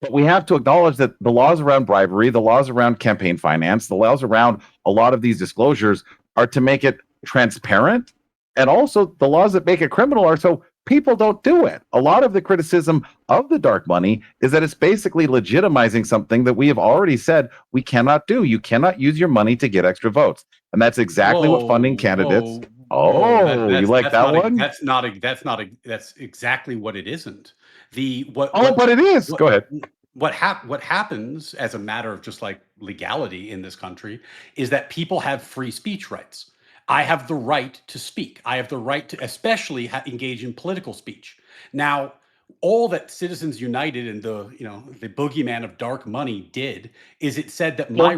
But we have to acknowledge that the laws around bribery, the laws around campaign finance, the laws around a lot of these disclosures are to make it transparent. And also the laws that make it criminal are so people don't do it. A lot of the criticism of the dark money is that it's basically legitimizing something that we have already said we cannot do. You cannot use your money to get extra votes. And that's exactly what funding candidates. You like that one? That's exactly what it isn't. But it is. Go ahead. What happens as a matter of just like legality in this country is that people have free speech rights. I have the right to speak. I have the right to especially engage in political speech. Now, all that Citizens United and the boogeyman of dark money did is it said that my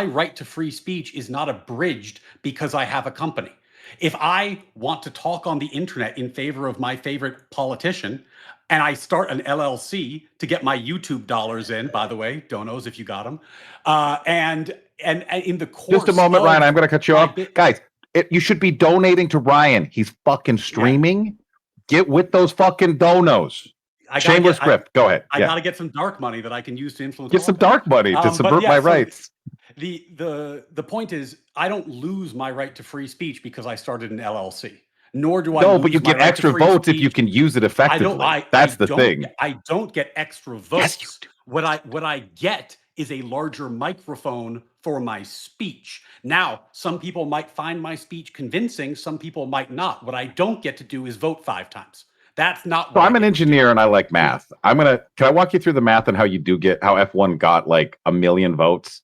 right to free speech is not abridged because I have a company. If I want to talk on the internet in favor of my favorite politician, and I start an LLC to get my YouTube dollars in, by the way, donos if you got them, and in the course, just a moment, Ryan, I'm going to cut you off. Guys, you should be donating to Ryan. He's fucking streaming. Yeah. Get with those fucking donos. Shameless script. Go ahead. I got to get some dark money that I can use to influence. Get some dark money to subvert my rights. The point is, I don't lose my right to free speech because I started an LLC. Nor do I. No, but you get extra votes if you can use it effectively. That's the thing. I don't get extra votes. Yes, you do. What I get is a larger microphone for my speech. Now, some people might find my speech convincing, some people might not. What I don't get to do is vote 5 times. That's not. So I'm an engineer and I like math. Can I walk you through the math on how F1 got like 1 million votes?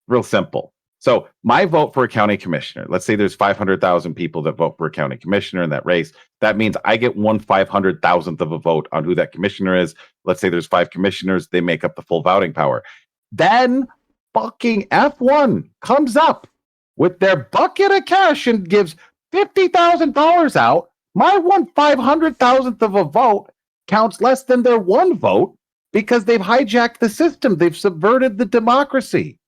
Real simple. So my vote for a county commissioner, let's say there's 500,000 people that vote for a county commissioner in that race. That means I get 1/500,000th of a vote on who that commissioner is. Let's say there's 5 commissioners. They make up the full voting power. Then fucking F1 comes up with their bucket of cash and gives $50,000 out. My 1/500,000th of a vote counts less than their 1 vote because they've hijacked the system. They've subverted the democracy.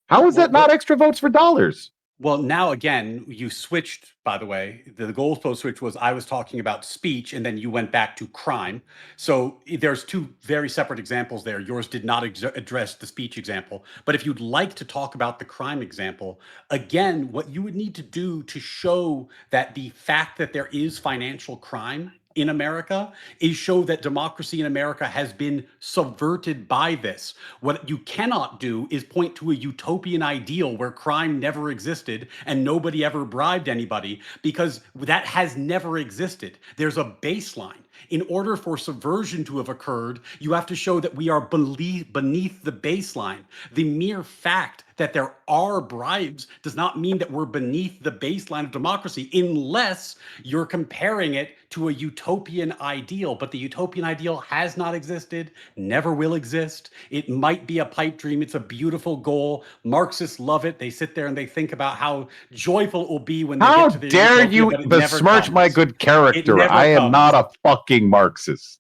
How is that not extra votes for dollars? Well, now again, you switched, by the way, the goalpost switch was I was talking about speech and then you went back to crime. So there's 2 very separate examples there. Yours did not address the speech example. But if you'd like to talk about the crime example, again, what you would need to do to show that the fact that there is financial crime in America is show that democracy in America has been subverted by this. What you cannot do is point to a utopian ideal where crime never existed and nobody ever bribed anybody, because that has never existed. There's a baseline. In order for subversion to have occurred, you have to show that we are beneath the baseline. The mere fact that there are bribes does not mean that we're beneath the baseline of democracy unless you're comparing it to a utopian ideal. But the utopian ideal has not existed, never will exist. It might be a pipe dream. It's a beautiful goal. Marxists love it. They sit there and they think about how joyful it will be when they get to the utopia. How dare you besmirch my good character? I am not a fucking Marxist.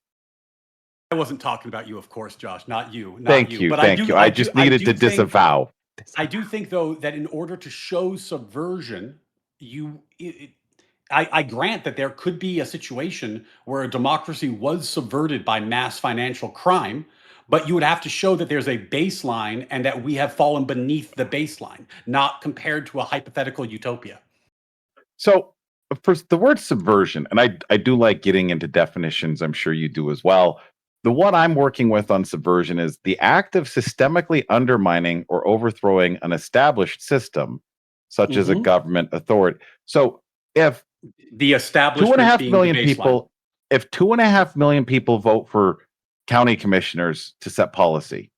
I wasn't talking about you, of course, Josh, not you. Thank you. I just needed to disavow. I do think, though, that in order to show subversion, I grant that there could be a situation where a democracy was subverted by mass financial crime, But you would have to show that there's a baseline and that we have fallen beneath the baseline, not compared to a hypothetical utopia. So, first, the word subversion, and I do like getting into definitions. I'm sure you do as well. The one I'm working with on subversion is the act of systemically undermining or overthrowing an established system, such as a government authority. So, if The two establishment and a half being million the baseline. people, if 2.5 million people vote for county commissioners to set policy,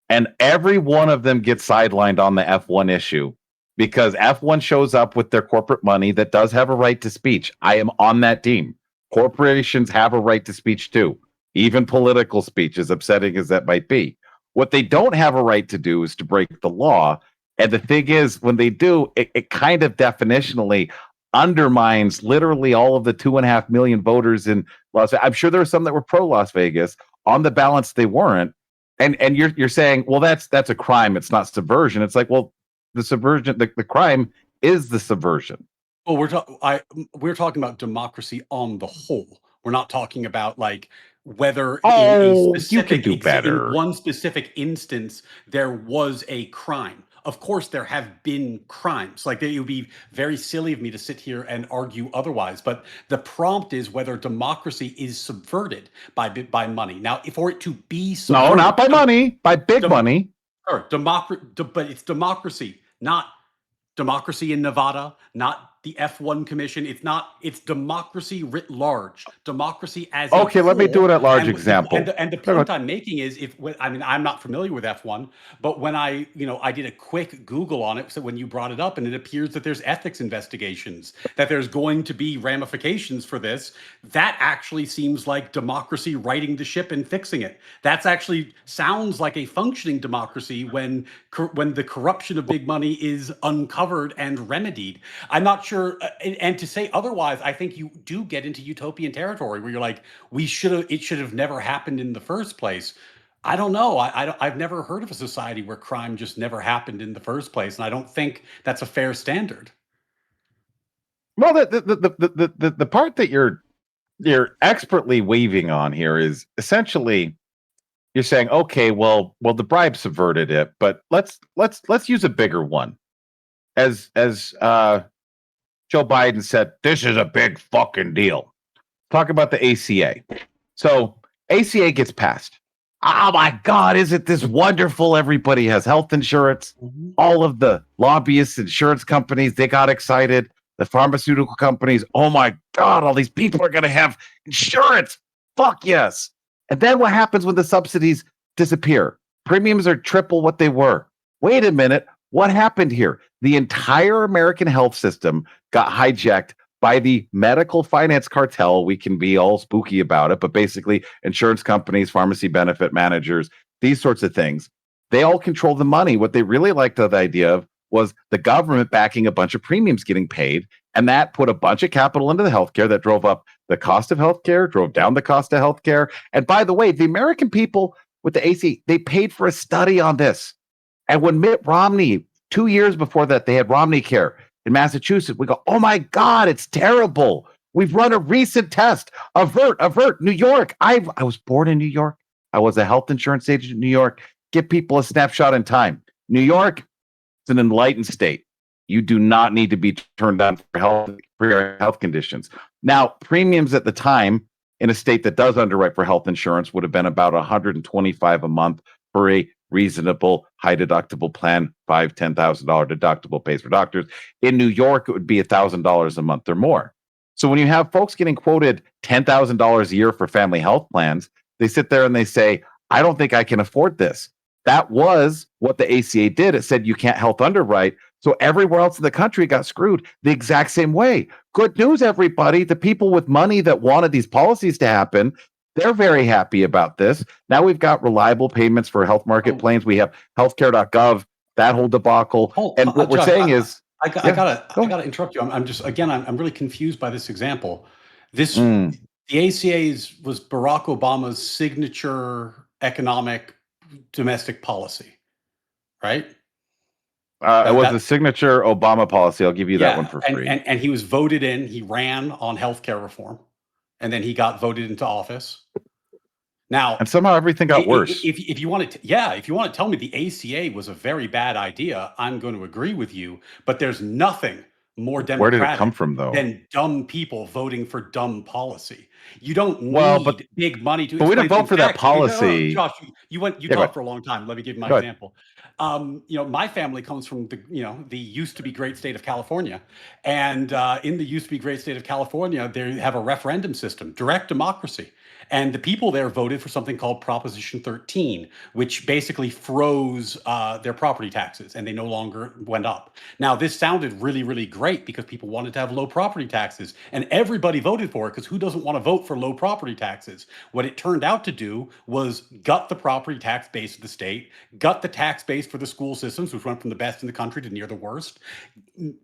and every one of them gets sidelined on the F1 issue because F1 shows up with their corporate money that does have a right to speech. I am on that team. Corporations have a right to speech too, even political speech, as upsetting as that might be. What they don't have a right to do is to break the law. And the thing is, when they do, it kind of definitionally undermines literally all of the 2.5 million voters in Las Vegas. I'm sure there were some that were pro Las Vegas. On the balance, they weren't. And you're saying, well, that's a crime. It's not subversion. It's like, well, the subversion, the crime is the subversion. Well, we're talking about democracy on the whole. We're not talking about like whether Oh, in you can do better. in one specific instance there was a crime. Of course, there have been crimes. Like it would be very silly of me to sit here and argue otherwise. But the prompt is whether democracy is subverted by money. Now, for it to be subverted, no, not by money, by big money. Sure, but it's democracy, not democracy in Nevada, not the F1 Commission. It's democracy writ large. Democracy as okay. A let me do it at large and example. The point I'm making is I'm not familiar with F1, but when I did a quick Google on it, so when you brought it up, and it appears that there's ethics investigations, that there's going to be ramifications for this. That actually seems like democracy righting the ship and fixing it. That's actually sounds like a functioning democracy when the corruption of big money is uncovered and remedied. I'm not sure, and to say otherwise, I think you do get into utopian territory where you're like, it should have never happened in the first place. I don't know. I've never heard of a society where crime just never happened in the first place, and I don't think that's a fair standard. Well, the part that you're expertly waving on here is essentially you're saying, okay, well, the bribe subverted it, but let's use a bigger one. As Joe Biden said, this is a big fucking deal. Talk about the ACA. So ACA gets passed. Oh my God, isn't this wonderful? Everybody has health insurance. All of the lobbyists, insurance companies, they got excited. The pharmaceutical companies, oh my God, all these people are going to have insurance. Fuck yes. And then what happens when the subsidies disappear? Premiums are triple what they were. Wait a minute. What happened here? The entire American health system got hijacked by the medical finance cartel. We can be all spooky about it, but basically insurance companies, pharmacy benefit managers, these sorts of things, they all control the money. What they really liked the idea of was the government backing a bunch of premiums getting paid. And that put a bunch of capital into the healthcare that drove up the cost of healthcare, drove down the cost of healthcare. And by the way, the American people with the AC, they paid for a study on this. And when Mitt Romney, 2 years before that, they had Romney Care in Massachusetts, we go, oh my God, it's terrible. We've run a recent test. Avert, New York. I was born in New York. I was a health insurance agent in New York. Give people a snapshot in time. New York, it's an enlightened state. You do not need to be turned down for your health conditions. Now, premiums at the time in a state that does underwrite for health insurance would have been about $125 a month for a reasonable high deductible plan. $5,000-$10,000 deductible pays for doctors. In New York, it would be $1,000 a month or more. So when you have folks getting quoted $10,000 a year for family health plans, they sit there and they say, I don't think I can afford this. That was what the ACA did. It said you can't health underwrite. So everywhere else in the country got screwed the exact same way. Good news, everybody. The people with money that wanted these policies to happen, they're very happy about this. Now we've got reliable payments for health market plans. We have healthcare.gov, that whole debacle. And what we're saying is, I gotta interrupt you. I'm really confused by this example. The ACA was Barack Obama's signature economic domestic policy, right? It was a signature Obama policy. I'll give you that one for free. And he was voted in. He ran on healthcare reform, and then he got voted into office. Now, And somehow everything got worse. if you want to, yeah, if you want to tell me the ACA was a very bad idea, I'm going to agree with you. But there's nothing more Where did it come democratic from, though? than dumb people voting for dumb policy. You don't Well, but need big money to we explain. didn't vote In for that fact, no, policy. Josh, you Yeah, go talked ahead. for a long time. Let me give you my Go ahead. example. My family comes from the used to be great state of California, and in the used to be great state of California, they have a referendum system, direct democracy. And the people there voted for something called Proposition 13, which basically froze their property taxes, and they no longer went up. Now, this sounded really, really great because people wanted to have low property taxes, and everybody voted for it because who doesn't want to vote for low property taxes? What it turned out to do was gut the property tax base of the state, gut the tax base for the school systems, which went from the best in the country to near the worst,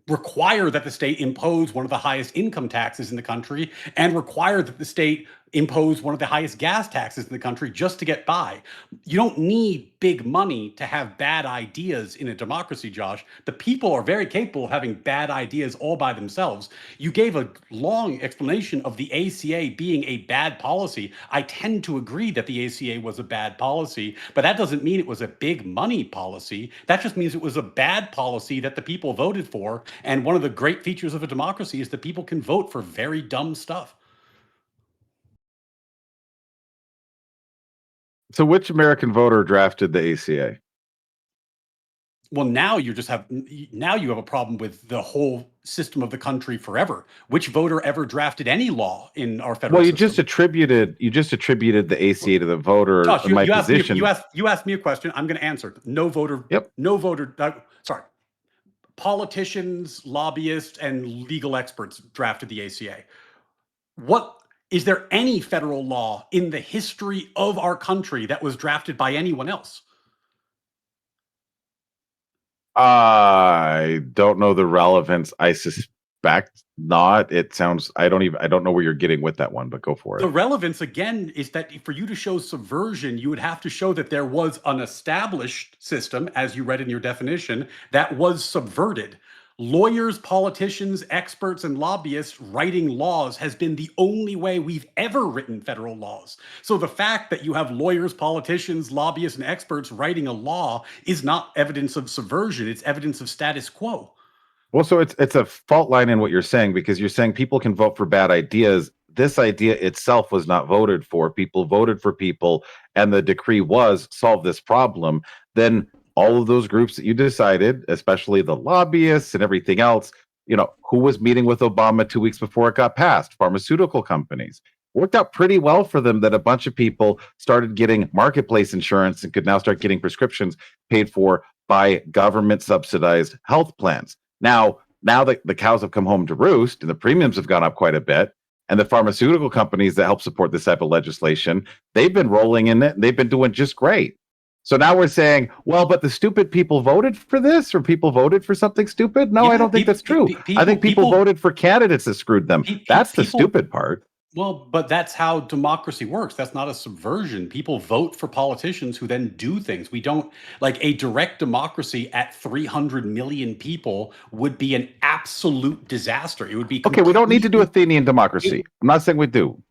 require that the state impose one of the highest income taxes in the country, and require that the state impose one of the highest gas taxes in the country just to get by. You don't need big money to have bad ideas in a democracy, Josh. The people are very capable of having bad ideas all by themselves. You gave a long explanation of the ACA being a bad policy. I tend to agree that the ACA was a bad policy, but that doesn't mean it was a big money policy. That just means it was a bad policy that the people voted for. And one of the great features of a democracy is that people can vote for very dumb stuff. So, which American voter drafted the ACA? Well, now you have a problem with the whole system of the country forever. Which voter ever drafted any law in our federal Well, system? you just attributed the ACA to the voter. Josh, in my you asked me, position. you asked me a question. I'm going to answer. No voter. Yep. No voter. Sorry. Politicians, lobbyists, and legal experts drafted the ACA. What is there any federal law in the history of our country that was drafted by anyone else? I don't know the relevance. I suspect not. It sounds. I don't know where you're getting with that one, but go for it. The relevance, again, is that for you to show subversion, you would have to show that there was an established system, as you read in your definition, that was subverted. Lawyers, politicians, experts, and lobbyists writing laws has been the only way we've ever written federal laws. So the fact that you have lawyers, politicians, lobbyists, and experts writing a law is not evidence of subversion. It's evidence of status quo. Well, so it's a fault line in what you're saying, because you're saying people can vote for bad ideas. This idea itself was not voted for. People voted for people, and the decree was solve this problem. Then all of those groups that you decided, especially the lobbyists and everything else, who was meeting with Obama 2 weeks before it got passed? Pharmaceutical companies. Worked out pretty well for them that a bunch of people started getting marketplace insurance and could now start getting prescriptions paid for by government subsidized health plans. Now the cows have come home to roost and the premiums have gone up quite a bit. And the pharmaceutical companies that help support this type of legislation, they've been rolling in it and they've been doing just great. So now we're saying, well, but the stupid people voted for this, or people voted for something stupid? No, Yeah, I don't think that's true. I think people voted for candidates that screwed them. That's the stupid part. Well, but that's how democracy works. That's not a subversion. People vote for politicians who then do things. We don't, like, a direct democracy at 300 million people would be an absolute disaster. It would be Okay, we don't need to do Athenian democracy. I'm not saying we do.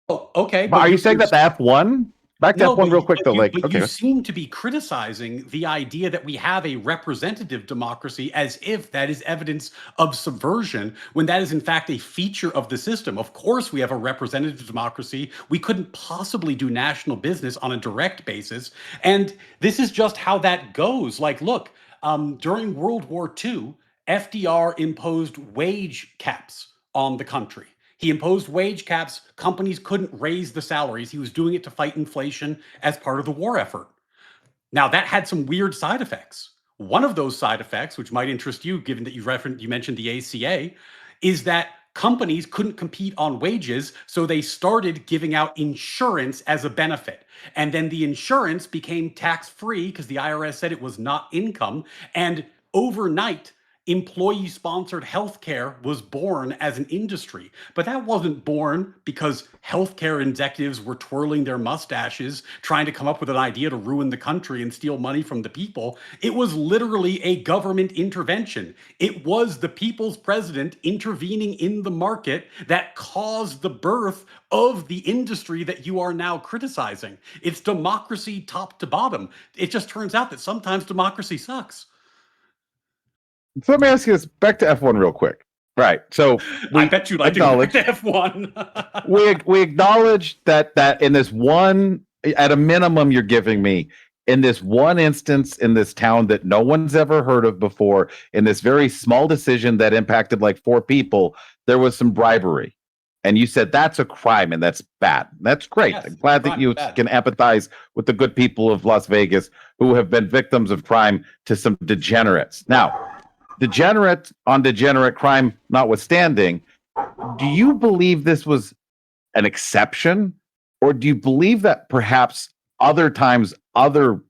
Oh, okay. But are you saying that the F1? Back to F1 real quick, though. You seem to be criticizing the idea that we have a representative democracy as if that is evidence of subversion, when that is in fact a feature of the system. Of course, we have a representative democracy. We couldn't possibly do national business on a direct basis. And this is just how that goes. Like, look, during World War II, FDR imposed wage caps on the country. He imposed wage caps. Companies couldn't raise the salaries. He was doing it to fight inflation as part of the war effort. Now, that had some weird side effects. One of those side effects, which might interest you, given that you mentioned the ACA, is that companies couldn't compete on wages, so they started giving out insurance as a benefit. And then the insurance became tax-free because the IRS said it was not income. And overnight, employee-sponsored healthcare was born as an industry, but that wasn't born because healthcare executives were twirling their mustaches trying to come up with an idea to ruin the country and steal money from the people. It was literally a government intervention. It was the people's president intervening in the market that caused the birth of the industry that you are now criticizing. It's democracy top to bottom. It just turns out that sometimes democracy sucks. So let me ask you this, back to F1 real quick. Right. So I bet you'd like to go back to F1. we acknowledge that in this one, at a minimum, you're giving me, in this one instance in this town that no one's ever heard of before, in this very small decision that impacted like 4 people, there was some bribery. And you said that's a crime and that's bad. That's great. Yes, I'm glad that you can empathize with the good people of Las Vegas who have been victims of crime to some degenerates. Now, degenerate on degenerate crime notwithstanding, do you believe this was an exception, or do you believe that perhaps other times other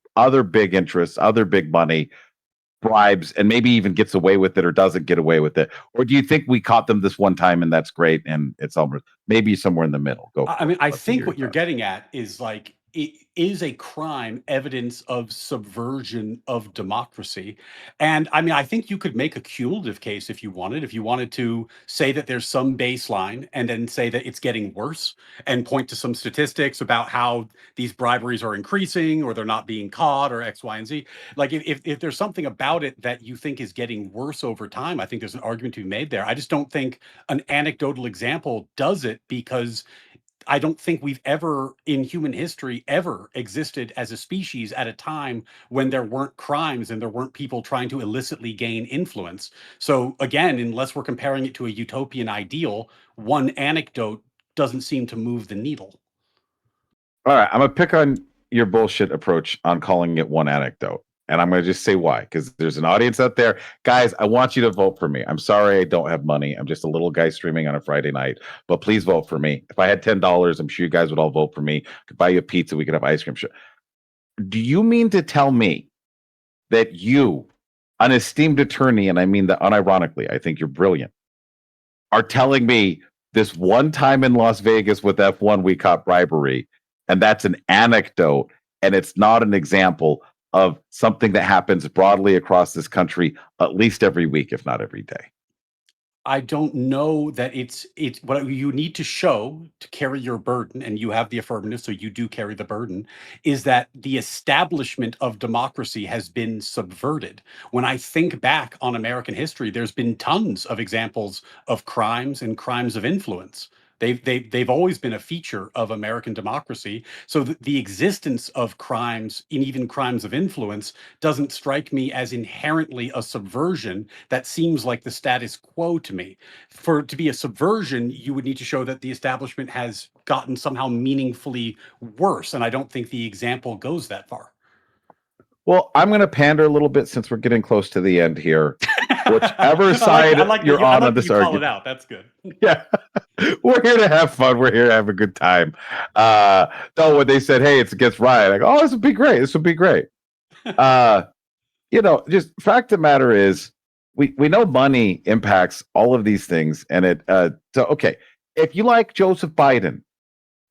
big interests, other big money bribes, and maybe even gets away with it or doesn't get away with it? Or do you think we caught them this one time and that's great and it's almost maybe somewhere in the middle? I think what you're getting at is like, is a crime evidence of subversion of democracy? And I mean, I think you could make a cumulative case if you wanted to say that there's some baseline and then say that it's getting worse and point to some statistics about how these briberies are increasing or they're not being caught or X, Y, and Z. Like if there's something about it that you think is getting worse over time, I think there's an argument to be made there. I just don't think an anecdotal example does it, because I don't think we've ever in human history ever existed as a species at a time when there weren't crimes and there weren't people trying to illicitly gain influence. So again, unless we're comparing it to a utopian ideal, one anecdote doesn't seem to move the needle. All right, I'm going to pick on your bullshit approach on calling it one anecdote. And I'm going to just say why, because there's an audience out there. Guys, I want you to vote for me. I'm sorry I don't have money. I'm just a little guy streaming on a Friday night, but please vote for me. If I had $10, I'm sure you guys would all vote for me. I could buy you a pizza. We could have ice cream. Do you mean to tell me that you, an esteemed attorney, and I mean that unironically, I think you're brilliant, are telling me this one time in Las Vegas with F1 we caught bribery, and that's an anecdote, and it's not an example of something that happens broadly across this country at least every week, if not every day? I don't know that it's what you need to show to carry your burden, and you have the affirmative, so you do carry the burden, is that the establishment of democracy has been subverted. When I think back on American history, there's been tons of examples of crimes and crimes of influence. They've always been a feature of American democracy. So the existence of crimes, and even crimes of influence, doesn't strike me as inherently a subversion. That seems like the status quo to me. For it to be a subversion, you would need to show that the establishment has gotten somehow meaningfully worse. And I don't think the example goes that far. Well, I'm going to pander a little bit since we're getting close to the end here. Whichever side you're on this argument. Out. That's good. Yeah. We're here to have fun. We're here to have a good time. No, when they said, hey, it's against Ryan, I go, oh, this would be great. This would be great. Just fact of the matter is, we know money impacts all of these things. And okay, if you like Joseph Biden,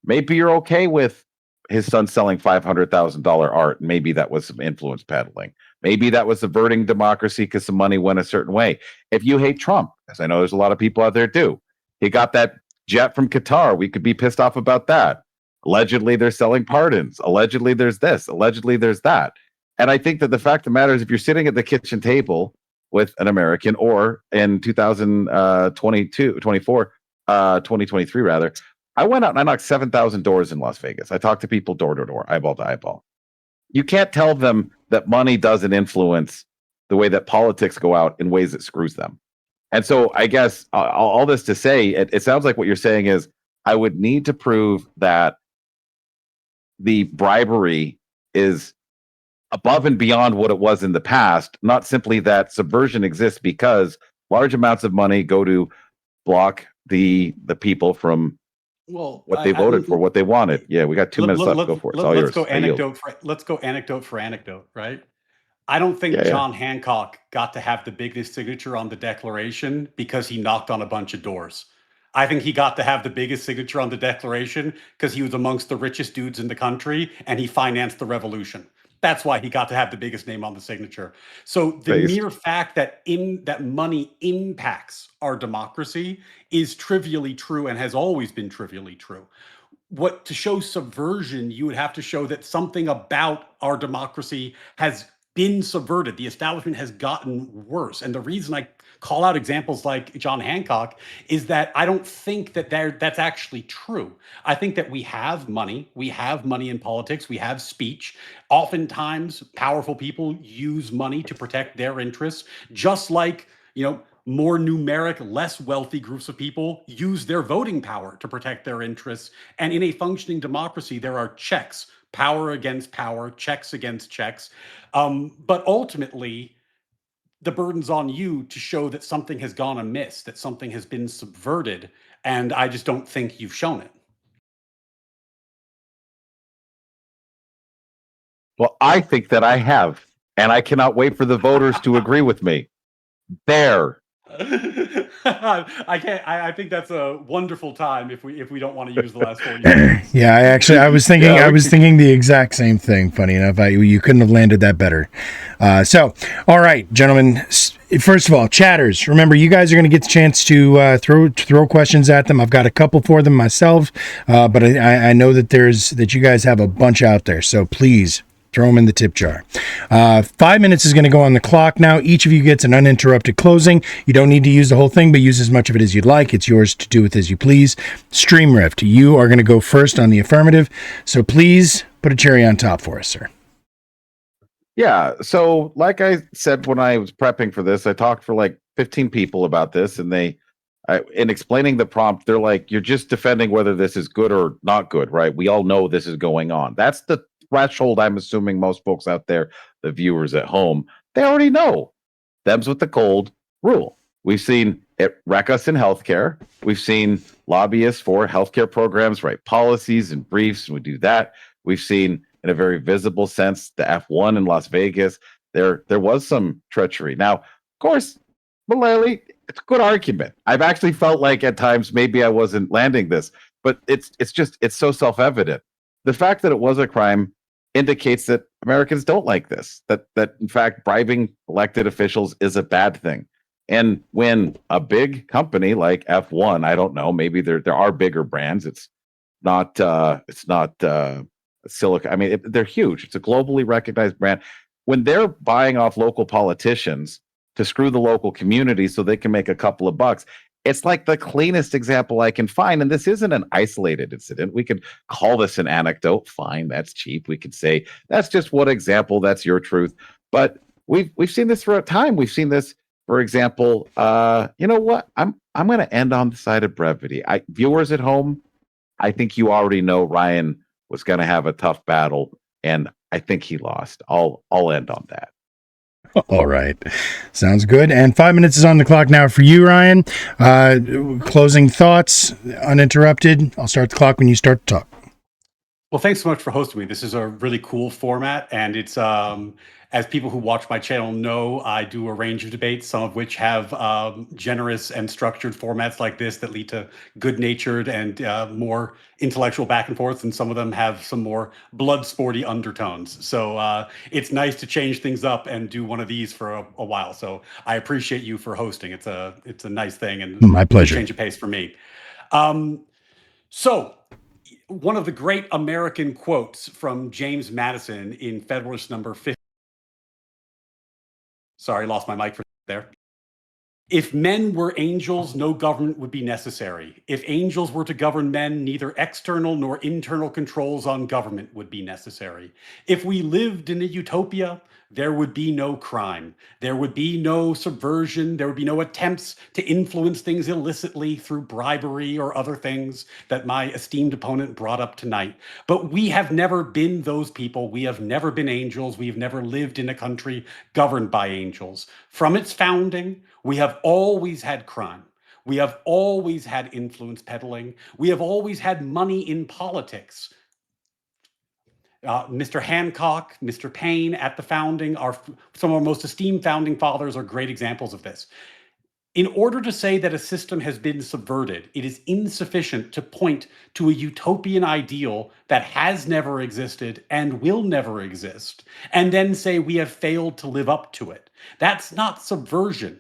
maybe you're okay with his son selling $500,000 art. Maybe that was some influence peddling. Maybe that was subverting democracy because some money went a certain way. If you hate Trump, as I know there's a lot of people out there do, he got that jet from Qatar. We could be pissed off about that. Allegedly, they're selling pardons. Allegedly, there's this. Allegedly, there's that. And I think that the fact of the matter is, if you're sitting at the kitchen table with an American, or in 2023 rather, I went out and I knocked 7,000 doors in Las Vegas. I talked to people door to door, eyeball to eyeball. You can't tell them that money doesn't influence the way that politics go out in ways that screws them. And so I guess all this to say, it sounds like what you're saying is, I would need to prove that the bribery is above and beyond what it was in the past, not simply that subversion exists because large amounts of money go to block the people from what they voted for, what they wanted. Yeah, we got 2 minutes left. Go for it. It's all yours. Let's go anecdote for anecdote, right? I don't think Yeah, yeah. John Hancock got to have the biggest signature on the Declaration because he knocked on a bunch of doors. I think he got to have the biggest signature on the Declaration because he was amongst the richest dudes in the country and he financed the revolution. That's why he got to have the biggest name on the signature. So the Based. mere fact that that money impacts our democracy is trivially true and has always been trivially true. What to show subversion, you would have to show that something about our democracy has been subverted. The establishment has gotten worse. And the reason I call out examples like John Hancock is that I don't think that that's actually true. I think that we have money in politics, we have speech. Oftentimes, powerful people use money to protect their interests, just like, more numeric, less wealthy groups of people use their voting power to protect their interests. And in a functioning democracy, there are checks, power against power, checks against checks. But ultimately, the burden's on you to show that something has gone amiss, that something has been subverted. And I just don't think you've shown it. Well, I think that I have, and I cannot wait for the voters to agree with me. There. I can't. I think that's a wonderful time if we don't want to use the last 4 years. Yeah, I was thinking, Yeah, I was thinking the exact same thing. Funny enough, you couldn't have landed that better. All right, gentlemen. First of all, chatters. Remember, you guys are going to get the chance to throw questions at them. I've got a couple for them myself, but I know that you guys have a bunch out there. So please throw them in the tip jar. 5 minutes is going to go on the clock now. Each of you gets an uninterrupted closing. You don't need to use the whole thing, but use as much of it as you'd like. It's yours to do with as you please. Stream Rift, you are going to go first on the affirmative. So please put a cherry on top for us, sir. Yeah. So, like I said when I was prepping for this, I talked for like 15 people about this, and in explaining the prompt, they're like, "You're just defending whether this is good or not good, right? We all know this is going on." That's the threshold. I'm assuming most folks out there, the viewers at home, they already know. Them's with the cold rule. We've seen it wreck us in healthcare. We've seen lobbyists for healthcare programs write policies and briefs, and we do that. We've seen, in a very visible sense, the F1 in Las Vegas. There was some treachery. Now, of course, Mullally, it's a good argument. I've actually felt like at times maybe I wasn't landing this, but it's so self-evident. The fact that it was a crime indicates that Americans don't like this. That in fact bribing elected officials is a bad thing. And when a big company like F1, I don't know, maybe there are bigger brands. It's not Silicon. I mean, they're huge. It's a globally recognized brand. When they're buying off local politicians to screw the local community so they can make a couple of bucks, it's like the cleanest example I can find. And this isn't an isolated incident. We could call this an anecdote. Fine, that's cheap. We could say that's just one example. That's your truth. But we've seen this throughout time. We've seen this, for example. You know what? I'm going to end on the side of brevity. Viewers at home, I think you already know Ryan was going to have a tough battle, and I think he lost. I'll end on that. All right. Sounds good. And 5 minutes is on the clock now for you, Ryan. Closing thoughts, uninterrupted. I'll start the clock when you start to talk. Well, thanks so much for hosting me. This is a really cool format, and it's as people who watch my channel know, I do a range of debates, some of which have generous and structured formats like this that lead to good-natured and more intellectual back and forth, and some of them have some more blood-sporty undertones. So it's nice to change things up and do one of these for a while. So I appreciate you for hosting. It's a nice thing and my pleasure. Change of pace for me. So one of the great American quotes from James Madison in Federalist Number 50. Sorry, lost my mic for there. If men were angels, no government would be necessary. If angels were to govern men, neither external nor internal controls on government would be necessary. If we lived in a utopia, there would be no crime. There would be no subversion. There would be no attempts to influence things illicitly through bribery or other things that my esteemed opponent brought up tonight. But we have never been those people. We have never been angels. We have never lived in a country governed by angels. From its founding, we have always had crime. We have always had influence peddling. We have always had money in politics. Mr. Hancock, Mr. Paine at the founding, some of our most esteemed founding fathers are great examples of this. In order to say that a system has been subverted, it is insufficient to point to a utopian ideal that has never existed and will never exist, and then say we have failed to live up to it. That's not subversion.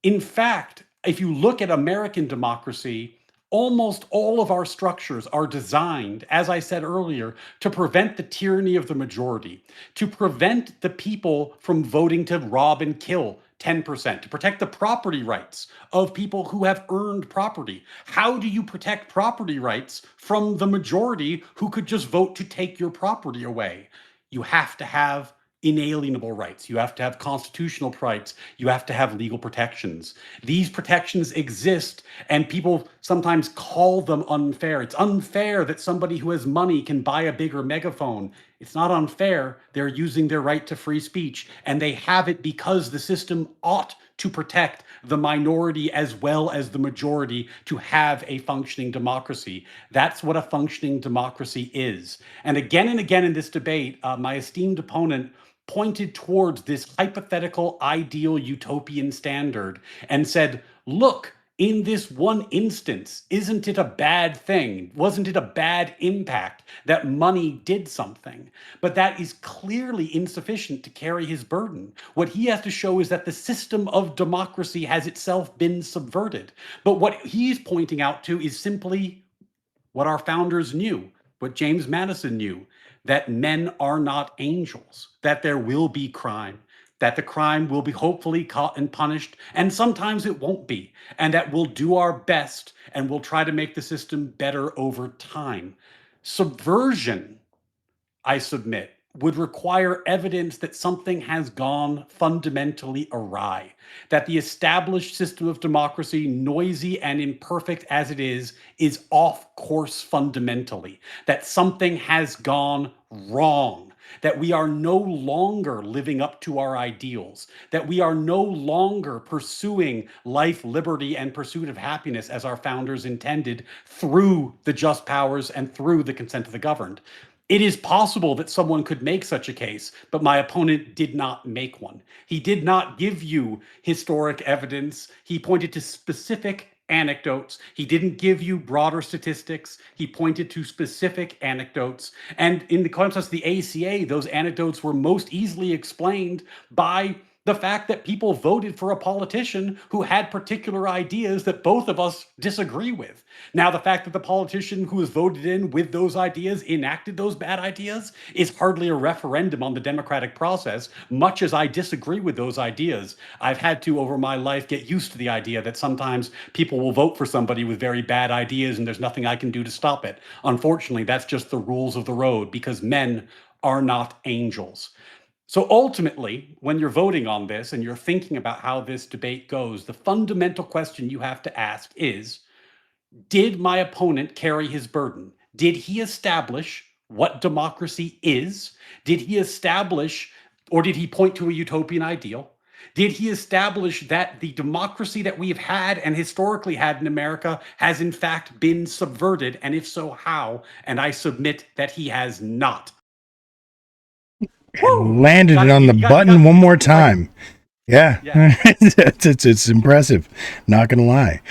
In fact, if you look at American democracy, almost all of our structures are designed, as I said earlier, to prevent the tyranny of the majority, to prevent the people from voting to rob and kill 10%, to protect the property rights of people who have earned property. How do you protect property rights from the majority who could just vote to take your property away? You have to have inalienable rights. You have to have constitutional rights. You have to have legal protections. These protections exist, and people sometimes call them unfair. It's unfair that somebody who has money can buy a bigger megaphone. It's not unfair. They're using their right to free speech, and they have it because the system ought to protect the minority as well as the majority to have a functioning democracy. That's what a functioning democracy is. And again in this debate, my esteemed opponent pointed towards this hypothetical ideal utopian standard and said, look, in this one instance, isn't it a bad thing? Wasn't it a bad impact that money did something? But that is clearly insufficient to carry his burden. What he has to show is that the system of democracy has itself been subverted. But what he's pointing out to is simply what our founders knew, what James Madison knew, that men are not angels, that there will be crime, that the crime will be hopefully caught and punished, and sometimes it won't be, and that we'll do our best and we'll try to make the system better over time. Subversion, I submit, would require evidence that something has gone fundamentally awry, that the established system of democracy, noisy and imperfect as it is off course fundamentally, that something has gone wrong, that we are no longer living up to our ideals, that we are no longer pursuing life, liberty, and pursuit of happiness as our founders intended through the just powers and through the consent of the governed. It is possible that someone could make such a case, but my opponent did not make one. He did not give you historic evidence. He pointed to specific anecdotes. He didn't give you broader statistics. He pointed to specific anecdotes. And in the context of the ACA, those anecdotes were most easily explained by the fact that people voted for a politician who had particular ideas that both of us disagree with. Now, the fact that the politician who was voted in with those ideas enacted those bad ideas is hardly a referendum on the democratic process. Much as I disagree with those ideas, I've had to, over my life, get used to the idea that sometimes people will vote for somebody with very bad ideas and there's nothing I can do to stop it. Unfortunately, that's just the rules of the road because men are not angels. So ultimately, when you're voting on this and you're thinking about how this debate goes, the fundamental question you have to ask is, did my opponent carry his burden? Did he establish what democracy is? Did he establish, or did he point to a utopian ideal? Did he establish that the democracy that we have had and historically had in America has in fact been subverted? And if so, how? And I submit that he has not. Landed it on the button one more time. Yeah. It's impressive. Not gonna lie.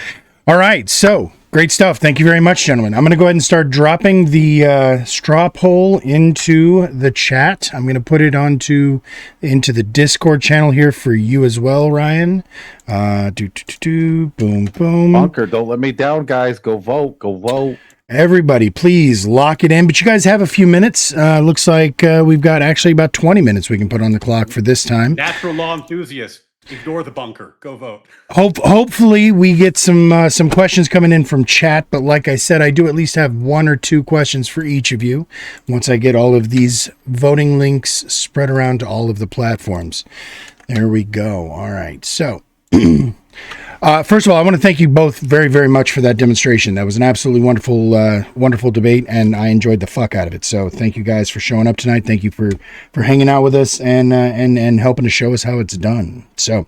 All right, so great stuff. Thank you very much, gentlemen. I'm gonna go ahead and start dropping the straw poll into the chat. I'm gonna put it into the Discord channel here for you as well, Ryan. Boom, boom. Bunker, don't let me down, guys. Go vote. Go vote. Everybody, please lock it in. But you guys have a few minutes. Looks like we've got actually about 20 minutes we can put on the clock for this time. Natural law enthusiasts, ignore the bunker. Go vote. Hopefully we get some questions coming in from chat. But like I said, I do at least have one or two questions for each of you once I get all of these voting links spread around to all of the platforms. There we go. All right. So first of all, I want to thank you both very, very much for that demonstration. That was an absolutely wonderful debate, and I enjoyed the fuck out of it. So thank you guys for showing up tonight. Thank you for hanging out with us and helping to show us how it's done. So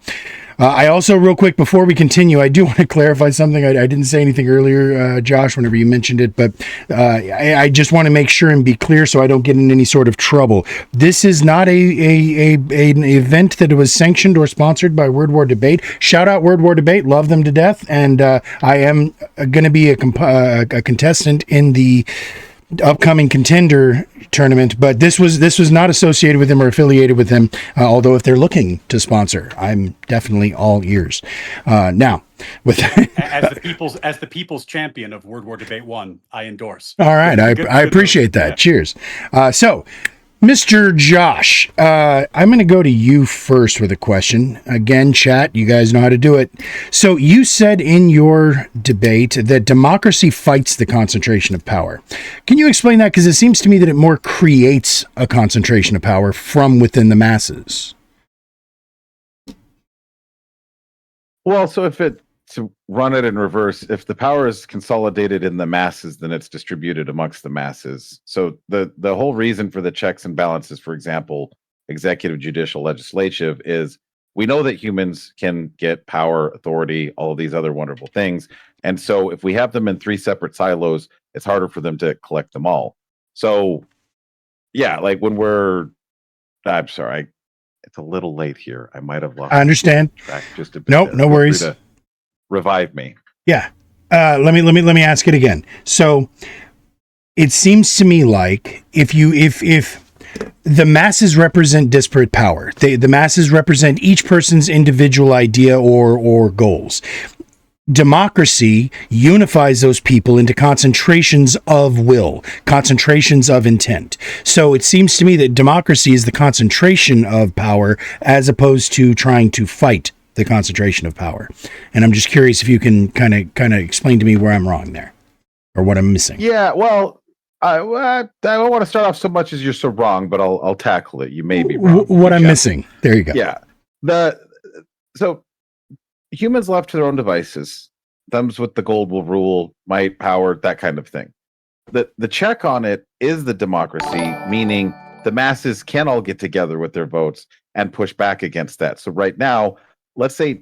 I also, real quick, before we continue, I do want to clarify something. I didn't say anything earlier, Josh, whenever you mentioned it, but I just want to make sure and be clear so I don't get in any sort of trouble. This is not an event that was sanctioned or sponsored by Word War Debate. Shout out Word War Debate. Love them to death. And I am going to be a contestant in the upcoming contender tournament, but this was not associated with him or affiliated with him, although if they're looking to sponsor, I'm definitely all ears. Now with as the people's champion of World War Debate 1, I endorse. All right, I appreciate that. Yeah. Cheers. So Mr. Josh, I'm going to go to you first with a question. Again, chat, you guys know how to do it. So you said in your debate that democracy fights the concentration of power. Can you explain that? Because it seems to me that it more creates a concentration of power from within the masses. Well, so to run it in reverse, if the power is consolidated in the masses, then it's distributed amongst the masses. So the whole reason for the checks and balances, for example, executive, judicial, legislative, is we know that humans can get power, authority, all of these other wonderful things. And so if we have them in three separate silos, it's harder for them to collect them all. So yeah, like when I'm sorry, it's a little late here. I might have lost. I understand. Track just a bit. Nope, no worries. Revive me. Yeah. Let me ask it again. So it seems to me like if the masses represent disparate power, the masses represent each person's individual idea or goals. Democracy unifies those people into concentrations of will, concentrations of intent. So it seems to me that democracy is the concentration of power as opposed to trying to fight the concentration of power. And I'm just curious if you can kind of explain to me where I'm wrong there or what I'm missing. Yeah, well, I don't want to start off so much as you're so wrong, but I'll tackle it. You may be wrong. What I'm missing. There you go. Yeah. So humans left to their own devices, thumbs with the gold will rule, might, power, that kind of thing. The check on it is the democracy, meaning the masses can all get together with their votes and push back against that. So right now, let's say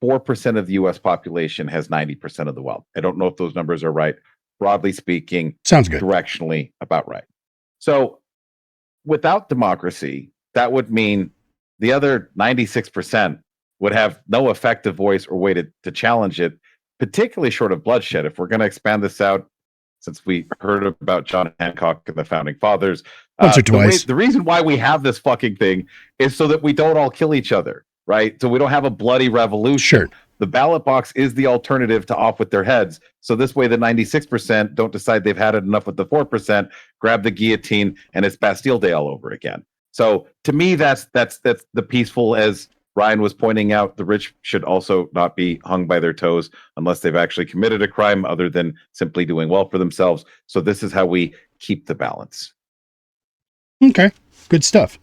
4% of the U.S. population has 90% of the wealth. I don't know if those numbers are right. Broadly speaking, sounds good. Directionally about right. So without democracy, that would mean the other 96% would have no effective voice or way to challenge it, particularly short of bloodshed. If we're going to expand this out, since we heard about John Hancock and the Founding Fathers, once or twice. The reason why we have this fucking thing is so that we don't all kill each other. Right? So we don't have a bloody revolution. Sure. The ballot box is the alternative to off with their heads. So this way the 96% don't decide they've had it enough with the 4%, grab the guillotine, and it's Bastille Day all over again. So to me, that's the peaceful, as Ryan was pointing out, the rich should also not be hung by their toes unless they've actually committed a crime other than simply doing well for themselves. So this is how we keep the balance. Okay, good stuff.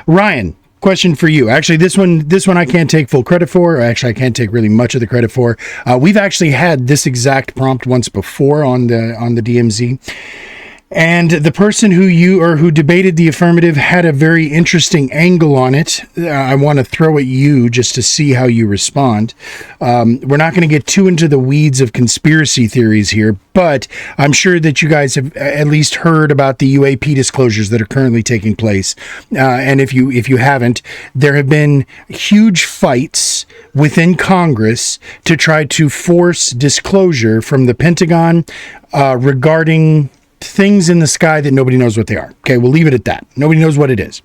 Ryan, question for you. Actually, this one I can't take full credit for. Or actually, I can't take really much of the credit for. We've actually had this exact prompt once before on the DMZ. And the person who debated the affirmative had a very interesting angle on it. I want to throw at you just to see how you respond. We're not going to get too into the weeds of conspiracy theories here, but I'm sure that you guys have at least heard about the UAP disclosures that are currently taking place. And if you haven't, there have been huge fights within Congress to try to force disclosure from the Pentagon regarding things in the sky that nobody knows what they are. Okay, we'll leave it at that. Nobody knows what it is.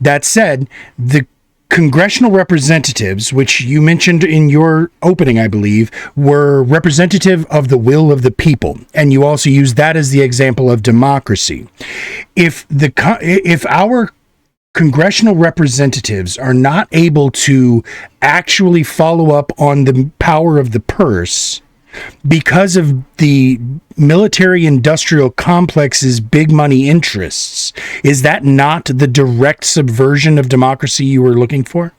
That said, the congressional representatives, which you mentioned in your opening, I believe, were representative of the will of the people. And you also used that as the example of democracy. If our congressional representatives are not able to actually follow up on the power of the purse, because of the military-industrial complex's big money interests, is that not the direct subversion of democracy you were looking for?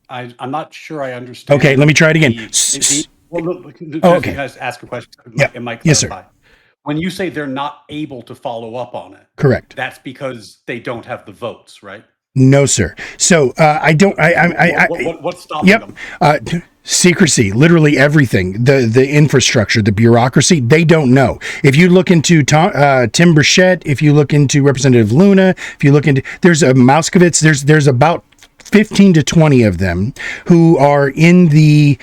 I'm not sure I understand. Okay, let me try it again. Okay. Ask a question. Yeah. It might clarify. Yes, sir. When you say they're not able to follow up on it, correct. That's because they don't have the votes, right? No, sir. So I don't. What's stopping them? Secrecy, literally everything. The infrastructure, the bureaucracy. They don't know. If you look into Tim Burchett, if you look into Representative Luna, if you look into there's a Mouskovitz. There's about 15 to 20 of them who are in the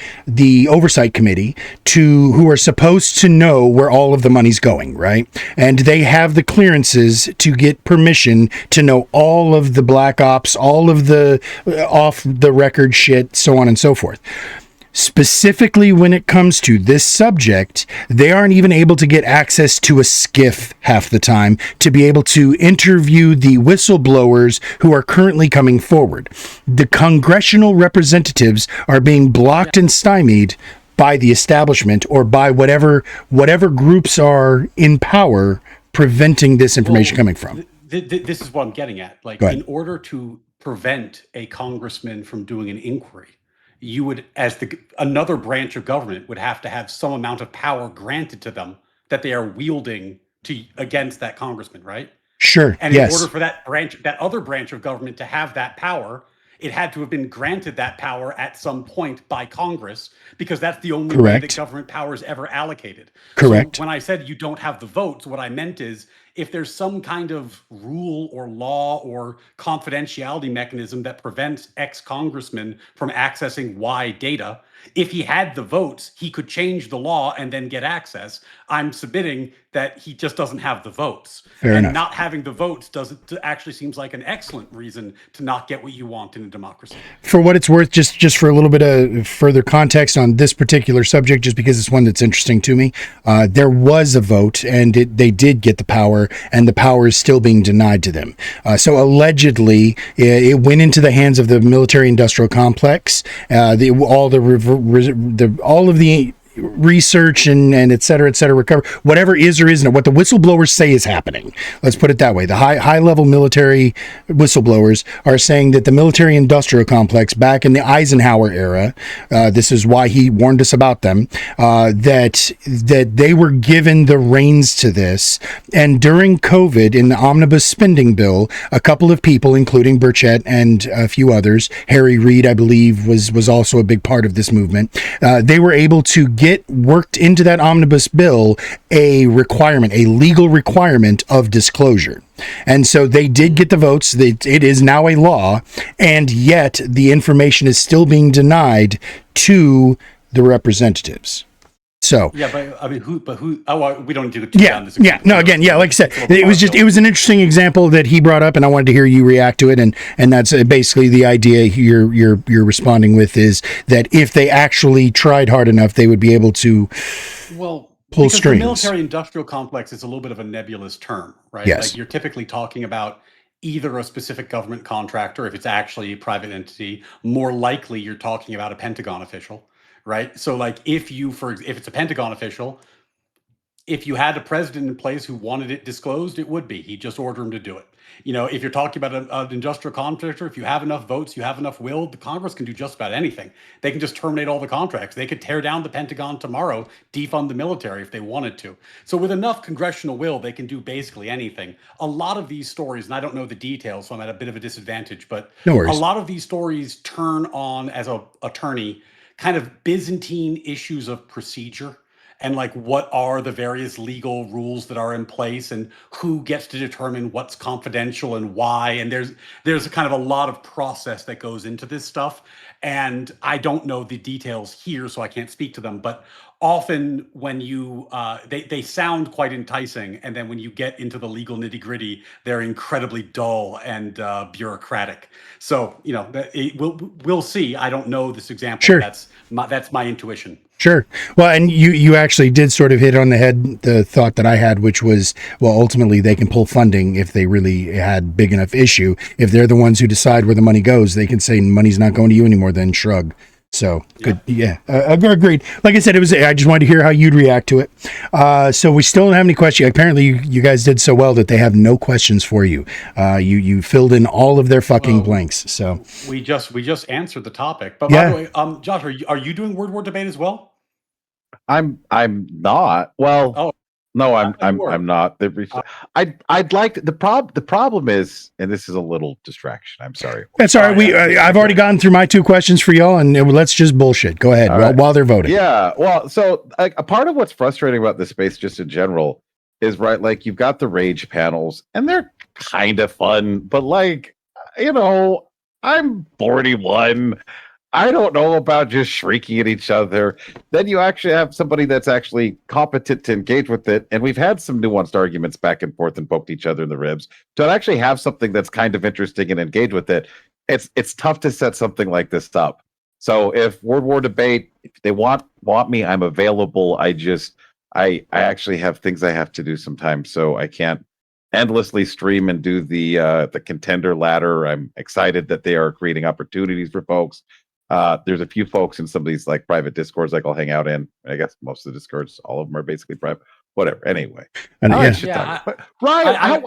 oversight committee who are supposed to know where all of the money's going, right? And they have the clearances to get permission to know all of the black ops, all of the off the record shit, so on and so forth. Specifically, when it comes to this subject, they aren't even able to get access to a skiff half the time to be able to interview the whistleblowers who are currently coming forward. The congressional representatives are being blocked and stymied by the establishment or by whatever groups are in power preventing this information coming from. This is what I'm getting at. Like, in order to prevent a congressman from doing an inquiry, you would, as another branch of government, would have to have some amount of power granted to them that they are wielding against that congressman, right? Sure. And in order for that other branch of government to have that power, it had to have been granted that power at some point by Congress, because that's the only way that government power is ever allocated. Correct. So when I said you don't have the votes, what I meant is, if there's some kind of rule or law or confidentiality mechanism that prevents ex-congressmen from accessing Y data, if he had the votes, he could change the law and then get access. I'm submitting that he just doesn't have the votes. Fair enough. Not having the votes actually seems like an excellent reason to not get what you want in a democracy. For what it's worth, just for a little bit of further context on this particular subject, just because it's one that's interesting to me, there was a vote and they did get the power, and the power is still being denied to them. So allegedly, it went into the hands of the military-industrial complex. All of the research and et cetera, recover whatever is or isn't what the whistleblowers say is happening. Let's put it that way. The high level military whistleblowers are saying that the military industrial complex back in the Eisenhower era, this is why he warned us about them, that they were given the reins to this. And during COVID, in the omnibus spending bill, a couple of people, including Burchett and a few others, Harry Reid, I believe, was also a big part of this movement. They were able to get worked into that omnibus bill a legal requirement of disclosure. And so they did get the votes. It is now a law, and yet the information is still being denied to the representatives. So yeah, but I mean, who? Oh, we don't do it. No, again, like I said, it was an interesting example that he brought up, and I wanted to hear you react to it. And that's basically the idea you're responding with, is that if they actually tried hard enough, they would be able to pull strings. The military-industrial complex is a little bit of a nebulous term, right? Yes. Like, you're typically talking about either a specific government contractor, if it's actually a private entity. More likely, you're talking about a Pentagon official. Right. So, like, if it's a Pentagon official, if you had a president in place who wanted it disclosed, it would be. He'd just order him to do it. If you're talking about an industrial contractor, if you have enough votes, you have enough will, the Congress can do just about anything. They can just terminate all the contracts. They could tear down the Pentagon tomorrow, defund the military if they wanted to. So with enough congressional will, they can do basically anything. A lot of these stories, and I don't know the details, so I'm at a bit of a disadvantage, but no worries. A lot of these stories turn on, as an attorney, kind of Byzantine issues of procedure, and like, what are the various legal rules that are in place, and who gets to determine what's confidential and why. And there's a kind of a lot of process that goes into this stuff. And I don't know the details here, so I can't speak to them. But often when they sound quite enticing, and then when you get into the legal nitty gritty, they're incredibly dull and bureaucratic. So we'll see. I don't know this example. Sure. That's my intuition. Sure. Well, and you actually did sort of hit on the head the thought that I had, which was, well, ultimately they can pull funding if they really had big enough issue. If they're the ones who decide where the money goes, they can say money's not going to you anymore, then shrug. So good. Yeah. Agreed. Like I said, I just wanted to hear how you'd react to it. So we still don't have any questions. Apparently you guys did so well that they have no questions for you. You filled in all of their fucking blanks. So we just answered the topic. But by the way, Josh, are you doing word war debate as well? I'm not. Well, No, That works. I'm not. I'd like the problem is, and this is a little distraction. I'm sorry. That's all right. I've already gotten through my 2 questions for y'all, and let's just bullshit. Go ahead while they're voting. Yeah. Well, so like a part of what's frustrating about this space, just in general, is right. Like you've got the rage panels, and they're kind of fun, but like I'm 41. I don't know about just shrieking at each other. Then you actually have somebody that's actually competent to engage with it. And we've had some nuanced arguments back and forth and poked each other in the ribs. To actually have something that's kind of interesting and engage with it, it's tough to set something like this up. So if World War Debate, if they want me, I'm available. I actually have things I have to do sometimes, so I can't endlessly stream and do the contender ladder. I'm excited that they are creating opportunities for folks. There's a few folks in some of these like private discords like I'll hang out in. I guess most of the discords, all of them are basically private. Whatever. Anyway. And Ryan,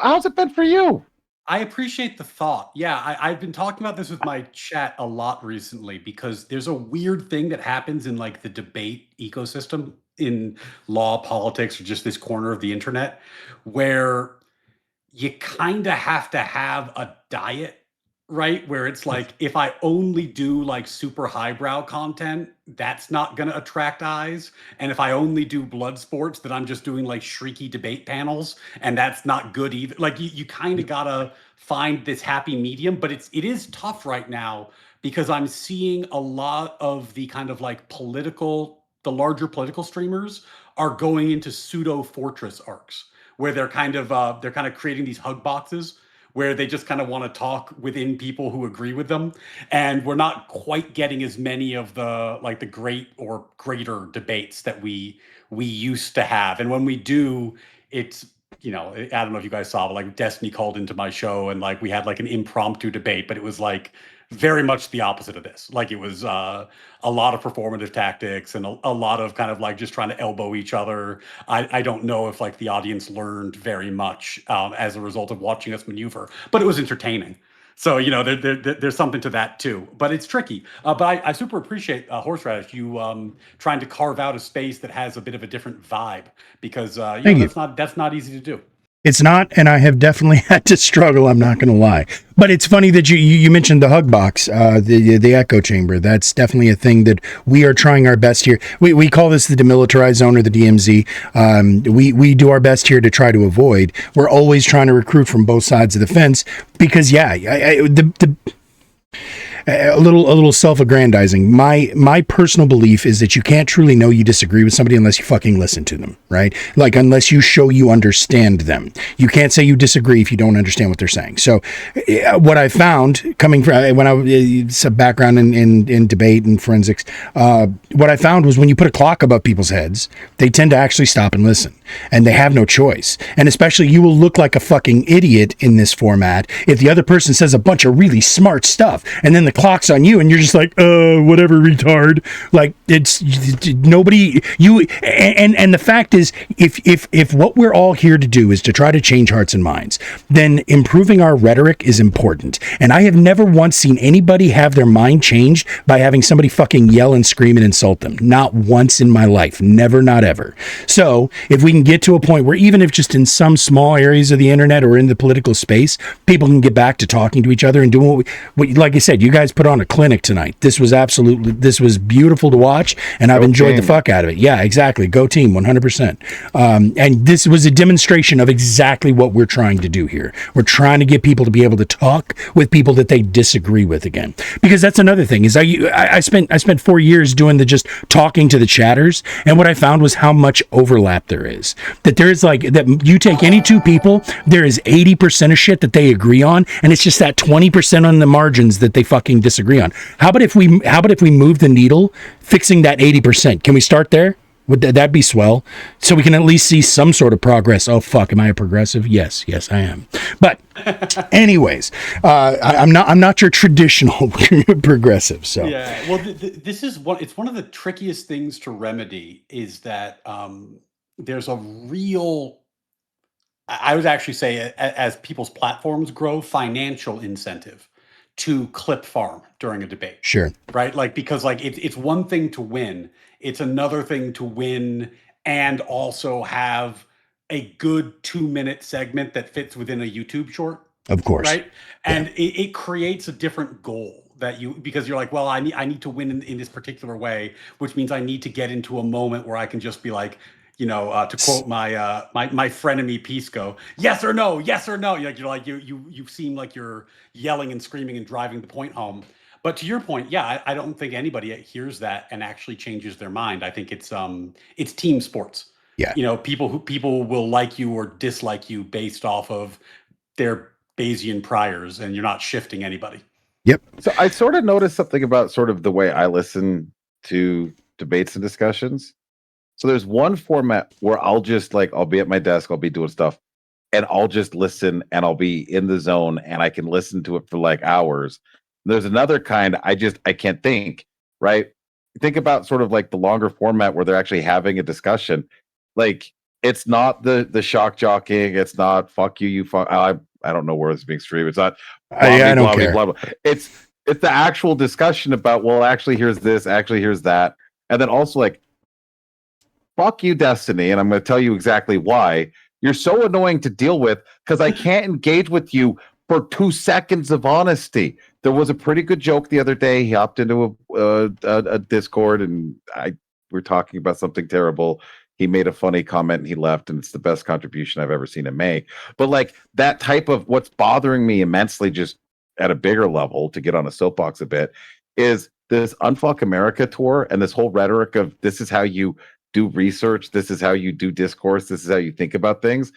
how's it been for you? I appreciate the thought. Yeah, I've been talking about this with my chat a lot recently because there's a weird thing that happens in like the debate ecosystem in law, politics, or just this corner of the internet where you kind of have to have a diet, right? Where it's like, if I only do like super highbrow content, that's not going to attract eyes. And if I only do blood sports, then I'm just doing like shrieky debate panels, and that's not good either. Like you kind of gotta find this happy medium, but it is tough right now because I'm seeing a lot of the kind of like the larger political streamers are going into pseudo fortress arcs where they're kind of creating these hug boxes where they just kind of want to talk within people who agree with them. And we're not quite getting as many of the like the great or greater debates that we used to have. And when we do, it's, I don't know if you guys saw, but like Destiny called into my show and like we had like an impromptu debate, but it was like very much the opposite of this. Like it was a lot of performative tactics and a lot of kind of like just trying to elbow each other. I don't know if like the audience learned very much as a result of watching us maneuver, but it was entertaining. So, there's something to that too, but it's tricky. But I super appreciate Horseradish, you trying to carve out a space that has a bit of a different vibe because that's not easy to do. It's not, and I have definitely had to struggle. I'm not going to lie, but it's funny that you mentioned the hug box, the echo chamber. That's definitely a thing that we are trying our best here. We call this the Demilitarized Zone or the DMZ. We do our best here to try to avoid. We're always trying to recruit from both sides of the fence because a little self-aggrandizing. My personal belief is that you can't truly know you disagree with somebody unless you fucking listen to them, right? Like unless you show you understand them. You can't say you disagree if you don't understand what they're saying. So what I found coming from when I was a background in debate and forensics, what I found was when you put a clock above people's heads, they tend to actually stop and listen, and they have no choice. And especially you will look like a fucking idiot in this format if the other person says a bunch of really smart stuff and then the clock's on you and you're just like, whatever, retard. Like it's nobody, you, and the fact is, if what we're all here to do is to try to change hearts and minds, then improving our rhetoric is important. And I have never once seen anybody have their mind changed by having somebody fucking yell and scream and insult them. Not once in my life. Never, not ever. So if we can get to a point where even if just in some small areas of the internet or in the political space, people can get back to talking to each other and doing what like I said, you guys put on a clinic tonight. This was beautiful to watch, and I've enjoyed the fuck out of it. Yeah, exactly. Go team, 100%. And this was a demonstration of exactly what we're trying to do here. We're trying to get people to be able to talk with people that they disagree with again. Because that's another thing is I spent 4 years doing the just talking to the chatters, and what I found was how much overlap there is. That there is like that you take any two people, there is 80% of shit that they agree on, and it's just that 20% on the margins that they fucking disagree on. How about if we move the needle, fixing that 80%? Can we start there? Would that be swell? So we can at least see some sort of progress. Oh fuck, am I a progressive? Yes, I am. But anyways, I'm not your traditional progressive. So yeah, well, this is it's one of the trickiest things to remedy is that there's a real, I would actually say, as people's platforms grow, financial incentive to clip farm during a debate. Sure. Right? Like, because like it's one thing to win, it's another thing to win and also have a good 2-minute segment that fits within a YouTube short. Of course. Right. And it creates a different goal because you're like, well, I need to win in this particular way, which means I need to get into a moment where I can just be like, to quote my frenemy Pisco, yes or no. You seem like you're yelling and screaming and driving the point home. But to your point, yeah, I don't think anybody hears that and actually changes their mind. I think it's team sports. Yeah. People will like you or dislike you based off of their Bayesian priors, and you're not shifting anybody. Yep. So I sort of noticed something about sort of the way I listen to debates and discussions. So there's one format where I'll be at my desk, I'll be doing stuff, and I'll just listen and I'll be in the zone and I can listen to it for like hours. There's another kind I can't think, right? Think about sort of like the longer format where they're actually having a discussion. Like it's not the shock jockeying, it's not fuck you, you fuck. I don't know where it's being streamed. It's not I don't care. blah, blah. It's the actual discussion about, well, actually here's this, actually here's that. And then also like, fuck you, Destiny, and I'm going to tell you exactly why. You're so annoying to deal with because I can't engage with you for 2 seconds of honesty. There was a pretty good joke the other day. He hopped into a Discord and we're talking about something terrible. He made a funny comment and he left, and it's the best contribution I've ever seen him make. But like that type of what's bothering me immensely, just at a bigger level, to get on a soapbox a bit, is this Unfuck America tour and this whole rhetoric of this is how you do research, this is how you do discourse, this is how you think about things.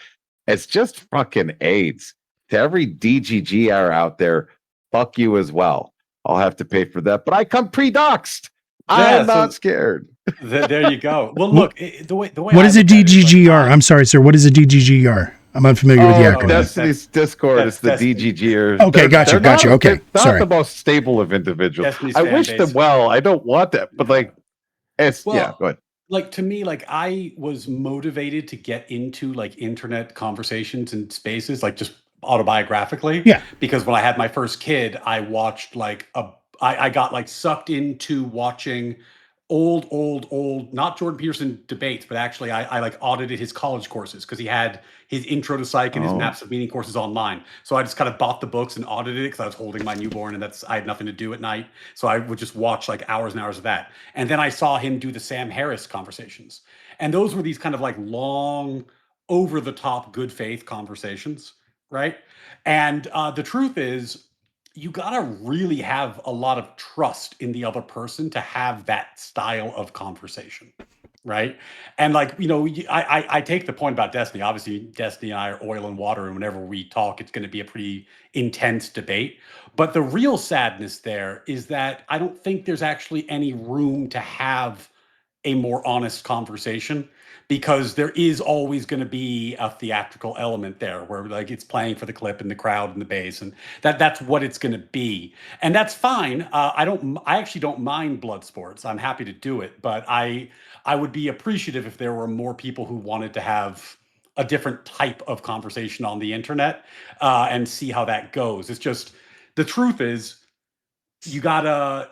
It's just fucking AIDS. To every DGGR out there, fuck you as well. I'll have to pay for that, but I come pre-doxed. I'm not scared. There you go. Well, look, the way. What is a DGGR? I'm sorry, sir. What is a DGGR? I'm unfamiliar with the acronym. Destiny's Discord is the DGGR. Okay, gotcha. Okay, sorry. Not the most stable of individuals. Destiny's I wish them well. I don't want that, but like, go ahead. Like to me, like I was motivated to get into like internet conversations and spaces, like just autobiographically. Yeah. Because when I had my first kid, I watched I got like sucked into watching old, not Jordan Peterson debates, but actually I like audited his college courses because he had his intro to psych and his maps of meaning courses online. So I just kind of bought the books and audited it because I was holding my newborn and I had nothing to do at night. So I would just watch like hours and hours of that. And then I saw him do the Sam Harris conversations. And those were these kind of like long, over the top, good faith conversations, right? And the truth is, you gotta really have a lot of trust in the other person to have that style of conversation, right? And like, I take the point about Destiny. Obviously, Destiny and I are oil and water, and whenever we talk, it's going to be a pretty intense debate. But the real sadness there is that I don't think there's actually any room to have a more honest conversation, because there is always going to be a theatrical element there where like it's playing for the clip and the crowd and the bass, and that's what it's going to be. And that's fine. I actually don't mind blood sports. I'm happy to do it, but I would be appreciative if there were more people who wanted to have a different type of conversation on the internet and see how that goes. It's just, the truth is, you gotta,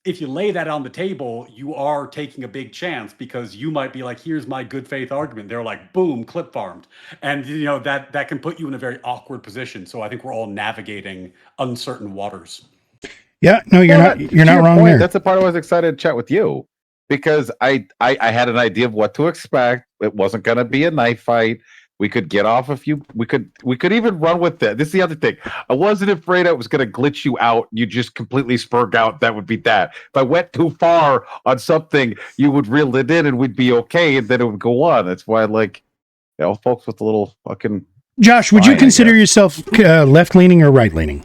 if you lay that on the table, you are taking a big chance, because you might be like, here's my good faith argument. They're like, boom, clip farmed. And that can put you in a very awkward position. So I think we're all navigating uncertain waters. Yeah, no, you're not wrong there. That's the part I was excited to chat with you, because I had an idea of what to expect. It wasn't going to be a knife fight. We could get off a few. We could even run with that. This is the other thing. I wasn't afraid I was going to glitch you out. You just completely spurg out. That would be that. If I went too far on something, you would reel it in and we'd be okay, and then it would go on. That's why I like, folks with a little fucking. Josh, would you consider yourself left leaning or right leaning?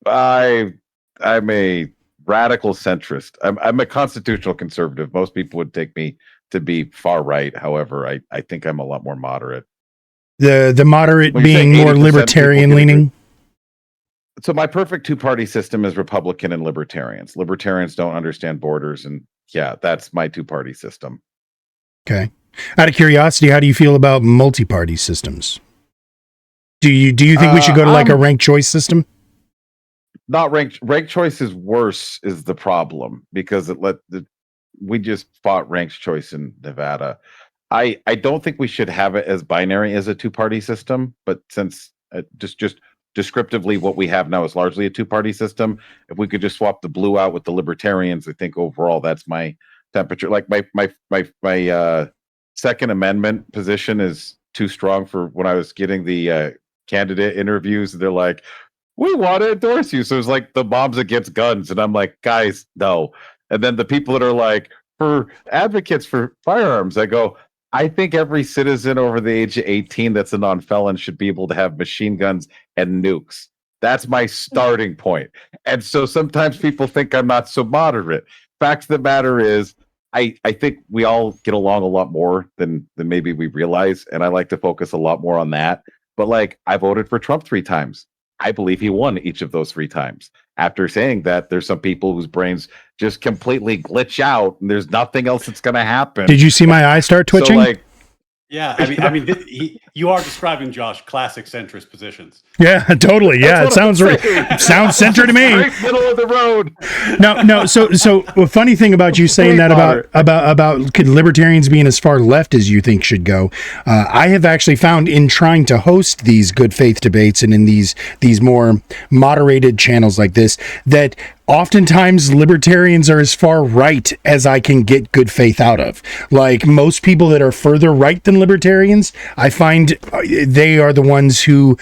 I'm a radical centrist. I'm a constitutional conservative. Most people would take me to be far right. However, I think I'm a lot more moderate. The moderate being more libertarian leaning. So my perfect two-party system is Republican and libertarians. Libertarians don't understand borders, and that's my two-party system. Okay. Out of curiosity, how do you feel about multi-party systems? Do you think we should go to like a ranked choice system? Not ranked choice is worse, is the problem, because we just fought ranked choice in Nevada. I don't think we should have it as binary as a two-party system, but since just descriptively what we have now is largely a two-party system, if we could just swap the blue out with the libertarians, I think overall that's my temperature. Like my Second Amendment position is too strong for when I was getting the candidate interviews. They're like, we want to endorse you. So it's like the moms against guns. And I'm like, guys, no. And then the people that are like, for advocates for firearms, I go, I think every citizen over the age of 18 that's a non-felon should be able to have machine guns and nukes. That's my starting point. And so sometimes people think I'm not so moderate. Fact of the matter is, I think we all get along a lot more than maybe we realize. And I like to focus a lot more on that. But like, I voted for Trump 3 times. I believe he won each of those 3 times. After saying that, there's some people whose brains just completely glitch out, and there's nothing else that's going to happen. Did you see my eyes start twitching? So, like, Yeah, you are describing, Josh, classic centrist positions. Yeah, totally. Yeah, it sounds sounds center to me. Right middle of the road. No. So a funny thing about you saying that about libertarians being as far left as you think should go, I have actually found in trying to host these good faith debates and in these more moderated channels like this that oftentimes libertarians are as far right as I can get good faith out of. Like most people that are further right than libertarians, I find they are the ones who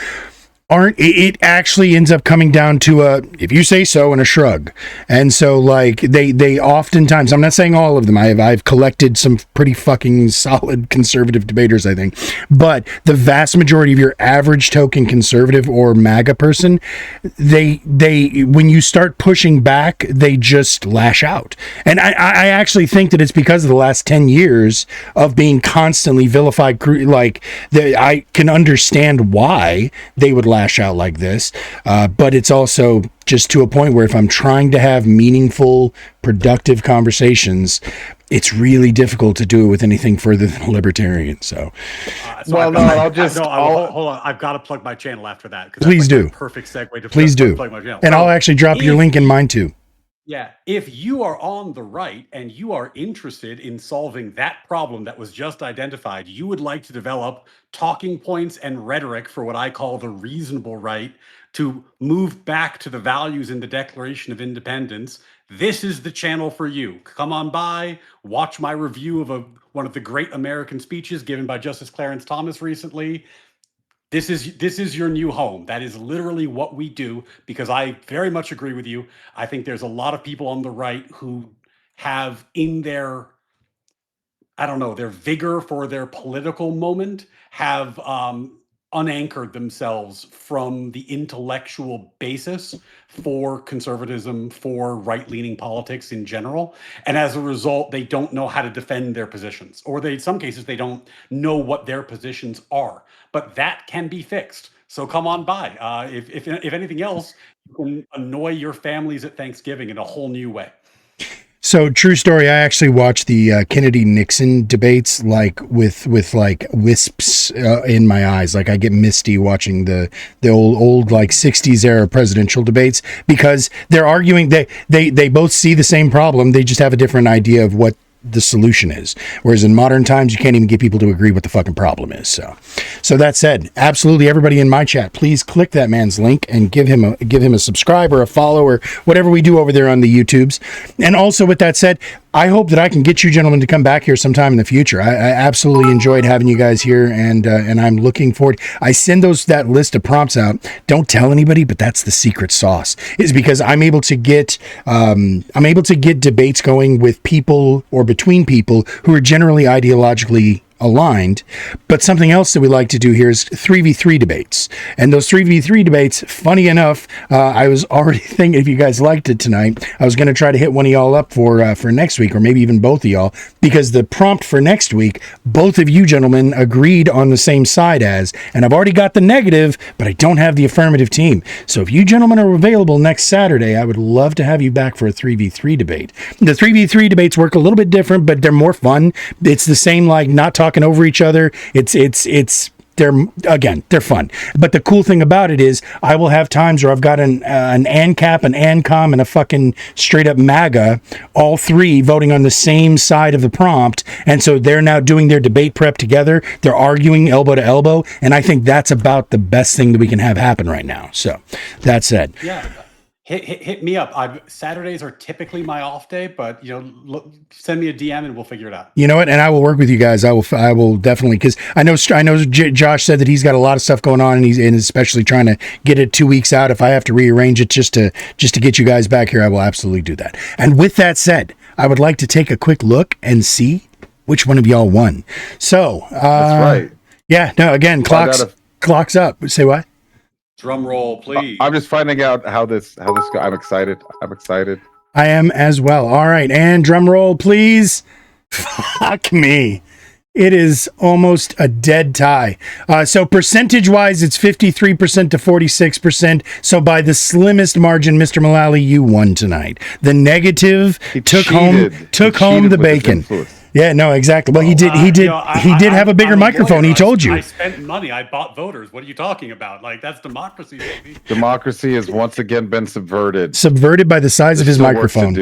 aren't. It actually ends up coming down to a if you say so and a shrug. And so like they oftentimes, I'm not saying all of them, I've collected some pretty fucking solid conservative debaters, I think, but the vast majority of your average token conservative or MAGA person, they when you start pushing back, they just lash out. And I actually think that it's because of the last 10 years of being constantly vilified. Like I can understand why they would lash out like this, but it's also just to a point where if I'm trying to have meaningful, productive conversations, it's really difficult to do it with anything further than libertarian. So hold on. I've got to plug my channel after that. Please do. Perfect segue to please do. Plug my channel. And I'll actually drop your link in mine too. Yeah, if you are on the right and you are interested in solving that problem that was just identified, you would like to develop talking points and rhetoric for what I call the reasonable right to move back to the values in the Declaration of Independence, this is the channel for you. Come on by, watch my review of one of the great American speeches given by Justice Clarence Thomas recently. This is your new home. That is literally what we do, because I very much agree with you. I think there's a lot of people on the right who have in their, their vigor for their political moment, have unanchored themselves from the intellectual basis for conservatism, for right-leaning politics in general. And as a result, they don't know how to defend their positions, or in some cases, they don't know what their positions are. But that can be fixed. So come on by. If anything else, you can annoy your families at Thanksgiving in a whole new way. So true story. I actually watched the Kennedy-Nixon debates like with like wisps in my eyes. Like I get misty watching the old like 60s era presidential debates, because they're arguing they both see the same problem. They just have a different idea of what the solution is. Whereas in modern times, you can't even get people to agree what the fucking problem is. So that said, absolutely everybody in my chat, please click that man's link and give him a subscribe or a follow or whatever we do over there on the YouTubes. And also with that said, I hope that I can get you gentlemen to come back here sometime in the future. I absolutely enjoyed having you guys here, and I'm looking forward. I send that list of prompts out. Don't tell anybody, but that's the secret sauce. Is because I'm able to get debates going with people or between people who are generally ideologically aligned. But something else that we like to do here is 3v3 debates. And those 3v3 debates, funny enough, I was already thinking, if you guys liked it tonight, I was going to try to hit one of y'all up for next week, or maybe even both of y'all, because the prompt for next week, both of you gentlemen agreed on the same side as, and I've already got the negative, but I don't have the affirmative team. So if you gentlemen are available next Saturday, I would love to have you back for a 3v3 debate. The 3v3 debates work a little bit different, but they're more fun. It's the same, like, not talking over each other. It's they're fun. But the cool thing about it is I will have times where I've got an ANCAP, an ANCOM, and a fucking straight up MAGA, all three voting on the same side of the prompt. And so they're now doing their debate prep together. They're arguing elbow to elbow. And I think that's about the best thing that we can have happen right now. So that said. Yeah. Hit me up. Saturdays are typically my off day, but send me a DM and we'll figure it out. You know what? And I will work with you guys. I will definitely, because I know Josh said that he's got a lot of stuff going on, and he's especially trying to get it 2 weeks out. If I have to rearrange it just to get you guys back here, I will absolutely do that. And with that said, I would like to take a quick look and see which one of y'all won. So that's right. Yeah. No. Again, clocks up. Say what? Drum roll, please. I'm just finding out how this go. I'm excited. I am as well. All right, and drum roll, please. Fuck me. It is almost a dead tie. So percentage-wise, it's 53% to 46%. So by the slimmest margin, Mr. Mullally, you won tonight. The negative took home the bacon. Yeah, no, exactly. Well, he did have a bigger microphone. He told you. I spent money. I bought voters. What are you talking about? Like, that's democracy, baby. Democracy has once again been subverted. Subverted by the size of his microphone.